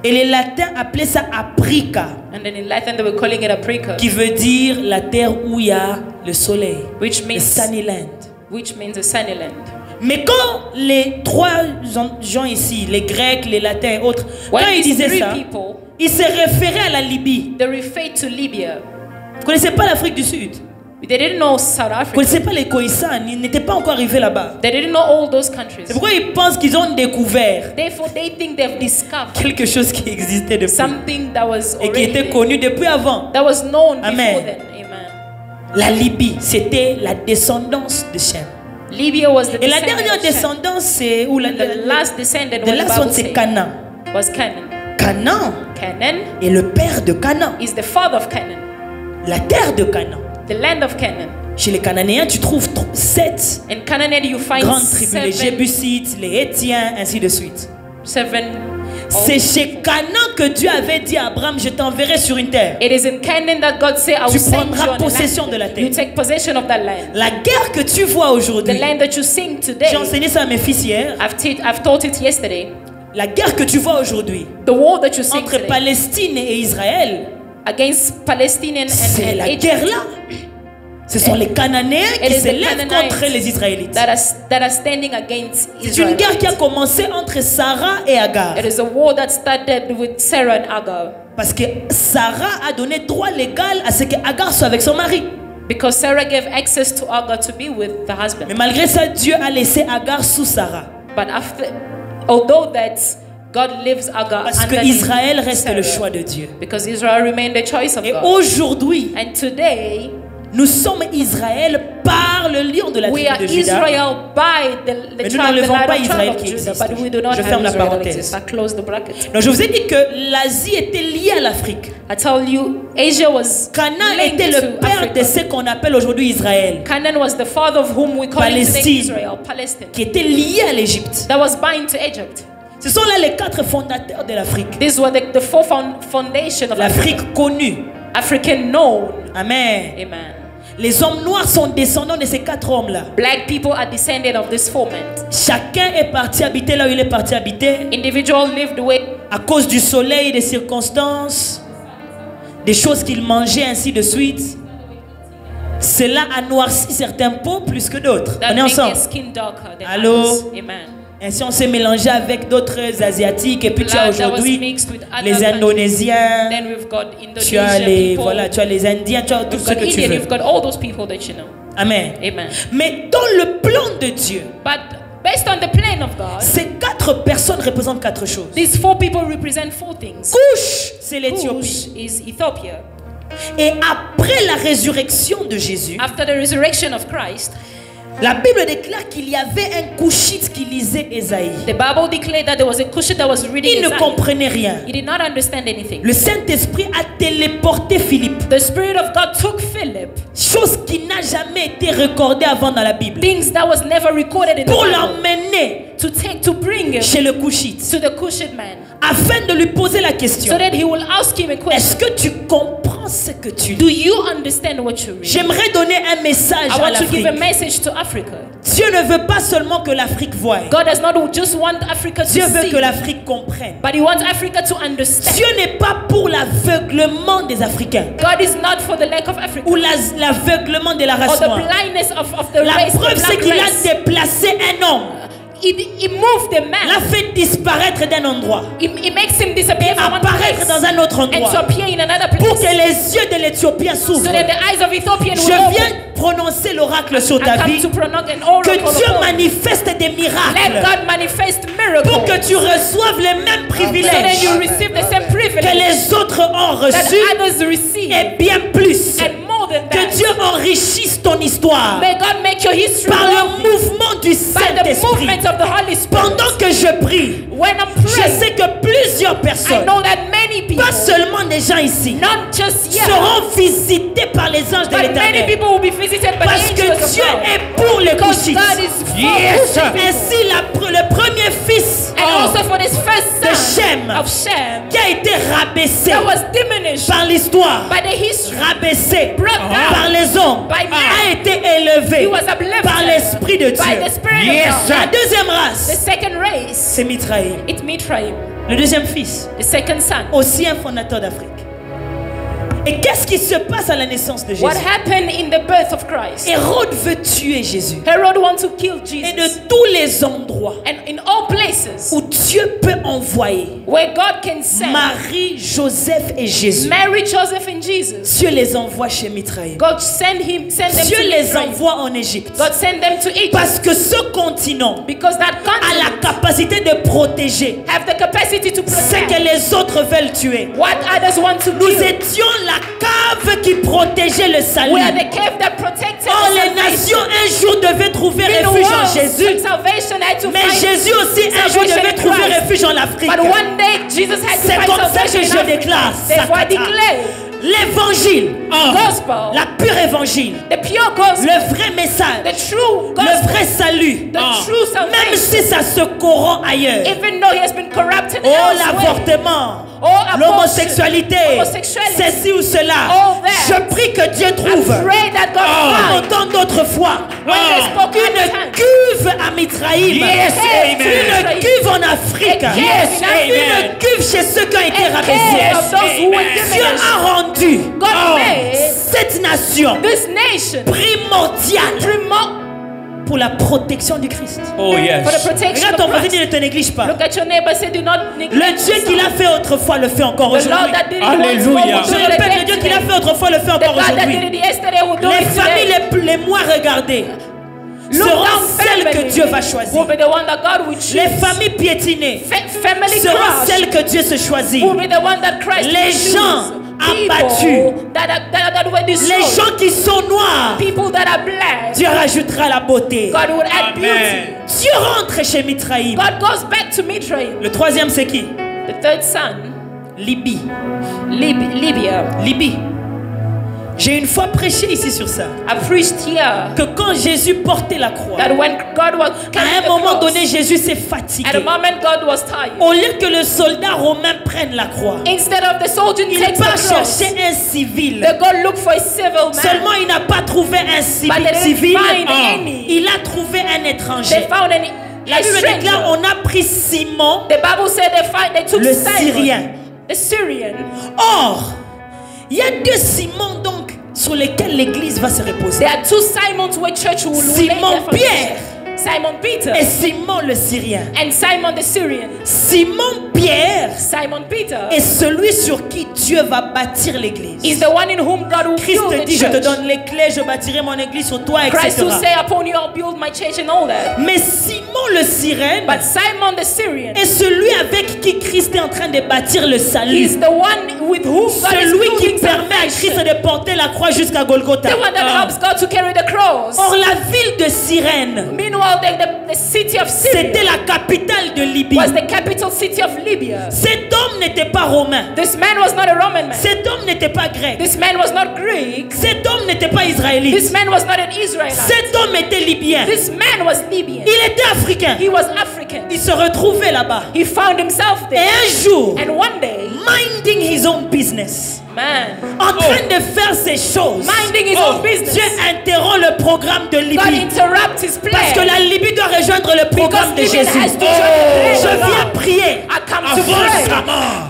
Et les latins appelaient ça Africa, And then in Latin, they were calling it Africa, qui veut dire la terre où il y a le soleil, which le means sunny land. a sunny land. Mais quand les trois gens ici, les Grecs, les Latins et autres, When quand ils these disaient three ça, people, ils se référaient à la Libye. they referred to Libya. Vous ne connaissez pas l'Afrique du Sud? They didn't know South Vous ne Africa. connaissez pas les Khoisan? Ils n'étaient pas encore arrivés là-bas. They didn't know all those countries. C'est pourquoi ils pensent qu'ils ont découvert Therefore, they think they've discovered quelque chose qui existait depuis something that was et qui already était there, connu depuis avant. that was known Amen. before then. Amen. La Libye, c'était la descendance de Shem. Libya was the Et la descendant dernière of Shem. descendance, c'est où la The last descendant, de what la the zone, Bible c'est says, Canaan. was Canaan. Canaan Canaan est le père de Canaan. is the father of Canaan, La terre de Canaan. the land of Canaan. Chez les Cananéens, tu trouves 7 In Canaan, you find grandes tribus, les seven, Jébusites, les Hétiens, ainsi de suite. seven. C'est chez Canaan que Dieu avait dit à Abraham, je t'enverrai sur une terre. It is in Canaan that God said, I will Tu send prendras you on a possession land. de la terre. You take possession of that land. La guerre que tu vois The aujourd'hui, land that you sing today, j'ai enseigné ça à mes fils hier, I've taught it yesterday. la guerre que tu vois aujourd'hui The war that you sing entre today Palestine et Israël, against Palestinians c'est and la Egypt, guerre là. Ce sont les Cananéens It qui is se the lèvent Canaanites contre les Israélites. that are standing against C'est Israel. une guerre qui a commencé entre Sarah et Agar. It is a war that started with Sarah and Agar. Parce que Sarah a donné droit légal à ce que Agar soit avec son mari. Because Sarah gave access to Agar to be with the husband. Mais malgré ça, Dieu a laissé Agar sous Sarah. But although that, God leaves Agar Parce que underneath Israël reste Sarah, le choix de Dieu. because Israel remained the choice of Et God. aujourd'hui, And today, nous sommes Israël par le lion de la we tribu are de Juda. Israel by the Mais nous tribe, n'enlevons the pas line of Israël tribe of qui Judah, existe. but we do not Je have ferme la Israel that parenthèse. exists. I close the bracket. Donc je vous ai dit que l'Asie était liée à l'Afrique. I tell you, Asia was Canaan linked était le to père Africa. de ce qu'on appelle aujourd'hui Israël, Canaan was the father of whom we call it today Palestine. Israel, Palestine, qui était lié à l'Égypte. that was bound to Egypt. Ce sont là les 4 fondateurs de l'Afrique. These were the four foundation of Africa. L'Afrique connue. African known. Amen. Amen. Les hommes noirs sont descendants de ces 4 hommes-là. Black people are descended of this four men. Chacun est parti habiter là où il est parti habiter Individual lived way à cause du soleil, des circonstances, des choses qu'ils mangeaient, ainsi de suite. Cela a noirci certains peaux plus que d'autres. that On est make ensemble. their skin darker than Allô? others. Amen. Ainsi on s'est mélangé avec d'autres asiatiques et puis tu as Blood that was aujourd'hui mixed with other les countries. Indonésiens, Then we've got tu as Indonesian les people. voilà, tu as les Indiens, tu as tout We've ce got que tu Indian. veux. We've got all those people that you know. Amen. Amen. Mais dans le plan de Dieu, But based on the plan of God, ces 4 personnes représentent 4 choses. these four people represent four things. Couche, c'est l'Éthiopie. Cush is Ethiopia. Et après la résurrection de Jésus, After the resurrection of Christ, la Bible déclare qu'il y avait un couchite qui lisait Ésaïe. the Bible declared that there was a Cushite that was reading Il ne Isaiah. comprenait rien. He did not understand anything. Le Saint-Esprit a téléporté Philippe, The Spirit of God took Philip, chose qui n'a jamais été recordée avant dans la Bible, things that was never recorded in the pour Bible, l'emmener to bring him chez le couchite, to the Cushite man, afin de lui poser la question. so that he will ask him a Est-ce question. que tu comprends ce que tu Do dis? you understand what you read? J'aimerais donner un message I à want to give a l'Afrique. message to Africa. Dieu ne veut pas seulement que l'Afrique voie. God does not just want Africa to Dieu veut see, que l'Afrique comprenne. but He wants Africa to understand. Dieu n'est pas pour l'aveuglement des Africains God is not for the lack of Africa ou l'aveuglement de la or race the noire. blindness of the La race, the preuve, c'est black qu'il a race. déplacé un homme, He moved the l'a man. fait disparaître d'un endroit, He makes him disappear from one apparaître place dans un autre and to endroit, appear in another pour place, que les yeux de l'Éthiopien so s'ouvrent. that the eyes of Ethiopian Je will open. viens prononcer l'oracle sur ta I come vie, to pronounce an oracle que Dieu upon you. manifeste des Let miracles, God manifest miracles pour que tu reçoives les mêmes so that privilèges you receive the same que privilege les autres ont that reçus others receive, et bien plus. and more than Que that. Dieu enrichisse ton histoire May God make your history par wealthy le mouvement du by the Saint-Esprit. movement of the Holy Spirit. Pendant que je prie, When I'm je praying, sais que plusieurs I personnes, know that many people, pas seulement des gens ici, not just yet, seront visités par les anges de but many l'Éternel. people will be visited by Parce the angels que of Dieu God. est pour les Because couchites. God is for Yes. Cushite people. Ainsi, le premier fils And also for this first de son Shem, of Shem qui a été rabaissé that was diminished par l'histoire, by the history, rabaissé brought down par les hommes, by men, a été élevé élevé He was uplifted par l'Esprit de Dieu. by the Spirit Yes, of God. La deuxième The race, second race, c'est Mithraïm. it's Mithraim. Le deuxième fils, The second son. aussi un fondateur d'Afrique. Et qu'est-ce qui se passe à la naissance de Jésus? What happened in the birth of Christ? Hérode veut tuer Jésus. Herod wants to kill Et de Jesus. tous les endroits And in all places où Dieu peut envoyer where God can send Marie, Joseph et Jésus, Mary, Joseph, and Jesus, Dieu les envoie chez Mithraïm. God send them Dieu to les Mithraim. envoie en Égypte. God send them to Egypt Parce que ce continent because that a la continent capacité de protéger have the capacity to ce que protect les autres veulent tuer. what others want to Nous kill. étions la cave qui protégeait le salut. We are the cave that protected Or the les nations salvation. un jour devaient trouver In the refuge en world, Jésus. salvation had to Mais find Jésus aussi un jour salvation devait in trouver Christ. refuge en Afrique. But one day Jesus had to C'est find comme ça que salvation in je Africa. déclare, Therefore I Sakata. declare L'évangile, gospel, la pure évangile, the pure gospel, le vrai message, the true le gospel, vrai salut, the true même salvation. si ça se corrompt ailleurs. Even though he has been corrupted Oh, elsewhere. l'avortement, Oh, abortion, l'homosexualité, homosexuality, ceci ou cela. all that. Je prie que Dieu I trouve pray that God comme finds autant d'autres fois when they spoke une in cuve à Mithraïm, Yes, amen. une cuve en Afrique, Yes, une cuve chez ceux qui ont été rabaissés. of those who were Dieu given a rendu God made cette nation this nation primordiale pour la protection du Christ. Oh, for the yes. protection Regarde ton of voisin, il Christ. ne te néglige pas. Look at your neighbor, say do not Le neglect Dieu qu'il a yourself. fait autrefois le fait encore The Lord aujourd'hui. that did it Alléluia. once Je will do it répète, le again Dieu qu'il a today. fait autrefois le fait The encore God that aujourd'hui. did it yesterday will do Les it familles today. les moins regardées Look seront down celles que family Dieu va will choisir. be the one that God will choose. Les familles piétinées Family seront crushed celles que Dieu se choisit. will be the one that Christ Les will choose. gens People abattus, that were destroyed. les gens qui sont noirs, People that are black. Dieu rajoutera la beauté. God will add Amen. beauty. Dieu rentre chez Mithraïm. God goes back to Mithraim. Le troisième c'est qui? The third son, Libye. Libya. Libye. J'ai une fois prêché ici sur ça. I preached here Que quand Jésus portait la croix, that when God was à un moment donné, Jésus s'est fatigué. at a moment God was tired. Au lieu que le soldat romain prenne la croix, Instead of the soldier il takes part the cross, chercher un civil. they go look for a civil man. Seulement, il n'a pas trouvé un But they didn't civil. find any. Il a trouvé un They étranger. found La a Bible stranger. déclare, on a pris Simon, The Bible said they took le Simon, Syrien. the Syrian. Or, il y a deux Simons donc sur lesquels l'Église va se reposer. There are two Simons where church will lay Simon their foundation. Pierre Simon Peter et Simon le Syrien. and Simon the Syrian. Simon Pierre Simon Peter est celui sur qui Dieu va bâtir l'Église. is the one in whom God will Christ build the dit, je te church. donne les clés, je bâtirai mon Église sur toi, Christ etc. will say, upon you I'll build my church and all that. Mais Simon le Syrène But Simon the Syrian est celui avec qui Christ est en train de bâtir le is salut. the one with whom God is Celui qui building permet à Christ salvation. de porter la croix jusqu'à Golgotha. The one that helps God to carry the cross. Or la ville de Cyrène, Meanwhile, the city of Syria c'était la capitale de Libye. was the capital city of Libya. Cet homme n'était pas romain. This man was not a Roman man. Cet homme n'était pas grec. This man was not Greek. Cet homme n'était pas israélite. This man was not an Israelite. Cet homme était libyen. This man was Libyan. Il était africain. He was African. Il se retrouvait là-bas. He found himself Et there. un jour, And one day, minding his own business, man, en train de faire ses choses, minding his own business, Dieu interrompt le programme de God Libye. interrupts his plan. Parce que la Libye doit rejoindre le programme de Libya Jésus. has to join the Je plan of viens God. prier I come to pray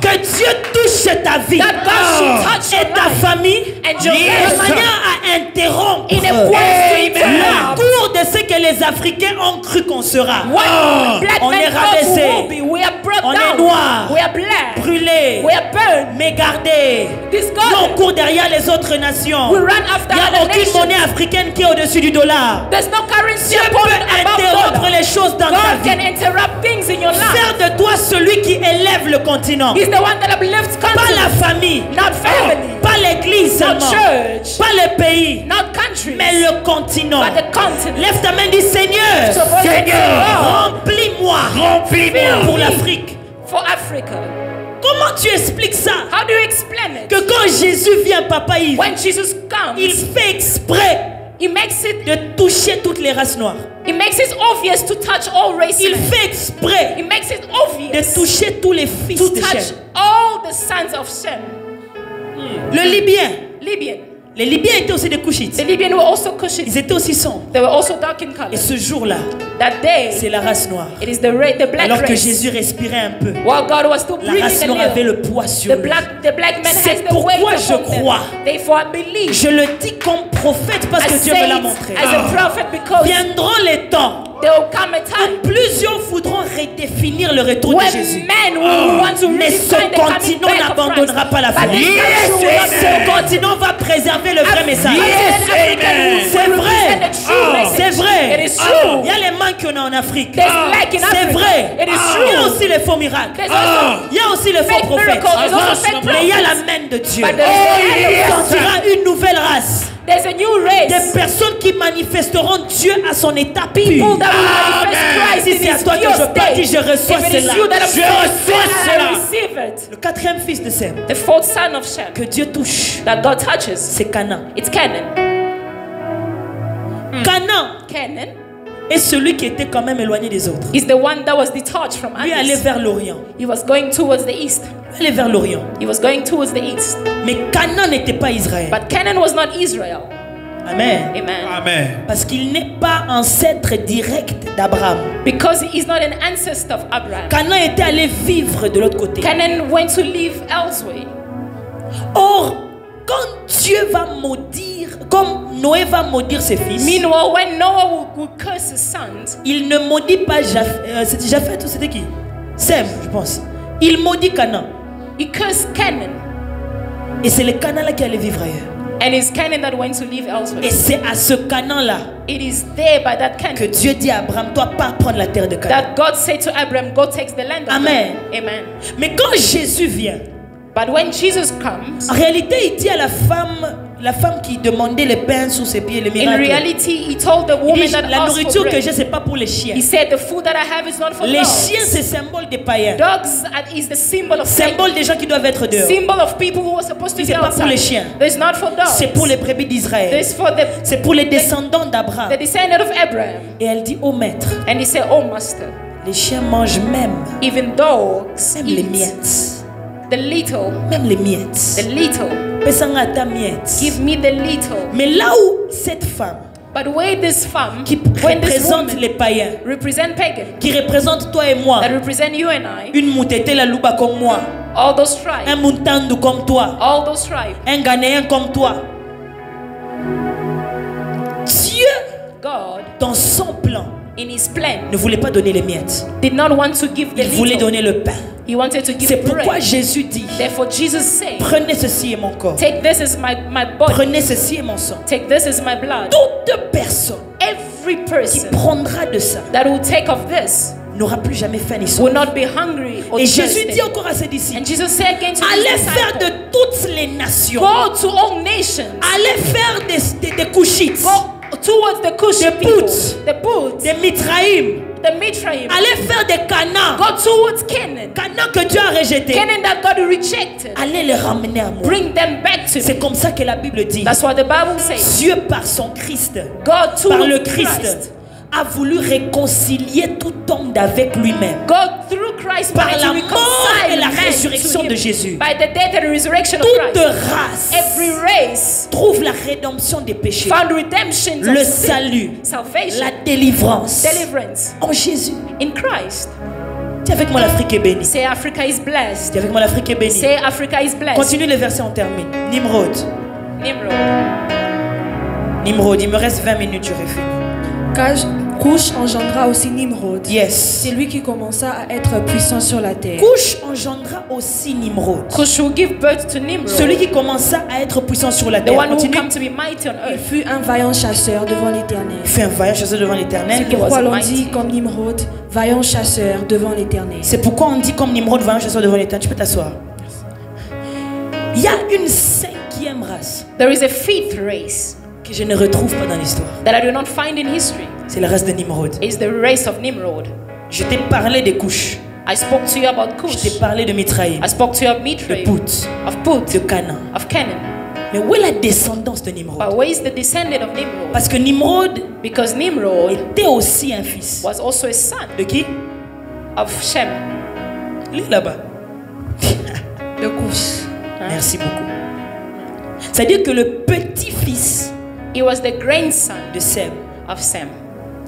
que Dieu touche ta vie that God should touch et your ta life famille and your de family manière à interrompre in a way to le interrupt cours de ce que les Africains ont cru qu'on sera. what black On men est thought we rabaissé. will be. We are brought On est down. noir. We are black. Brûlés, We are burned. mais gardés. Discarded. Nous, on court derrière les autres nations. We run after Il n'y a other aucune nations. monnaie africaine qui est au-dessus du dollar. There's no currency Dieu upon peut above interrompre dollar. les choses dans ta God vie. can interrupt things in your life. Faire de toi celui qui élève le continent. He's the one that uplifts Pas la continents, famille, not family, pas l'église not seulement, church, pas le pays, not countries, mais le continent. but the continent. Lève ta main, dis Seigneur, So for remplis-moi pour l'Afrique. for Africa. Comment tu expliques ça? How do you explain it? Que quand Jésus vient, Papa Yves, When Jesus comes, il fait exprès he makes it toutes les races noires. obvious to touch all races. Il fait exprès He makes it de obvious toucher tous les fils to de touch Shem. all the sons of Shem. Le Libyen, Libyan. Les Libyens étaient aussi des Cushites. The Libyans were also Cushites. Ils étaient aussi sombres. They were also dark in Et color. ce jour-là, That day, c'est la race noire. it is the black Alors que race. Jésus respirait un peu, While God was still la breathing race a noire avait little, le poids sur the lui. black man C'est has the pourquoi weight je upon them. crois. Therefore, I believe. Je le dis comme prophète parce I que Dieu say me l'a it montré. as a prophet because Viendront les temps there will come a time où plusieurs voudront redéfinir le retour de when Jésus. men will want to Mais ce redefine the coming continent back of Christ. n'abandonnera pas la foi. But this country will not Ce continent va préserver le vrai message. C'est vrai. C'est vrai. It is true. Il y a les manques qu'on a en Afrique. There's lack in C'est Africa. vrai. It is Il y a true. aussi les faux miracles. There's also Il y a aussi les faux fake prophètes. miracles. There's also fake Mais il y a prophets. la main de Dieu. But there is the hand of Il God. sortira une nouvelle race. There's a new race. Des personnes qui manifesteront Dieu à son état pur. People that will manifest Christ Si in c'est à his toi que pure je parle, dis, state. je reçois If it is cela. you that I'm Je saying, reçois I cela. receive it. Le quatrième fils de Sem The fourth son of Shem que Dieu touche, that God touches, c'est Canaan. it's Canaan. Canaan Canaan est celui qui était quand même éloigné des autres. is the one that was detached from Lui allait others. vers l'Orient. He was going towards the east. Lui allait vers l'Orient. He was going towards the east. Mais Canaan n'était pas Israël. But Canaan was not Israel. Amen. Amen. Amen. Parce qu'il n'est pas ancêtre direct d'Abraham. Because he is not an ancestor of Abraham. Canaan était allé vivre de l'autre côté. Canaan went to live elsewhere. Or, quand Dieu va maudire, comme Noé va maudire ses fils, Meanwhile, when Noah will curse his sons, il ne maudit pas Japheth. C'était Japheth ou c'était qui? Sem, je pense. Il maudit Canaan. he cursed Canaan. Et c'est le Canaan là qui allait vivre ailleurs. And it's Canaan that went to live Et elsewhere. c'est à ce Canaan là It is there by that que Canaan Dieu dit à Abraham, toi pars prendre la terre de Canaan. that God said to Abraham, go take the land of Amen. Canaan. Amen. Mais quand Jésus vient, But when Jesus comes, en réalité, il dit à la femme qui demandait le pain sous ses pieds, le in miracle. reality, he told the Il woman dit, that la asked nourriture for que j'ai, bread. c'est pas pour les chiens. He said, the food that I have is not for Les dogs. chiens, c'est symbole des païens. Dogs is the symbol of Satan. Symbole des gens qui doivent être dehors. Symbol of people who are supposed to C'est be pas pour les outside. chiens. It's not for dogs. C'est pour les brebis d'Israël. It's for the C'est pour les descendants d'Abraham. descendant of Abraham. Et elle dit, oh maître, And he said, oh master, les chiens mangent même even dogs les eat miettes. the little, Même les miettes. the little. Pesanga ta miette. Give me the little. Mais là où cette femme But where this femme, qui when this représente woman les païens, represent pagan, qui représente toi et moi, that represent you and I, une moutete la louba comme moi, all those un tribes, Muntandu comme toi, all those tribes, un Ghanéen comme toi. Dieu, God, dans son plan, in his plan, ne voulait pas donner les miettes. did not want to give the Il voulait little. donner le pain. He wanted to C'est give pourquoi bread. Jésus dit, Therefore, Jesus said, prenez ceci et mon corps. take this as my body. Prenez ceci et mon sang. Take this as my blood. Toute personne Every qui person prendra de ça that will take of this n'aura plus jamais faim ni will soif. not be hungry or Et Jésus thirsty. dit encore à ses disciples, And Jesus said again to allez his faire disciples, de toutes les nations. go to all nations. Allez faire des Cushites, Go towards the Cush Des people, Pouts. the Pouts, des Mitraïm. the Mitraim. Allez faire des Canaan. Go towards Canaan. Canaan que Dieu a rejeté. Canaan that God rejected. Allez les ramener à moi. Bring them back to me. C'est comme ça que la Bible dit. That's what the Bible says. Dieu par son Christ, God par le towards Christ, Christ. a voulu réconcilier tout homme avec lui-même. God through Christ Par wanted la to mort reconcile et la man résurrection to him de Jésus. by the death and resurrection of Toute Christ. race Every race trouve la rédemption des péchés, found redemption le of sin, salut, salvation, la délivrance deliverance en Jésus. in Christ. Dis avec moi, l'Afrique est bénie. Say Africa is blessed. Dis avec moi, l'Afrique est bénie. Say Africa is blessed. Continue le verset, on termine. Nimrod. Nimrod. Nimrod, il me reste 20 minutes, j'aurai fini. Cush engendra aussi Nimrod. Yes. C'est lui qui commença à être puissant sur la terre. Cush engendra aussi Nimrod. Cush will give birth to Nimrod. Celui qui commença à être puissant sur la The terre. one who will Continue. come to be mighty on Il earth. fut un vaillant chasseur devant l'Éternel. Il fait un vaillant chasseur devant l'Éternel. He was Pourquoi l'on mighty. dit comme Nimrod, vaillant chasseur devant l'Éternel. C'est pourquoi on dit comme Nimrod, vaillant chasseur devant l'Éternel. Tu peux t'asseoir. Il y a une cinquième race There is a fifth race que je ne retrouve pas dans l'histoire. that I do not find in history. C'est la race de Nimrod. It's the race of Nimrod. Je t'ai parlé des couches. I spoke to you about Je t'ai Cush. parlé de Mitraïm, I spoke to you of de Mitraim, Put, of Put, de Canaan. of Canaan. Mais où est la descendance de Nimrod? But where is the descendant of Nimrod? Parce que Nimrod Because Nimrod était aussi un fils. was also a son De qui? of Shem. Il est là-bas. De Cush. Merci beaucoup. C'est-à-dire que le petit-fils He was the grandson de Sem, of Sem.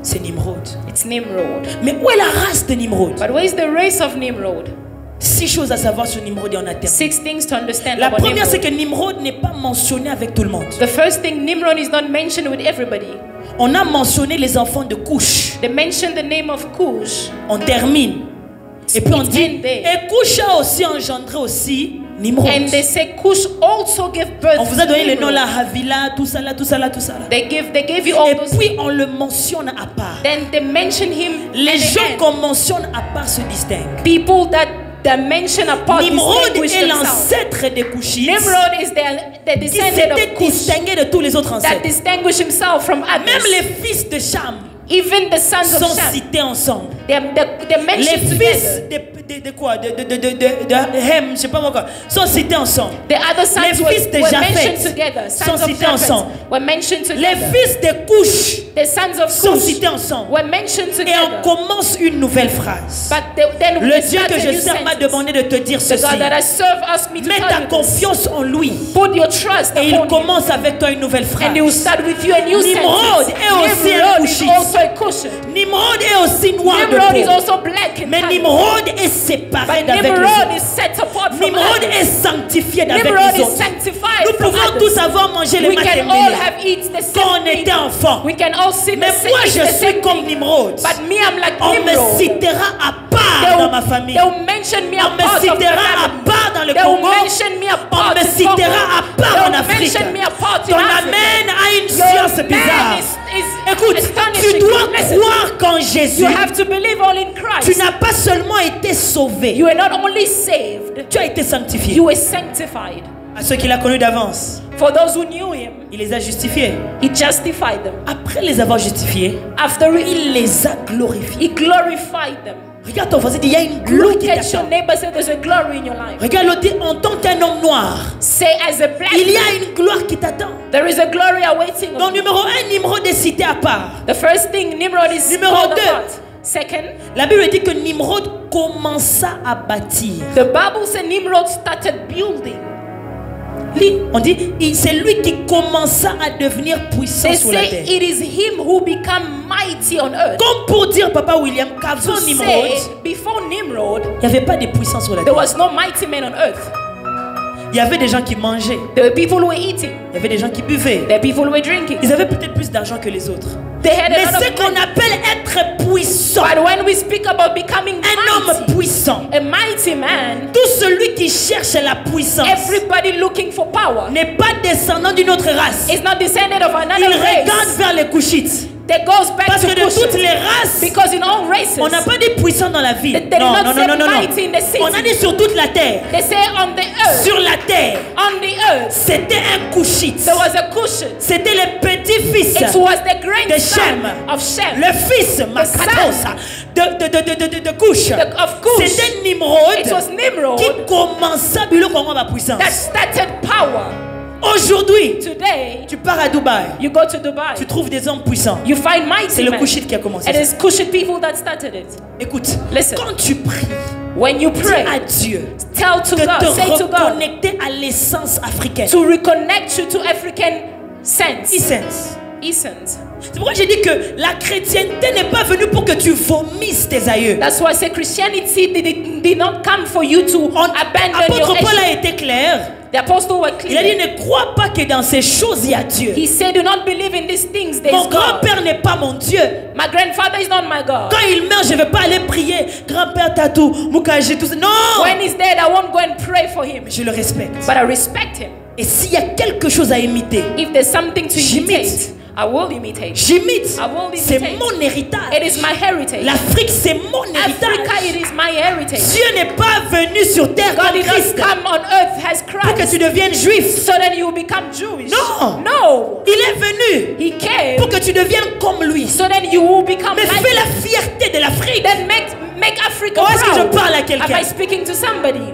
c'est Nimrod. It's Nimrod. Mais où est la race de Nimrod? But where is the race of Nimrod? 6 choses à savoir sur Nimrod et on a terminé. 6 things to understand La about première, c'est Nimrod. que Nimrod n'est pas mentionné avec tout le monde. The first thing, Nimrod is not mentioned with everybody. On a mentionné les enfants de Cush. They mention the name of Cush. On termine. Et puis on It's dit, end there. et Cush a aussi engendré aussi Nimrod. And they say Cush also gave birth On vous a donné to les noms Nimrod. là, Havila, tout ça là, tout ça là, tout ça là. They gave you all Et those. puis on le mentionne à part. Then they mention him. Les at the gens end. qu'on mentionne à part se distinguent. People that mention apart Nimrod distinguish est themselves. l'ancêtre des Cushites Nimrod is the qui descendant s'était of Cush distingué de tous les autres that ancêtres. distinguish himself from Même others. les fils de Cham Even the sons sont of Shem, cités ensemble. they're Les mentioned fils together. de quoi? De Hem, je sais pas moi quoi, sont cités ensemble. The other sons Les fils de were Japheth mentioned together. sont Sons of cités Japheth ensemble. were mentioned Les together. fils de Cush The sons of sont Cush cités ensemble. were mentioned Et on together. commence une nouvelle phrase. But then Le we Dieu start que a je new sers m'a sentence. demandé de te dire The ceci. God that I serve asked me to Mets tell ta you this. confiance en lui. Put your trust Et il upon him. commence avec toi une nouvelle phrase. And he will start with you a new Nimrod sentence. est aussi un Nimrod is Cushite. also a Cushite. Nimrod est aussi noir Nimrod de is peau. also black in Mais color. Nimrod est séparé But d'avec les Nimrod autres. is set apart from Nimrod others. est sanctifié d'avec Nimrod les is autres. sanctified Nous from pouvons others. tous avoir mangé les We maths can et all mêlés have eaten the quand same on était thing. enfant. We can all see Mais the same, moi eat je the suis same comme thing. Nimrod. But me, I'm like On me Nimrod. citera à part dans ma famille. They'll mention me On me apart of the citera à family. part dans le They'll Congo. mention me apart On me in citera Congo. à part en They'll Afrique. mention me apart in Ton Africa. amen a une Your science man bizarre. is Écoute, astonishing. tu dois Listen, croire qu'en Jésus, you have to believe all in tu Christ. n'as pas seulement été sauvé, You are not only saved, tu as été sanctifié. you were sanctified. À ceux qu'il a connus d'avance, For those who knew him, il les a justifiés. he justified them. Après les avoir justifiés, After il les a glorifiés. he glorified them. Regarde ton voisin, il y a une gloire Look qui at your t'attend. neighbor, say there's a glory in your life. Regarde l'autre, dit, en tant qu'un homme noir, Say as a black il y a man, une gloire qui t'attend. there is a glory awaiting Donc you. numéro 1, Nimrod est cité à part. The first thing, Nimrod is Numéro called deux. apart. Second, La Bible dit que Nimrod commença à bâtir. the Bible said Nimrod started building. On dit, c'est lui qui commença à devenir puissant They sur la say terre. it is him who become mighty on earth. Comme pour dire, Papa William, qu'avant To Nimrod, say, before Nimrod, il n'y avait pas de puissance sur la there terre. was no mighty man on earth. Il y avait des gens qui mangeaient, There were people who were eating. il y avait des gens qui buvaient. There were people who were drinking. Ils avaient peut-être plus d'argent que les autres. They had Mais a lot ce of qu'on money. appelle être puissant, But when we speak about becoming un homme mighty, puissant, a mighty man, tout celui qui cherche la puissance everybody looking for power, n'est pas descendant d'une autre race. is not descended of Il another regarde race. vers les Cushites. That goes back Parce to que de toutes Cush. les races, Because in all races, on n'a pas dit puissant dans la vie. They did Non, not non, say non, non, non. mighty in the city. On a dit sur toute la terre. they say on the earth, Sur la terre, on the earth, c'était un Cushite. there was a Cushite. C'était le petit-fils It was the de grandson Shem. of Shem. Le fils Makatosa de Cush. Of Cush. C'était Nimrod It was Nimrod qui commença à avoir la that puissance. started power. Aujourd'hui, Today, tu pars à Dubaï, you go to Dubai, tu trouves des hommes puissants. you find C'est mighty le men. Cushite qui a commencé. It is Cushite people that started it. Écoute, Listen. quand tu pries, When you dis pray, à Dieu tell to de God, te say to God, reconnecter à l'essence africaine. to reconnect you to African sense, Essence. essence. C'est pourquoi j'ai dit que la chrétienté n'est pas venue pour que tu vomisses tes aïeux. That's why I say Christianity did not come for you to abandon your Apôtre Paul a essence. été clair. The apostle were Il a dit clear. ne crois pas que dans ces choses il y a Dieu. He said, do not believe in these things. There Mon is God. grand-père n'est pas mon Dieu. My grandfather is not my God. Quand il meurt, je ne vais pas aller prier. Grand-père Tatou, Mukaji, tout ça. Non! When he's dead, I won't go and pray for him. Je le respecte. But I respect him. Et s'il y a quelque chose à imiter, If there's something to J'imite. imitate, I will imitate. j'imite. I will C'est imitate. mon héritage. It is my heritage. L'Afrique, c'est mon Africa, héritage. it is my heritage. Dieu n'est pas venu sur terre God comme did not Christ come on earth as pour que Christ tu deviennes juif. so that you become Jewish. Non. No. Il est venu He came pour que tu deviennes comme lui. so that you will become Mais like fais la him. fierté de l'Afrique. Then make Africa Oh, est-ce que proud. je parle à quelqu'un? Am I speaking to somebody?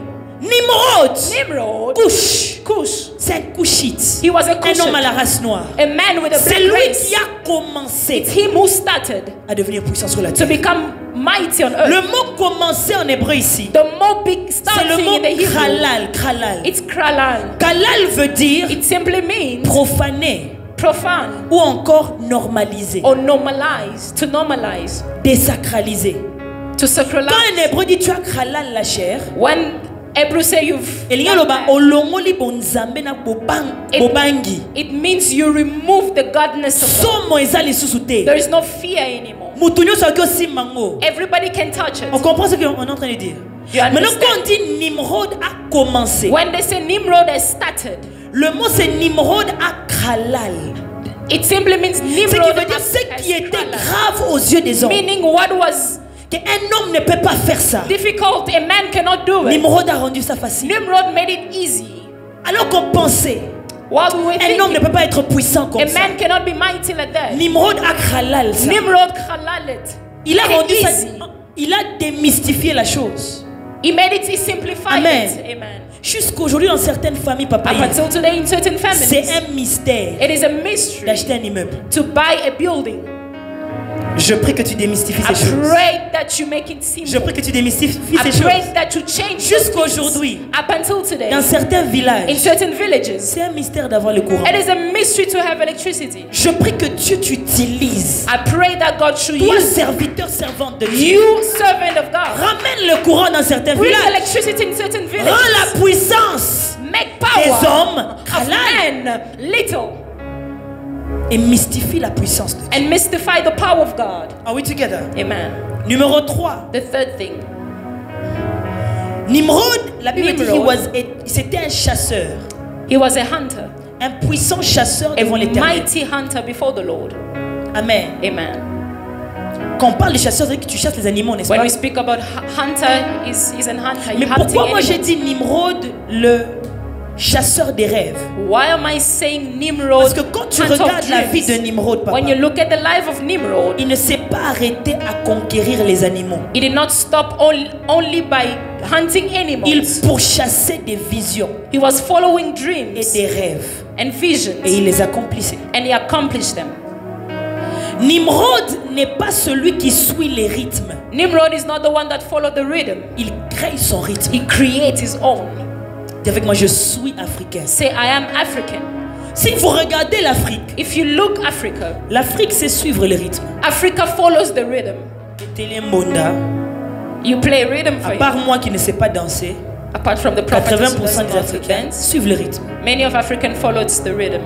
Nimrod, Cush. Cush, C'est un Cushite. he was a Un homme à la Cushite, race noire. a man with a C'est black lui race. qui a commencé It's him who started à devenir puissant sur la to terre. become mighty on earth. Le mot commencer en hébreu ici, The more big c'est le starting mot in the Hebrew, kralal. Kralal. it's kralal. Kalal veut dire It simply means profaner profane ou encore normaliser, or normalize, to normalize, désacraliser. to Quand sacralize. un hébreu dit tu as kralal la chair, When Hebrew say you've elingi done loba that, olongoli bonzambe na bobangi. it means you remove the godness of God. Somo eza lisusu te. There is no fear anymore. Mutu nyonso akoki osimba ngo. Everybody can touch it. On comprend ce qu'on est en train de dire. You Maintenant, understand? quand on dit Nimrod a commencé, When they say Nimrod has started, le mot c'est Nimrod a kralal. it simply means Ce qui Nimrod veut dire has ce qui était kralal. grave aux yeux des hommes. Meaning what was Qu'un homme ne peut pas faire ça. difficult, a man cannot do it. Nimrod a rendu ça facile. Nimrod made it easy. Alors qu'on pensait, While we were un homme ne thinking, peut pas être puissant comme a ça. man cannot be mighty like that. Nimrod a kralal ça. Nimrod kralal it. Il a Made rendu it ça. easy. Il a démystifié la chose. He made it, he simplified Amen. it. Amen. Jusqu'aujourd'hui, dans certaines familles, papa, Up until today, in certain c'est families, un mystère it is a mystery d'acheter un immeuble. to buy a building. Je prie que tu démystifies I ces choses. pray that you make it simple. Je prie que tu démystifies I ces pray choses. that you change Jusqu'à those things. aujourd'hui, Up until today, dans certains in villages, certain villages, c'est un mystère d'avoir le courant. it is a mystery to have electricity. Je prie que Dieu t'utilise. I pray that God should Toi, use serviteur, servante de Dieu, you, servant of God. ramène le courant dans certains Bring villages. electricity in certain Rends villages. la puissance Make des power hommes of halal men little et mystifie la puissance de Dieu. and mystify the power of God. Are we together? Amen. Numéro 3. The third thing, Nimrod, la Bible dit Nimrod. c'était un chasseur. he was a hunter, Un puissant chasseur a devant l'éternel. mighty hunter before the Lord. Amen. Amen. Quand on parle de chasseur, c'est que tu chasses les animaux, n'est-ce When pas? we speak about hunter, he's an hunter. Mais You hunting pourquoi moi j'ai animals. dit Nimrod, le chasseur des rêves? Why am I saying Nimrod? Parce que quand tu hunter of regardes la vie de dreams? Nimrod, papa, When you look at the life of Nimrod, il ne s'est pas arrêté à conquérir les animaux. he did not stop only by hunting Il animals. pourchassait des visions He was following et dreams des rêves and visions, et il les accomplissait. and he accomplished them. Nimrod n'est pas celui qui suit les rythmes. Nimrod is not the one that followed the rhythm. Il crée son rythme. He creates his own. Dis avec moi, je suis africain. Say, I am African. Si vous regardez l'Afrique, If you look Africa, l'Afrique c'est suivre le rythme. Africa follows the rhythm. Télé Mbonda, You play rhythm for à you. part moi qui ne sais pas danser, Apart from the prophet who 80% doesn't des know to Africains dance, suivent le rythme. many of African follows the rhythm.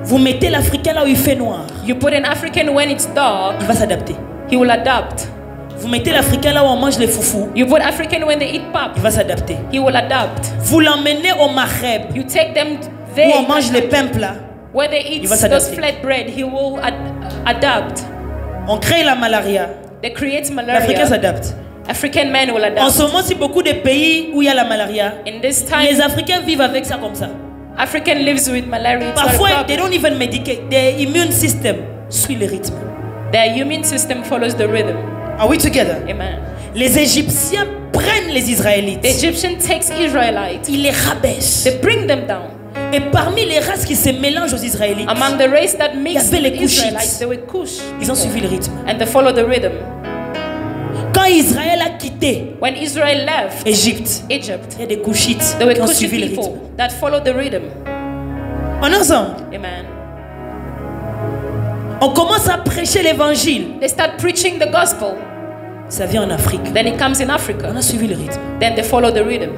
Vous mettez l'Africain là où il fait noir, You put an African when it's dark, il va s'adapter. he will adapt. Vous mettez l'Africain là où on mange les foufous, You put African when they eat pap, il va s'adapter. he will adapt. Vous l'emmenez au Maghreb You take them où there, on mange les pains plats, where they eat il va those s'adapter. flatbread, he will adapt. on crée la malaria, They create l'Africain malaria. s'adapte. African men will En adapt. ce moment, si beaucoup de pays où il y a la malaria, In this les time, Africains vivent avec ça comme ça. African lives with malaria. It's not a Parfois, they problem. don't even medicate. Their immune system suit le rythme. Their immune system follows the rhythm. Are we together? Amen. Les Égyptiens prennent les Israélites. The Egyptian takes Israelites. Ils les rabaissent. They bring them down. Et parmi les races qui se mélangent aux Israélites, Among the race that mixed avait les with Cushites. Israelites, they were Cush. ils ont suivi le rythme. And they follow the rhythm. Quand Israël a quitté When Israel left Égypte, Egypt, il y a des Cushites there were qui ont Cushite suivi le rythme. people that followed the rhythm. On est ensemble. Amen. On commence à prêcher l'évangile. They start preaching the gospel. Ça vient en Afrique. Then it comes in Africa. On a suivi le rythme. Then they follow the rhythm.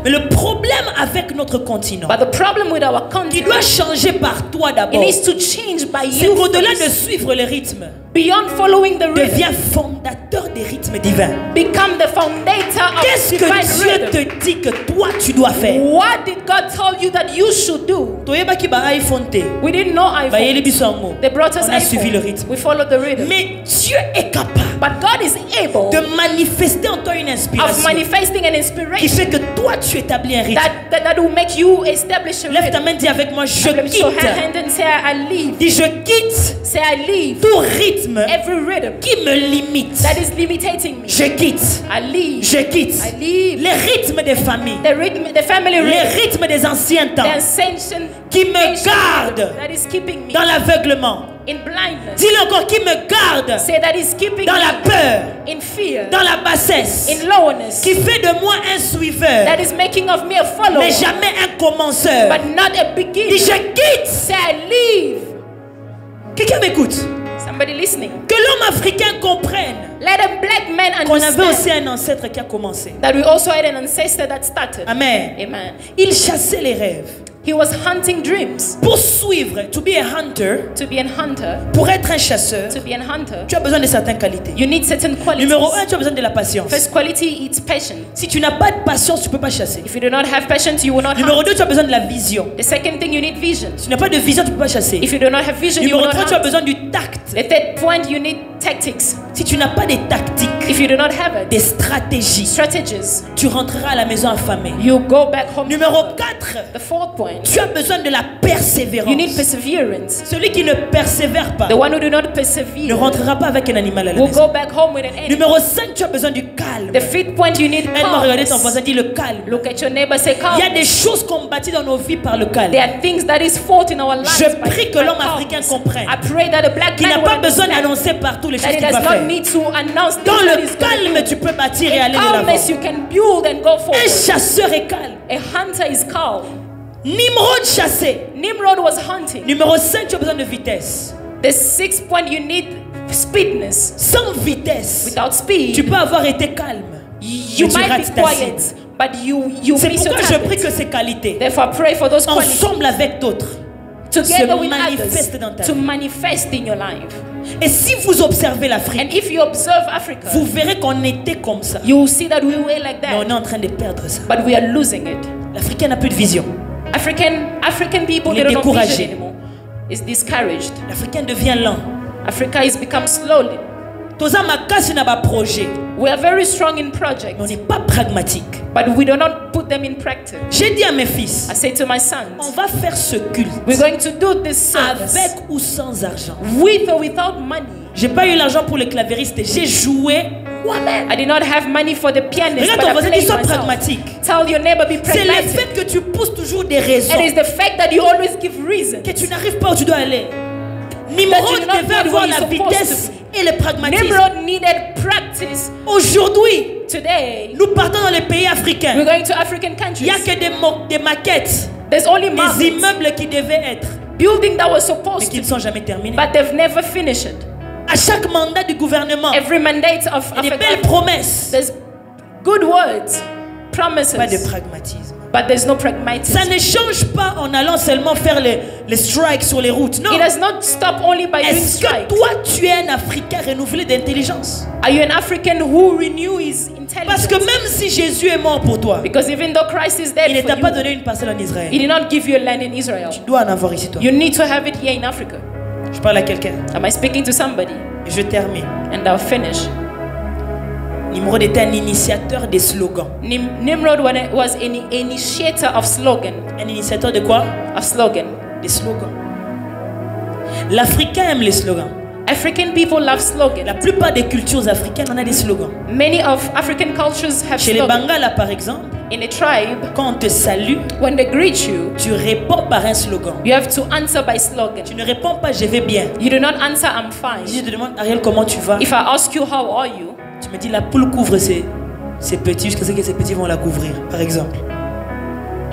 Mais le problème avec notre continent, But the problem with our qui country, doit changer par toi it d'abord, needs to change by c'est you qu'au-delà de first. suivre le rythme, Beyond following the rhythm, deviens fondateur des rythmes divins. become the foundator Qu'est-ce of que divine Dieu rhythm. te dit que toi tu dois faire? What did God tell you that you should do? Toyebaki ba iPhone te, We didn't know ba yeli iPhone. biso yango. They brought us On a suivi le iPhone. rythme. We followed the rhythm. Mais Dieu est capable But God is able de manifester en toi une of inspiration manifesting an qui inspiration fait que toi tu établis un rythme. that will make you establish a Lève ta rhythm. main, dis avec moi, je Lift your quitte. hand and say, I leave. Dis je quitte Say, I leave tout rythme rythme every rhythm qui me limite, that is limiting me, je quitte. I leave. Je quitte. I leave. Les rythmes des familles, The rhythm, the family les rhythm, rythmes des anciens temps the ancient qui me ancient gardent rhythm that is keeping me dans l'aveuglement. in blindness. Dis-le encore, qui me garde Say that is keeping dans me la peur, in fear, dans la bassesse, in lowness, qui fait de moi un suiveur, that is making of me a follower, mais jamais un commenceur. but not a Dis, beginner. je quitte. Say I leave. Quelqu'un m'écoute. Somebody listening. Que l'homme africain comprenne Let a black man qu'on avait understand aussi un ancêtre qui a commencé. that we also had an ancestor that started. Amen. Amen. Il chassait les rêves. He was hunting dreams. Pour suivre, to be a hunter, To be a hunter, pour être un chasseur, to be a hunter, tu as besoin de certaines qualités. you need certain qualities. Numéro 1, tu as besoin de la patience. First quality, it's patience. Si tu n'as pas de patience, tu ne peux pas chasser. If you do not have patience, you will not Numéro hunt. 2, tu as besoin de la vision. The second thing, you need vision. Si tu n'as pas de vision, tu ne peux pas chasser. If you do not have vision, you will Numéro not 3, tu as hunt. besoin du tact. The third point, you need tactics. Si tu n'as pas des tactiques, If you do not have des it, stratégies, strategies, tu rentreras à la maison affamé. you go back home. Numéro 4, The fourth point, tu as besoin de la persévérance. you need perseverance. Celui qui ne persévère pas The one who do not ne persevere rentrera pas avec un animal à la will maison. go back home with an enemy. Numéro 5, tu as besoin du calme. The fifth point, you need Aide-moi à regarder ton calm. voisin, dis le calme. Look at your neighbor, say calm. Il y a des choses qu'on bâtit dans nos vies par le calme. There are things that is fought in our lives. Je by- prie que by l'homme calmness. africain comprenne I pray that a black qu'il n'a man pas will besoin understand d'annoncer partout les that choses he qu'il does va faire. not need to announce Dans things that le he's gonna calme, tu peux bâtir et aller de l'avant. calmness, you can build and go forward. Un chasseur est calme. A hunter is calm. Nimrod chassait. Nimrod was hunting. Numéro 5, tu as besoin de vitesse. The sixth point, you need speedness. Sans vitesse, Without speed, tu peux avoir été calme. you mais tu might rates be ta quiet, cible. but you C'est miss your pourquoi je prie target. que ces qualités, Therefore, I pray for those qualities ensemble avec d'autres, together se with manifestent others dans ta to vie. manifest in your life. Et si vous observez l'Afrique, And if you observe Africa, vous verrez qu'on était comme ça. you will see that we were like Mais on that, est en train de perdre ça. but we are losing it. L'Africain n'a plus de vision. African people, Il est they don't have découragé. vision anymore. Is discouraged. L'Africain devient lent. Africa is become slowly. Toza makasi na ba projet, We are very strong in mais on projects, n'est pas pragmatique. but we do not put them in practice. J'ai dit à mes fils, I say to my on sons, va faire ce culte we're going to do this service avec ou sans argent. with or without money. J'ai pas eu l'argent pour les clavéristes, j'ai joué moi-même. I did not have money for the pianist, Regarde but ton I voisin, played dis sois myself. pragmatique. Tell your neighbor, be C'est le pragmatic. fait que tu pousses toujours des raisons It is the fact that you always give reasons. que tu n'arrives pas où tu dois aller. That Nimrod you do not devait get avoir where la you're supposed vitesse et le pragmatisme. Nimrod needed practice. Aujourd'hui, Today, nous partons dans les pays we're africains. going to African Il countries. n'y a que des maquettes, There's only des mountains, immeubles qui devaient être, building that was mais supposed qui to, ne sont jamais terminés. but they've never finished it. À chaque mandat du gouvernement, Every mandate of il y a des belles Africa, promesses, there's good words, promises, pas de pragmatisme. but there's no pragmatism. Ça ne change pas en allant seulement faire les strikes sur les routes. Non. It does not stop only by doing Est-ce que strike. toi, tu es un Africain renouvelé d'intelligence? Are you an African who renew his Parce que intelligence? même si Jésus est mort pour toi, Because even though Christ is il dead ne for t'a pas you, donné une parcelle en Israël. He did not give you a land in Israel. Tu dois en avoir ici, toi. You need to have it here in Africa. Je parle à quelqu'un. Am I speaking to somebody? Et je termine. And I'll finish. Nimrod était un initiateur des slogans. Nimrod was an initiator of slogan. Un initiateur de quoi? Of slogan. Des slogans. L'Africain aime les slogans. African people love La slogan. plupart des cultures africaines, on a des slogans. Many of African cultures have Chez les slogans. Bangala, par exemple, In a tribe, quand on te salue, when they greet you, tu réponds par un slogan. you have to answer by slogan. Tu ne réponds pas « je vais bien ». You do not answer I'm Si fine. je te demande « Ariel, comment tu vas ?» If I ask you how are you, Tu me dis « la poule couvre ses petits jusqu'à ce que ses petits vont la couvrir », par exemple.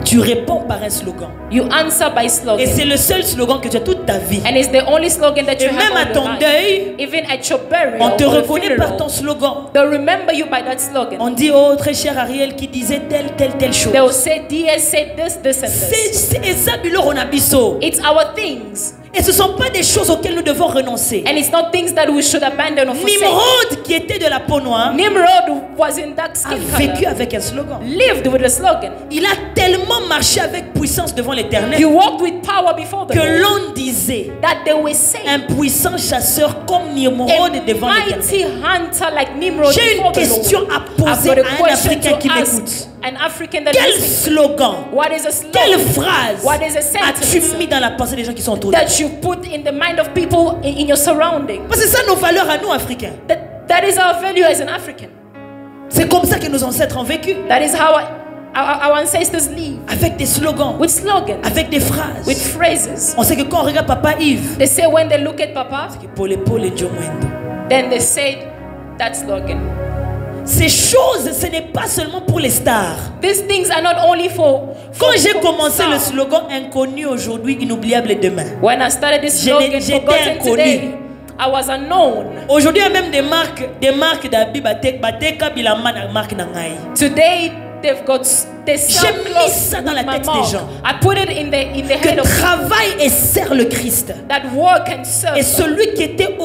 Tu réponds par un slogan. you answer by Et slogan. c'est le seul slogan que tu as toute ta vie. And it's the only slogan that you Et have même à all your ton life. deuil, Even at your burial on te or reconnaît par funeral, ton slogan. they'll remember you by that slogan. On dit « Oh, très cher Ariel qui disait telle chose ». They'll say, DS said this, this, and this. C'est Ezabilo Ronabiso. It's our things. Et ce ne sont pas des choses auxquelles nous devons renoncer. And it's not things that we should abandon or forsake. Nimrod, qui était de la peau noire, Nimrod was in dark a skin vécu color, avec un slogan. lived with a slogan. Il a tellement marché avec puissance devant He l'Éternel walked with power before the que Lord, l'on disait that they were saying, un puissant chasseur comme Nimrod a devant l'Éternel. mighty hunter like Nimrod J'ai before une the Lord. question à I've poser got à a un question Africain qui to m'écoute. ask an African that Quel is slogan, what is a quelle slogan phrase What is a as-tu sentence mis dans la pensée des gens qui sont autour de toi? that you put in the mind of people in your surrounding? Parce que c'est ça nos valeurs à nous, Africains. That is our value as an African. C'est comme ça que nos ancêtres ont vécu. That is how our ancestors live. Avec des slogans, With slogans, avec des phrases. with phrases. On sait que quand on regarde Papa Yves, They say when they look at Papa, Pole Pole Joe Mwendo. then they say that slogan. Ces choses, ce n'est pas seulement pour les stars. These things are not only for Quand j'ai commencé le stars. slogan inconnu aujourd'hui, inoubliable demain. When I started this J'étais slogan, forgotten inconnu. today, I was unknown. Aujourd'hui, il y a même des marques d'habits, bateka bilama na marque na ngai. Today, they sell J'ai mis clothes ça dans with la my tête des mark. gens. I put it in the head Que of people travaille et sert le Christ. that work and serve. Et celui qui était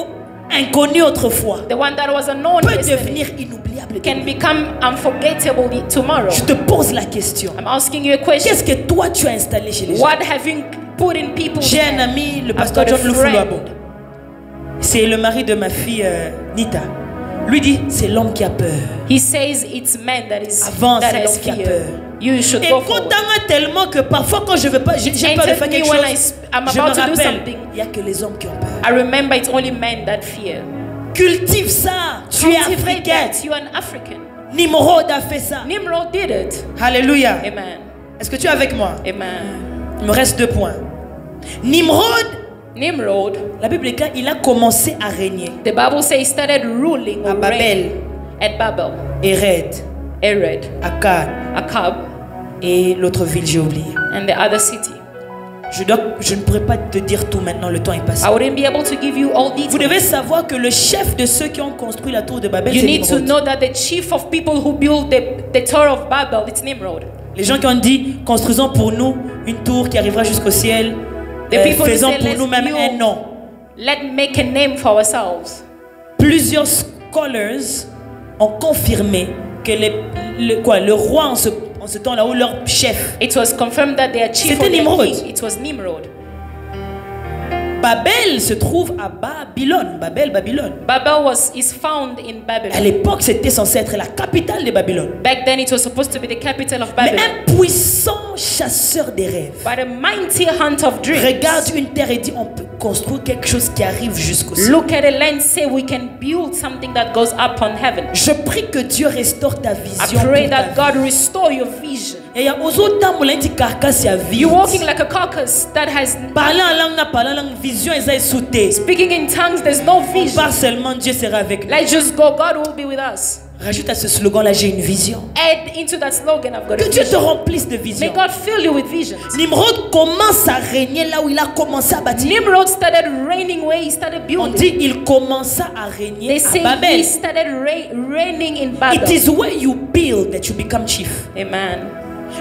inconnu autrefois The one that was unknown peut yesterday devenir inoubliable can demain. become unforgettable tomorrow. Je te pose la question. I'm asking you a question. Qu'est-ce que toi tu as installé chez les gens? What have you put in people's J'ai un head? ami, le I've pasteur got a John friend. Lufuluabo. C'est le mari de ma fille Nita. Lui dit, c'est l'homme qui a peur. He says it's man that is Avance, that c'est has l'homme qui a fear. peur. You should Et go forward. content tellement que parfois quand je veux pas, j'ai peur de entered faire me quelque when chose, I'm je me about to do rappelle, something. il n'y a que les hommes qui ont peur. I remember it's only men that fear. Cultive ça, tu es Cultivate africaine. that. You are an African. Nimrod a fait ça. Nimrod did it. Alléluia. Amen. Est-ce que tu es avec moi? Amen. Il me reste 2 points. Nimrod, Nimrod, la Bible dit il a commencé à régner. the Bible says, started ruling À or Babel. reign at Babel, Ered, Ered, Akkad Akkad, et l'autre ville j'ai oublié. and the other city. Je ne pourrais pas te dire tout maintenant, le temps est passé. I wouldn't be able to give you all Vous details. devez savoir que le chef de ceux qui ont construit la tour de Babel, You c'est need to Nimrod. know that the chief of people who built the Tower of Babel, it's Nimrod. Les gens qui ont dit, construisons pour nous une tour qui arrivera jusqu'au ciel, The people who faisons say, pour let's nous-mêmes build- un nom. Let's make a name for ourselves. Plusieurs scholars ont confirmé que le roi en ce temps-là, ou leur chef, It was confirmed that their chief C'était or their Nimrod. king, it was Nimrod. Babel se trouve à Babylone. Babylone. Babel is found in À Babylon. l'époque, c'était censé être la capitale de Babylone. Back then, it was supposed to be the capital of Mais Babylon. un puissant chasseur des rêves But a mighty hunt of dreams. regarde une terre et dit, on peut construire quelque chose qui arrive jusqu'au ciel. Look at a land, say we can build something that goes up on heaven. Je prie que Dieu restore ta I vision. pray pour ta that vie. God restore your vision. Et il y a aux autres temps, on a dit carcasse à vie. You're walking like a carcass that has Parlant en langue, parlant en langue, vision est sauté. speaking in tongues. There's no On vision. part seulement, Dieu sera avec nous. Let's just go. God will be with us. Rajoute à ce slogan-là, j'ai une vision. Add into that slogan, I've got a Que Dieu te vision. remplisse de May vision. God fill you with visions. Nimrod commence à régner là où il a commencé à bâtir. Nimrod started reigning where he started On building. dit il commença à They régner à say he Babel. started reigning in It Babel. is where you build that you become chief. Amen.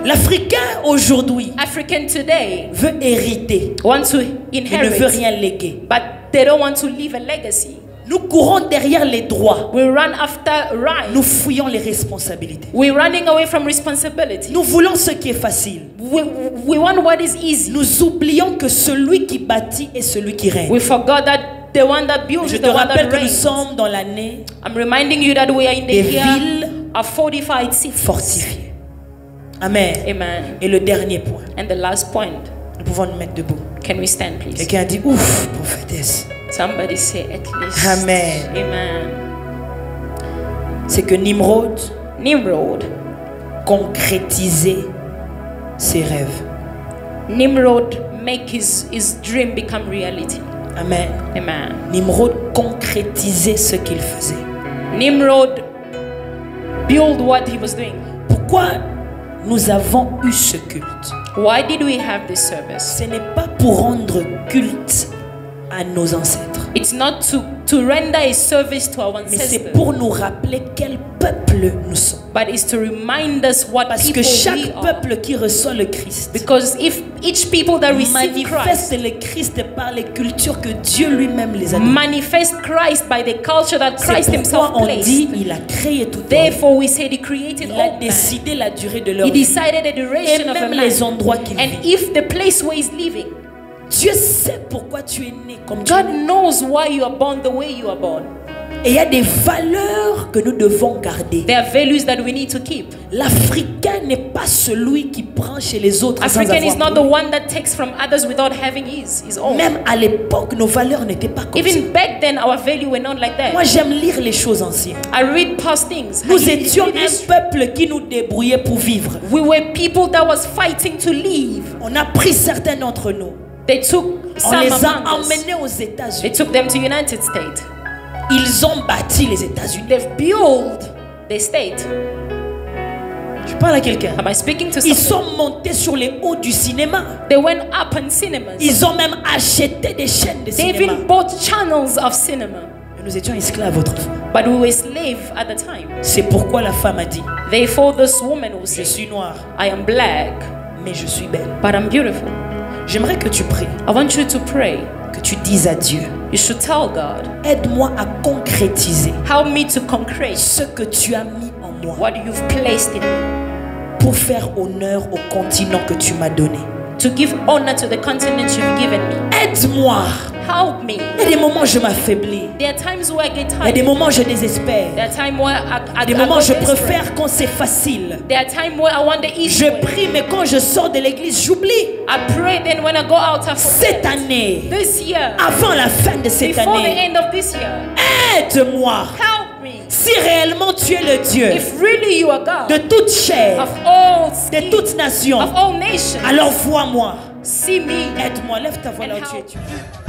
L'Africain aujourd'hui African today veut hériter. want to Il ne veut inherit, rien léguer. but they don't want to leave a legacy. Nous courons derrière les droits. We run after rights. Nous fouillons les responsabilités. We're running away from responsibility. Nous voulons ce qui est facile. We want what is easy. Nous oublions que celui qui bâtit est celui qui règne. We forgot that the one that builds Je is te the one rappelle that que nous reigns. sommes dans l'année I'm reminding you that we are in the des year villes of fortified cities. fortifiées. Amen. Amen. Et le dernier point, And the last point, nous pouvons nous mettre debout. can we stand please? Quelqu'un a dit, ouf, prophétesse. Somebody say at least. Amen. Amen. C'est que Nimrod Nimrod. concrétisait ses rêves. Nimrod make his dream become reality. Amen. Amen. Nimrod concrétisait ce qu'il faisait. Nimrod build what he was doing. Pourquoi nous avons eu ce culte? Why did we have this service? Ce n'est pas pour rendre culte à nos ancêtres, It's not to render a service to our mais c'est ancestors, pour nous rappeler quel peuple nous sommes. but it's to remind us what Parce que people we chaque are. peuple qui reçoit le Christ Because if each people that receive Christ manifeste le Christ par les cultures que Dieu lui-même les a données. manifest Christ by the culture that Christ C'est himself pourquoi on placed, dit il a créé tout homme. therefore we say he created Il all a man. décidé la durée de leur He vie decided the et duration of a même man. les endroits qu'il And vit. if the place where he's living, Dieu sait pourquoi tu es né comme tu es God né. knows why you are born the way you are born. Et il y a des valeurs que nous devons garder. There are values that we need to keep. L'Africain n'est pas celui qui prend chez les autres sans African is avoir not the pris. one that takes from others without having his own. Même à l'époque, nos valeurs n'étaient pas comme ça. Even back then, our value were not like Moi, that. j'aime lire les choses anciennes. I read past things. Nous I étions read un history. peuple qui nous débrouillait pour vivre. We were people that was fighting to live. On a pris certains d'entre nous. They took On some les a among us. emmenés aux They États-Unis. took them to United States. Ils ont bâti les États-Unis. They've built the state. Je parle à quelqu'un. Am I speaking to Ils someone? sont montés sur les hauts du cinéma. They went up in cinemas. Ils ont même acheté des chaînes de They cinéma. even bought channels of cinema. Et nous étions esclaves autrefois. But we were slaves at the time. C'est pourquoi la femme a dit, Therefore, this woman will je say, suis noire, I am black, mais je suis belle. but I'm beautiful. J'aimerais que tu pries, I want you to pray. que tu dises à Dieu, You should tell God, aide-moi à concrétiser help me to concrete ce que tu as mis en moi what you've placed in me, pour faire honneur au continent que tu m'as donné. to give honor to the continent you've given me. Aide-moi. Help me. Il y a des moments où je m'affaiblis. There are times where I get Il y a des tired. moments où je désespère. There are times where I Des go moments où je desperate. préfère quand c'est facile. There are times where I want the easy Je way. prie, mais quand je sors de l'église, j'oublie. I pray, then when I go out, I Cette forget. année, This year, avant la fin de cette before the année, end of this year, aide-moi. help me. Si réellement tu es le Dieu If really you are God de toute chair, of all de skin, toute nation, of all nations, alors vois-moi. see me Aide-moi, lève ta voix là où and tu es. help Tu es.